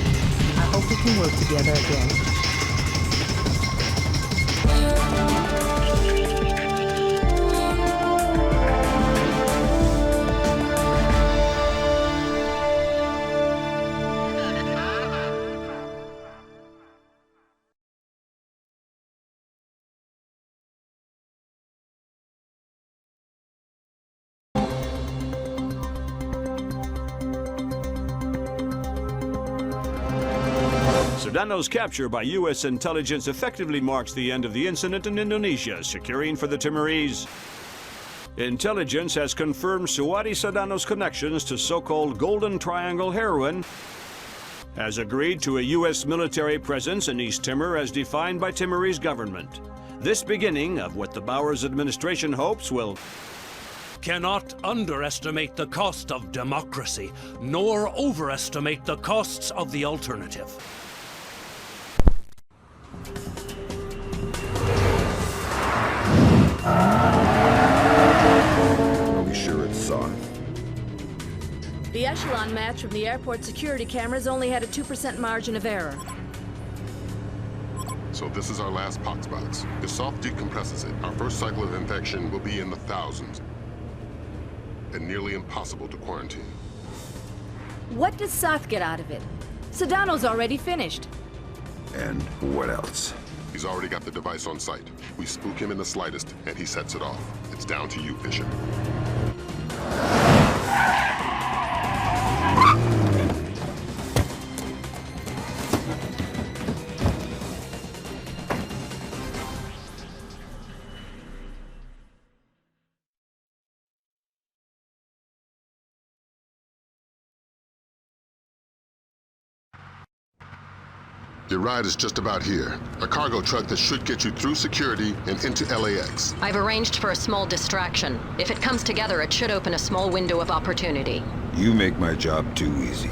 I hope we can work together again. Sedano's capture by U.S. intelligence effectively marks the end of the incident in Indonesia, securing for the Timorese. Intelligence has confirmed Suwadi Sedano's connections to so-called Golden Triangle heroin, has agreed to a U.S. military presence in East Timor as defined by Timorese government. This beginning of what the Bowers administration hopes will cannot underestimate the cost of democracy, nor overestimate the costs of the alternative. Are we sure it's on? The echelon match from the airport security cameras only had a 2% margin of error. So this is our last pox box. If soft decompresses it, our first cycle of infection will be in the thousands. And nearly impossible to quarantine. What does Soth get out of it? Sedano's already finished. And what else? He's already got the device on site. We spook him in the slightest, and he sets it off. It's down to you, Fisher. Your ride is just about here. A cargo truck that should get you through security and into LAX. I've arranged for a small distraction. If it comes together, it should open a small window of opportunity. You make my job too easy.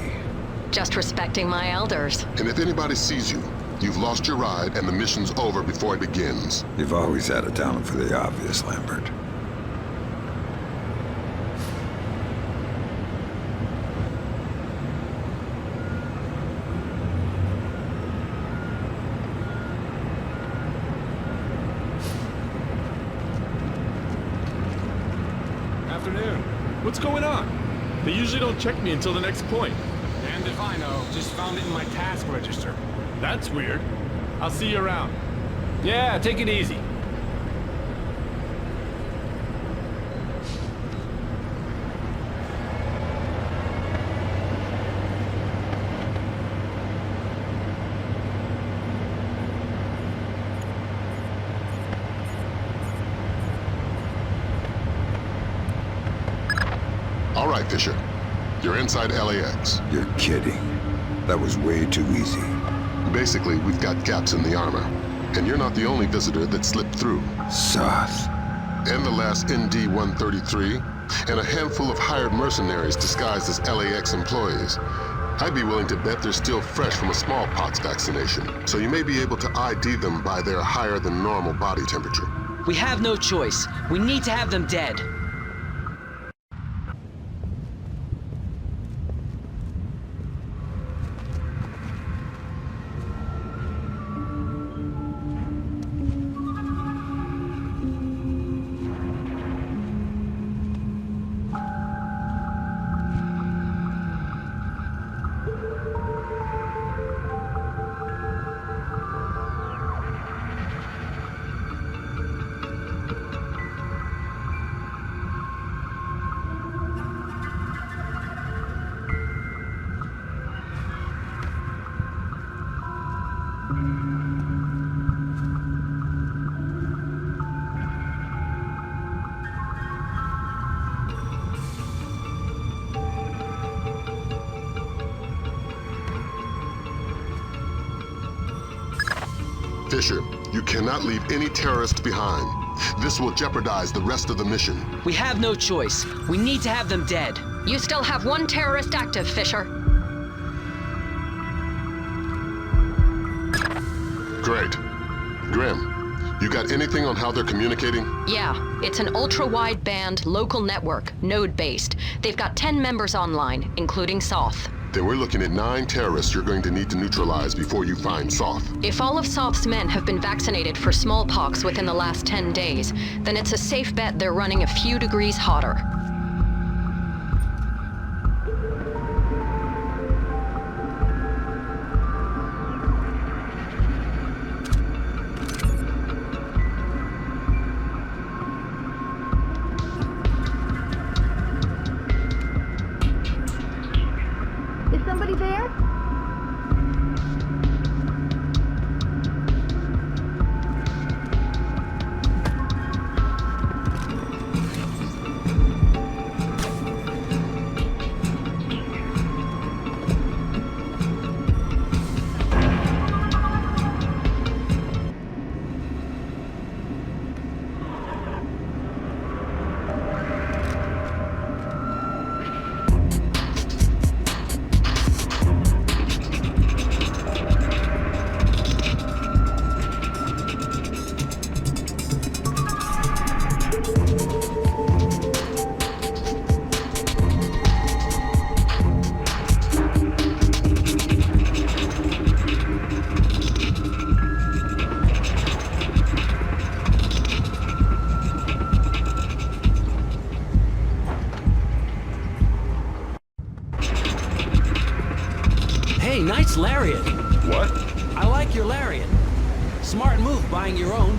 Just respecting my elders. And if anybody sees you, you've lost your ride and the mission's over before it begins. You've always had a talent for the obvious, Lambert. Afternoon. What's going on? They usually don't check me until the next point. And if I know, just found it in my task register. That's weird. I'll see you around. Yeah, take it easy. All right, Fisher. You're inside LAX. You're kidding. That was way too easy. Basically, we've got gaps in the armor. And you're not the only visitor that slipped through. Soth. And the last ND-133, and a handful of hired mercenaries disguised as LAX employees. I'd be willing to bet they're still fresh from a smallpox vaccination, so you may be able to ID them by their higher than normal body temperature. We have no choice. We need to have them dead. Fisher, you cannot leave any terrorists behind. This will jeopardize the rest of the mission. We have no choice. We need to have them dead. You still have one terrorist active, Fisher. Great. Grim, you got anything on how they're communicating? Yeah, it's an ultra-wideband local network, node-based. They've got 10 members online, including Soth. Then we're looking at 9 terrorists you're going to need to neutralize before you find Soth. If all of Soth's men have been vaccinated for smallpox within the last 10 days, then it's a safe bet they're running a few degrees hotter. Is somebody there? Hey, nice lariat. What? I like your lariat. Smart move buying your own.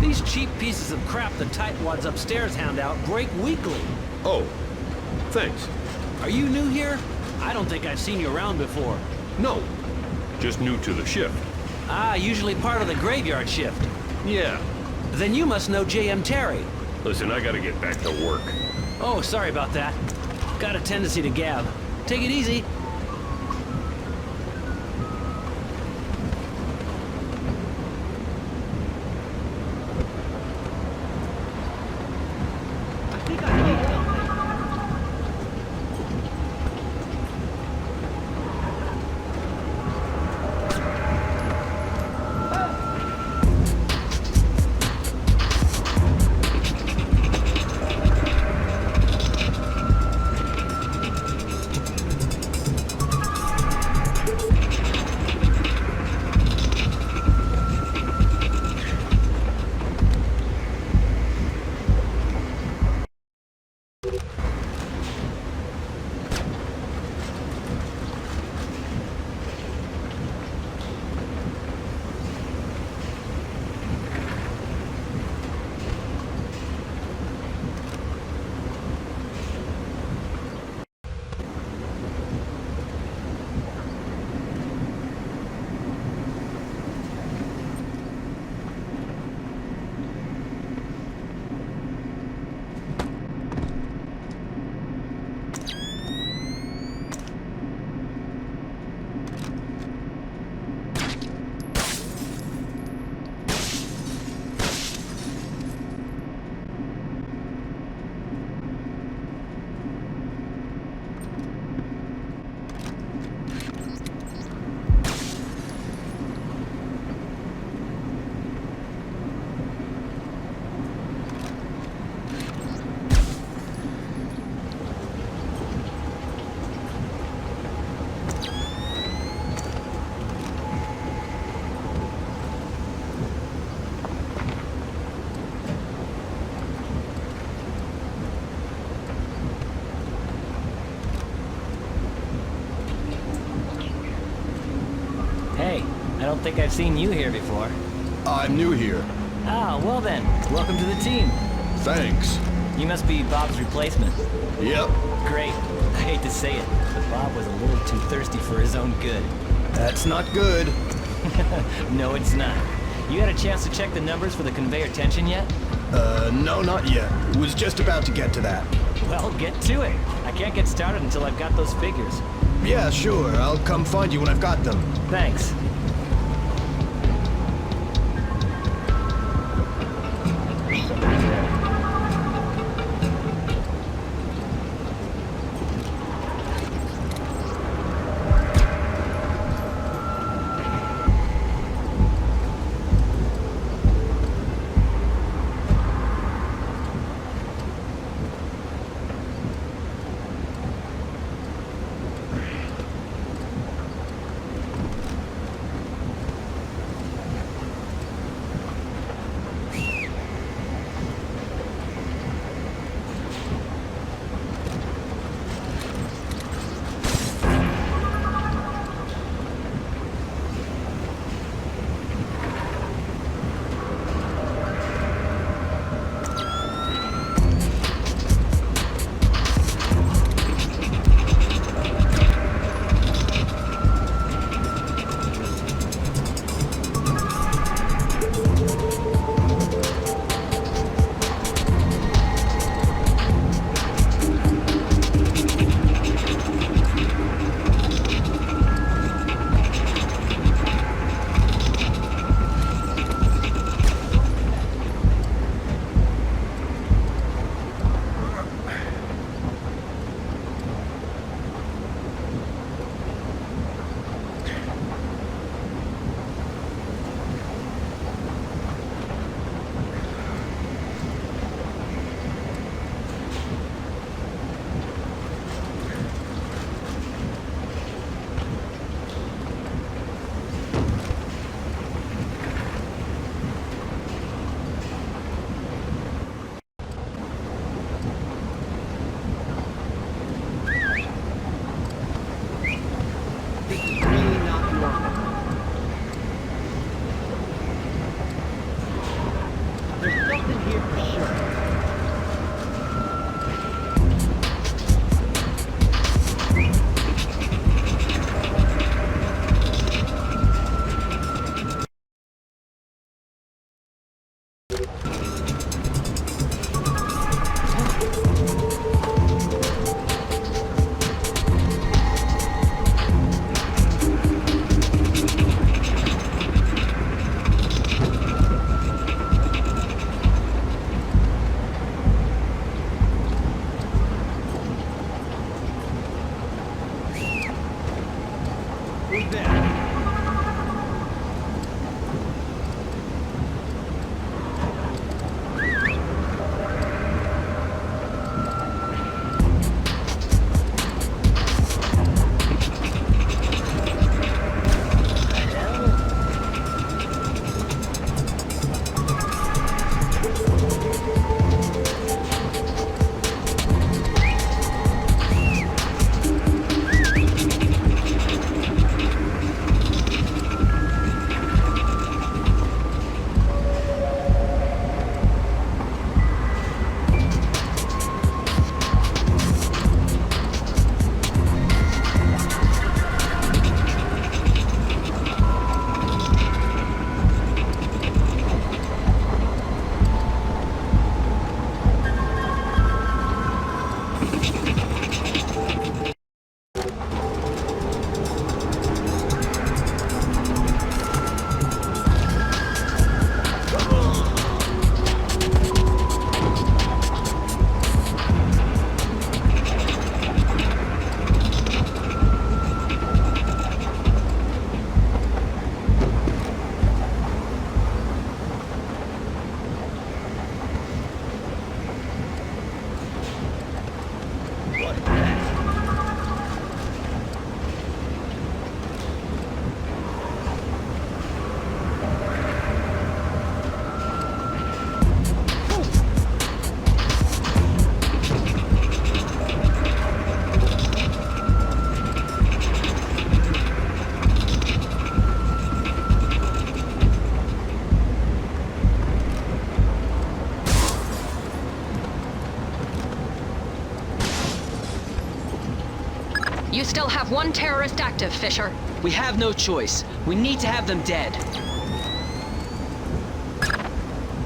These cheap pieces of crap the tightwads upstairs hand out break weekly. Oh, thanks. Are you new here? I don't think I've seen you around before. No, just new to the shift. Ah, usually part of the graveyard shift. Yeah. Then you must know J.M. Terry. Listen, I gotta get back to work. Oh, sorry about that. Got a tendency to gab. Take it easy. don't think I've seen you here before. I'm new here. Ah, well then, welcome to the team. Thanks. You must be Bob's replacement. Yep. Great. I hate to say it, but Bob was a little too thirsty for his own good. That's not good. No, it's not. You had a chance to check the numbers for the conveyor tension yet? No, not yet. Was just about to get to that. Well, get to it. I can't get started until I've got those figures. Yeah, sure. I'll come find you when I've got them. Thanks. have one terrorist active, Fisher. We have no choice. We need to have them dead.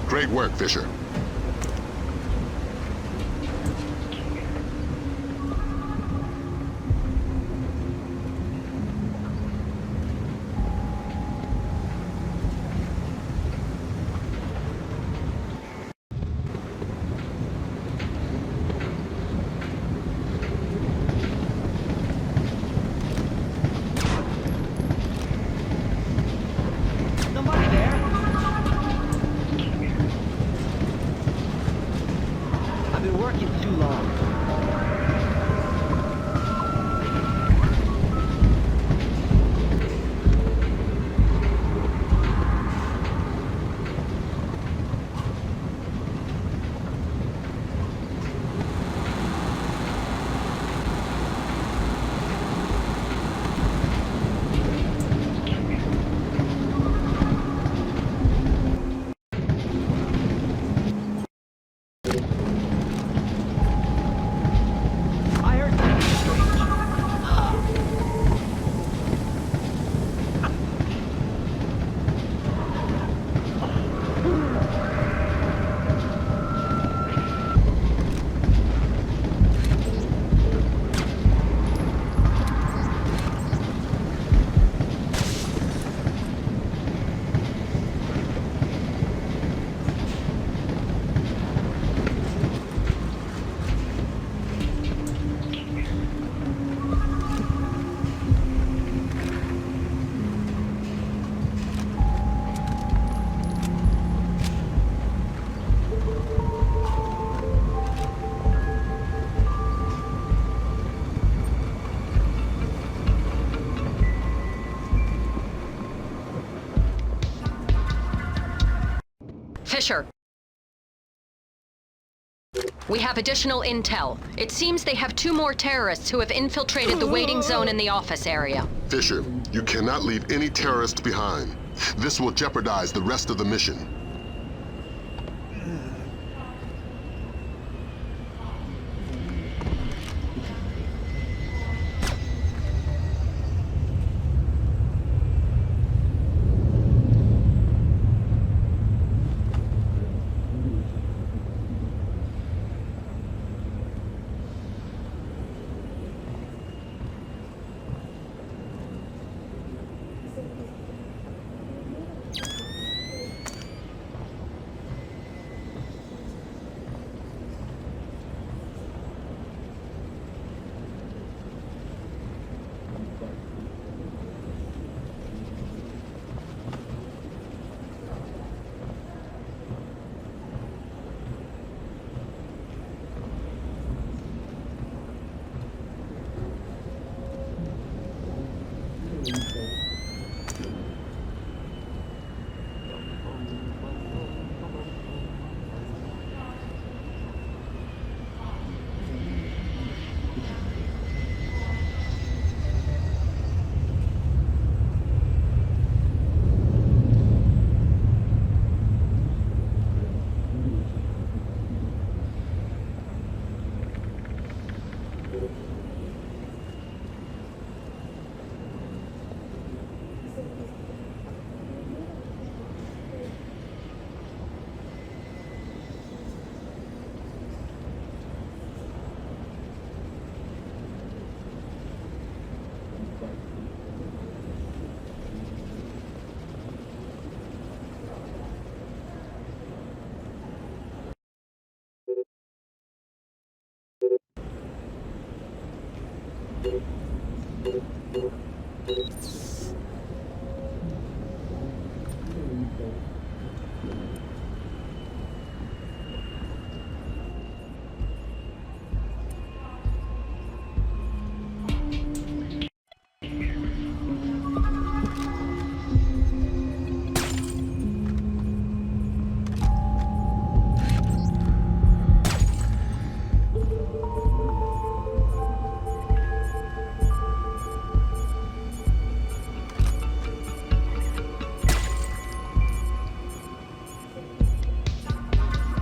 Great work, Fisher. Nobody there. I've been working too long. I heard something strange. Fisher. We have additional intel. It seems they have 2 more terrorists who have infiltrated the waiting zone in the office area. Fisher, you cannot leave any terrorists behind. This will jeopardize the rest of the mission.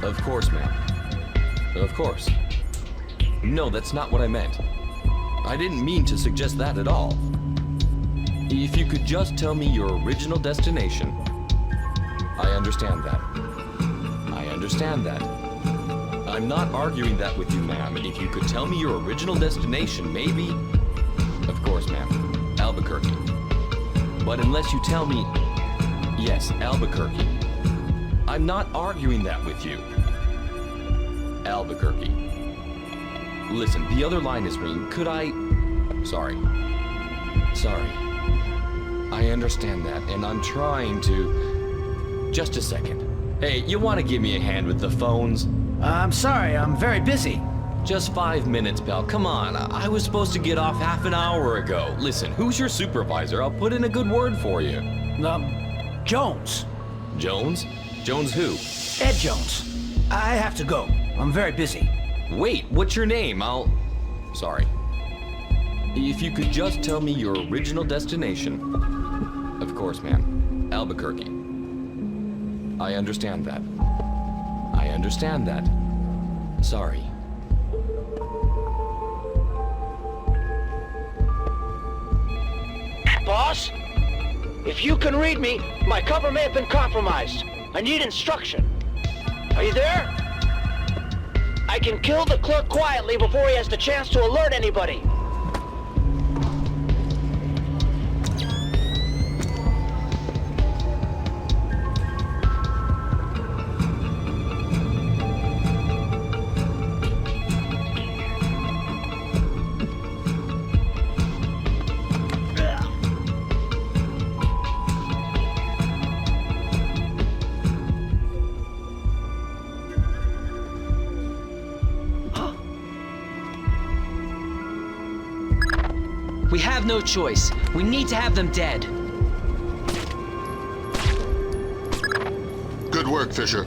Of course, ma'am. Of course. No, that's not what I meant. I didn't mean to suggest that at all. If you could just tell me your original destination. I understand that. I understand that. I'm not arguing that with you, ma'am, and if you could tell me your original destination, maybe... Of course, ma'am. Albuquerque. But unless you tell me... Yes, Albuquerque. I'm not arguing that with you. Albuquerque. Listen, the other line is ringing. Could I... Sorry. I understand that, and I'm trying to... Just a second. Hey, you want to give me a hand with the phones? I'm sorry, I'm very busy. Just 5 minutes, pal. Come on. I was supposed to get off half an hour ago. Listen, who's your supervisor? I'll put in a good word for you. Jones. Jones? Jones who? Ed Jones. I have to go. I'm very busy. Wait, what's your name? Sorry. If you could just tell me your original destination. Of course, ma'am. Albuquerque. I understand that. I understand that. Sorry. Boss? If you can read me, my cover may have been compromised. I need instruction. Are you there? I can kill the clerk quietly before he has the chance to alert anybody. We have no choice. We need to have them dead. Good work, Fisher.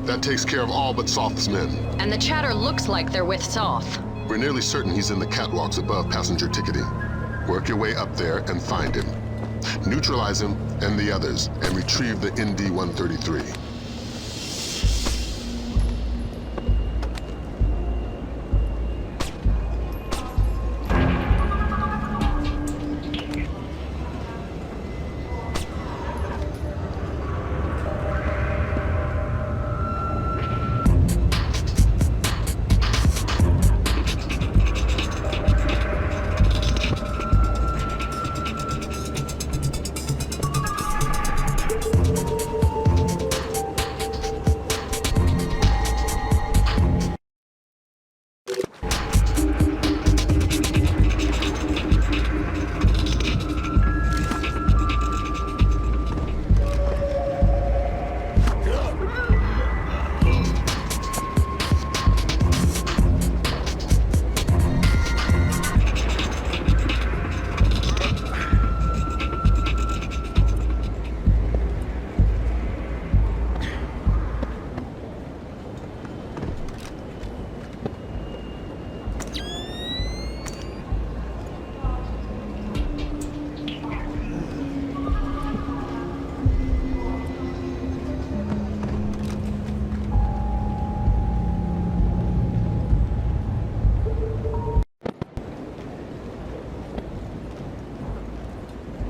That takes care of all but Soth's men. And the chatter looks like they're with Soth. We're nearly certain he's in the catwalks above passenger ticketing. Work your way up there and find him. Neutralize him and the others, and retrieve the ND-133.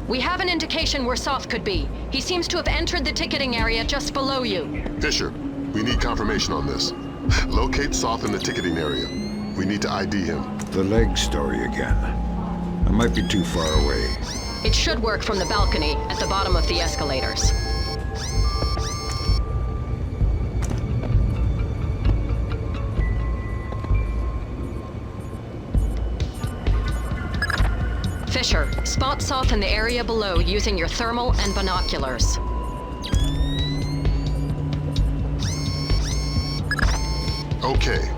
We have an indication where Soth could be. He seems to have entered the ticketing area just below you. Fisher, we need confirmation on this. Locate Soth in the ticketing area. We need to ID him. The leg story again. I might be too far away. It should work from the balcony at the bottom of the escalators. Fisher, spot Soth in the area below using your thermal and binoculars. Okay,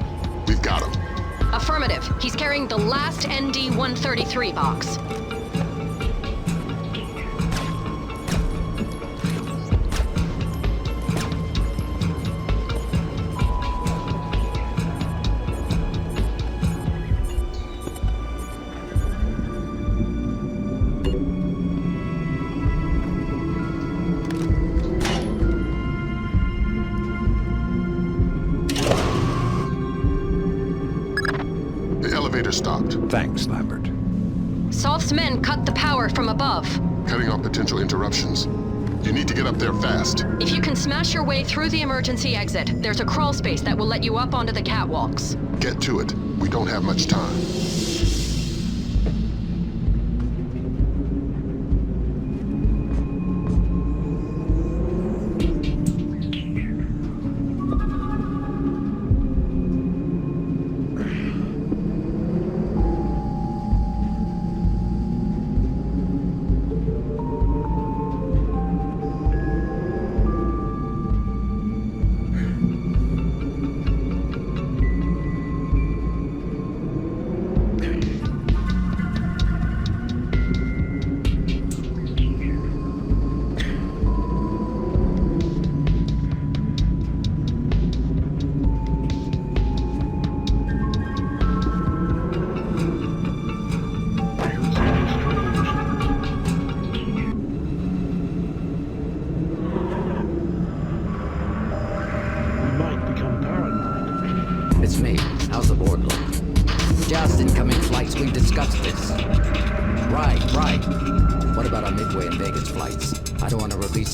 we've got him. Affirmative. He's carrying the last ND-133 box. stopped. Thanks, Lambert. Soth's men cut the power from above. Cutting off potential interruptions. You need to get up there fast. If you can smash your way through the emergency exit, there's a crawl space that will let you up onto the catwalks. Get to it. We don't have much time.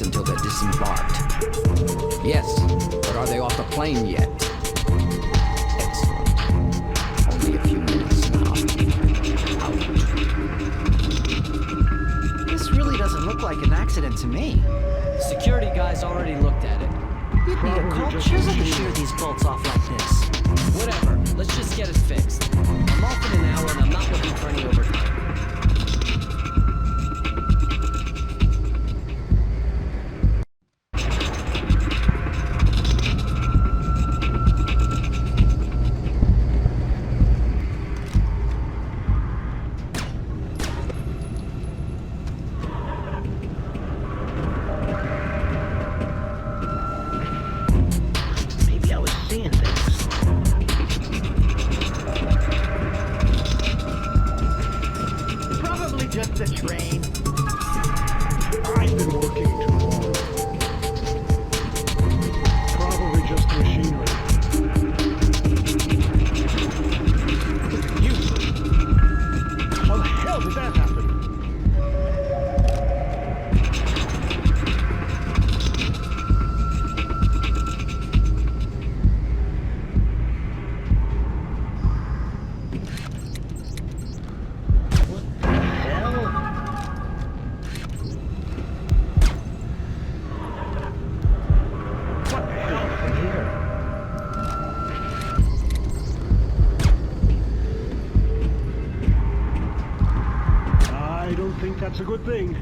Until they're disembarked. Yes, but are they off the plane yet? Excellent. Only a few minutes now. Out. This really doesn't look like an accident to me. Security guys already looked at it. You'd need a cold chisel to shear these bolts off like this. Whatever, let's just get it fixed. I'm off in an hour and I'm not looking for any overtime. That's a good thing.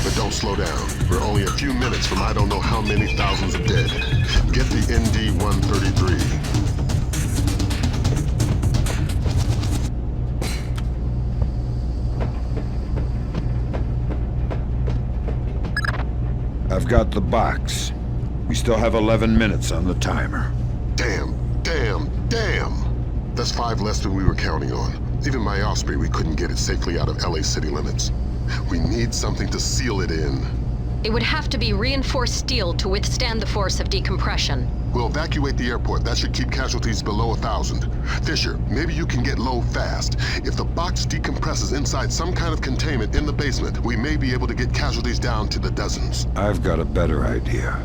But don't slow down. We're only a few minutes from I don't know how many thousands of dead. Get the ND-133. I've got the box. We still have 11 minutes on the timer. Damn. That's 5 less than we were counting on. Even my Osprey, we couldn't get it safely out of LA city limits. We need something to seal it in. It would have to be reinforced steel to withstand the force of decompression. We'll evacuate the airport. That should keep casualties below 1,000. Fisher, maybe you can get low fast. If the box decompresses inside some kind of containment in the basement, we may be able to get casualties down to the dozens. I've got a better idea.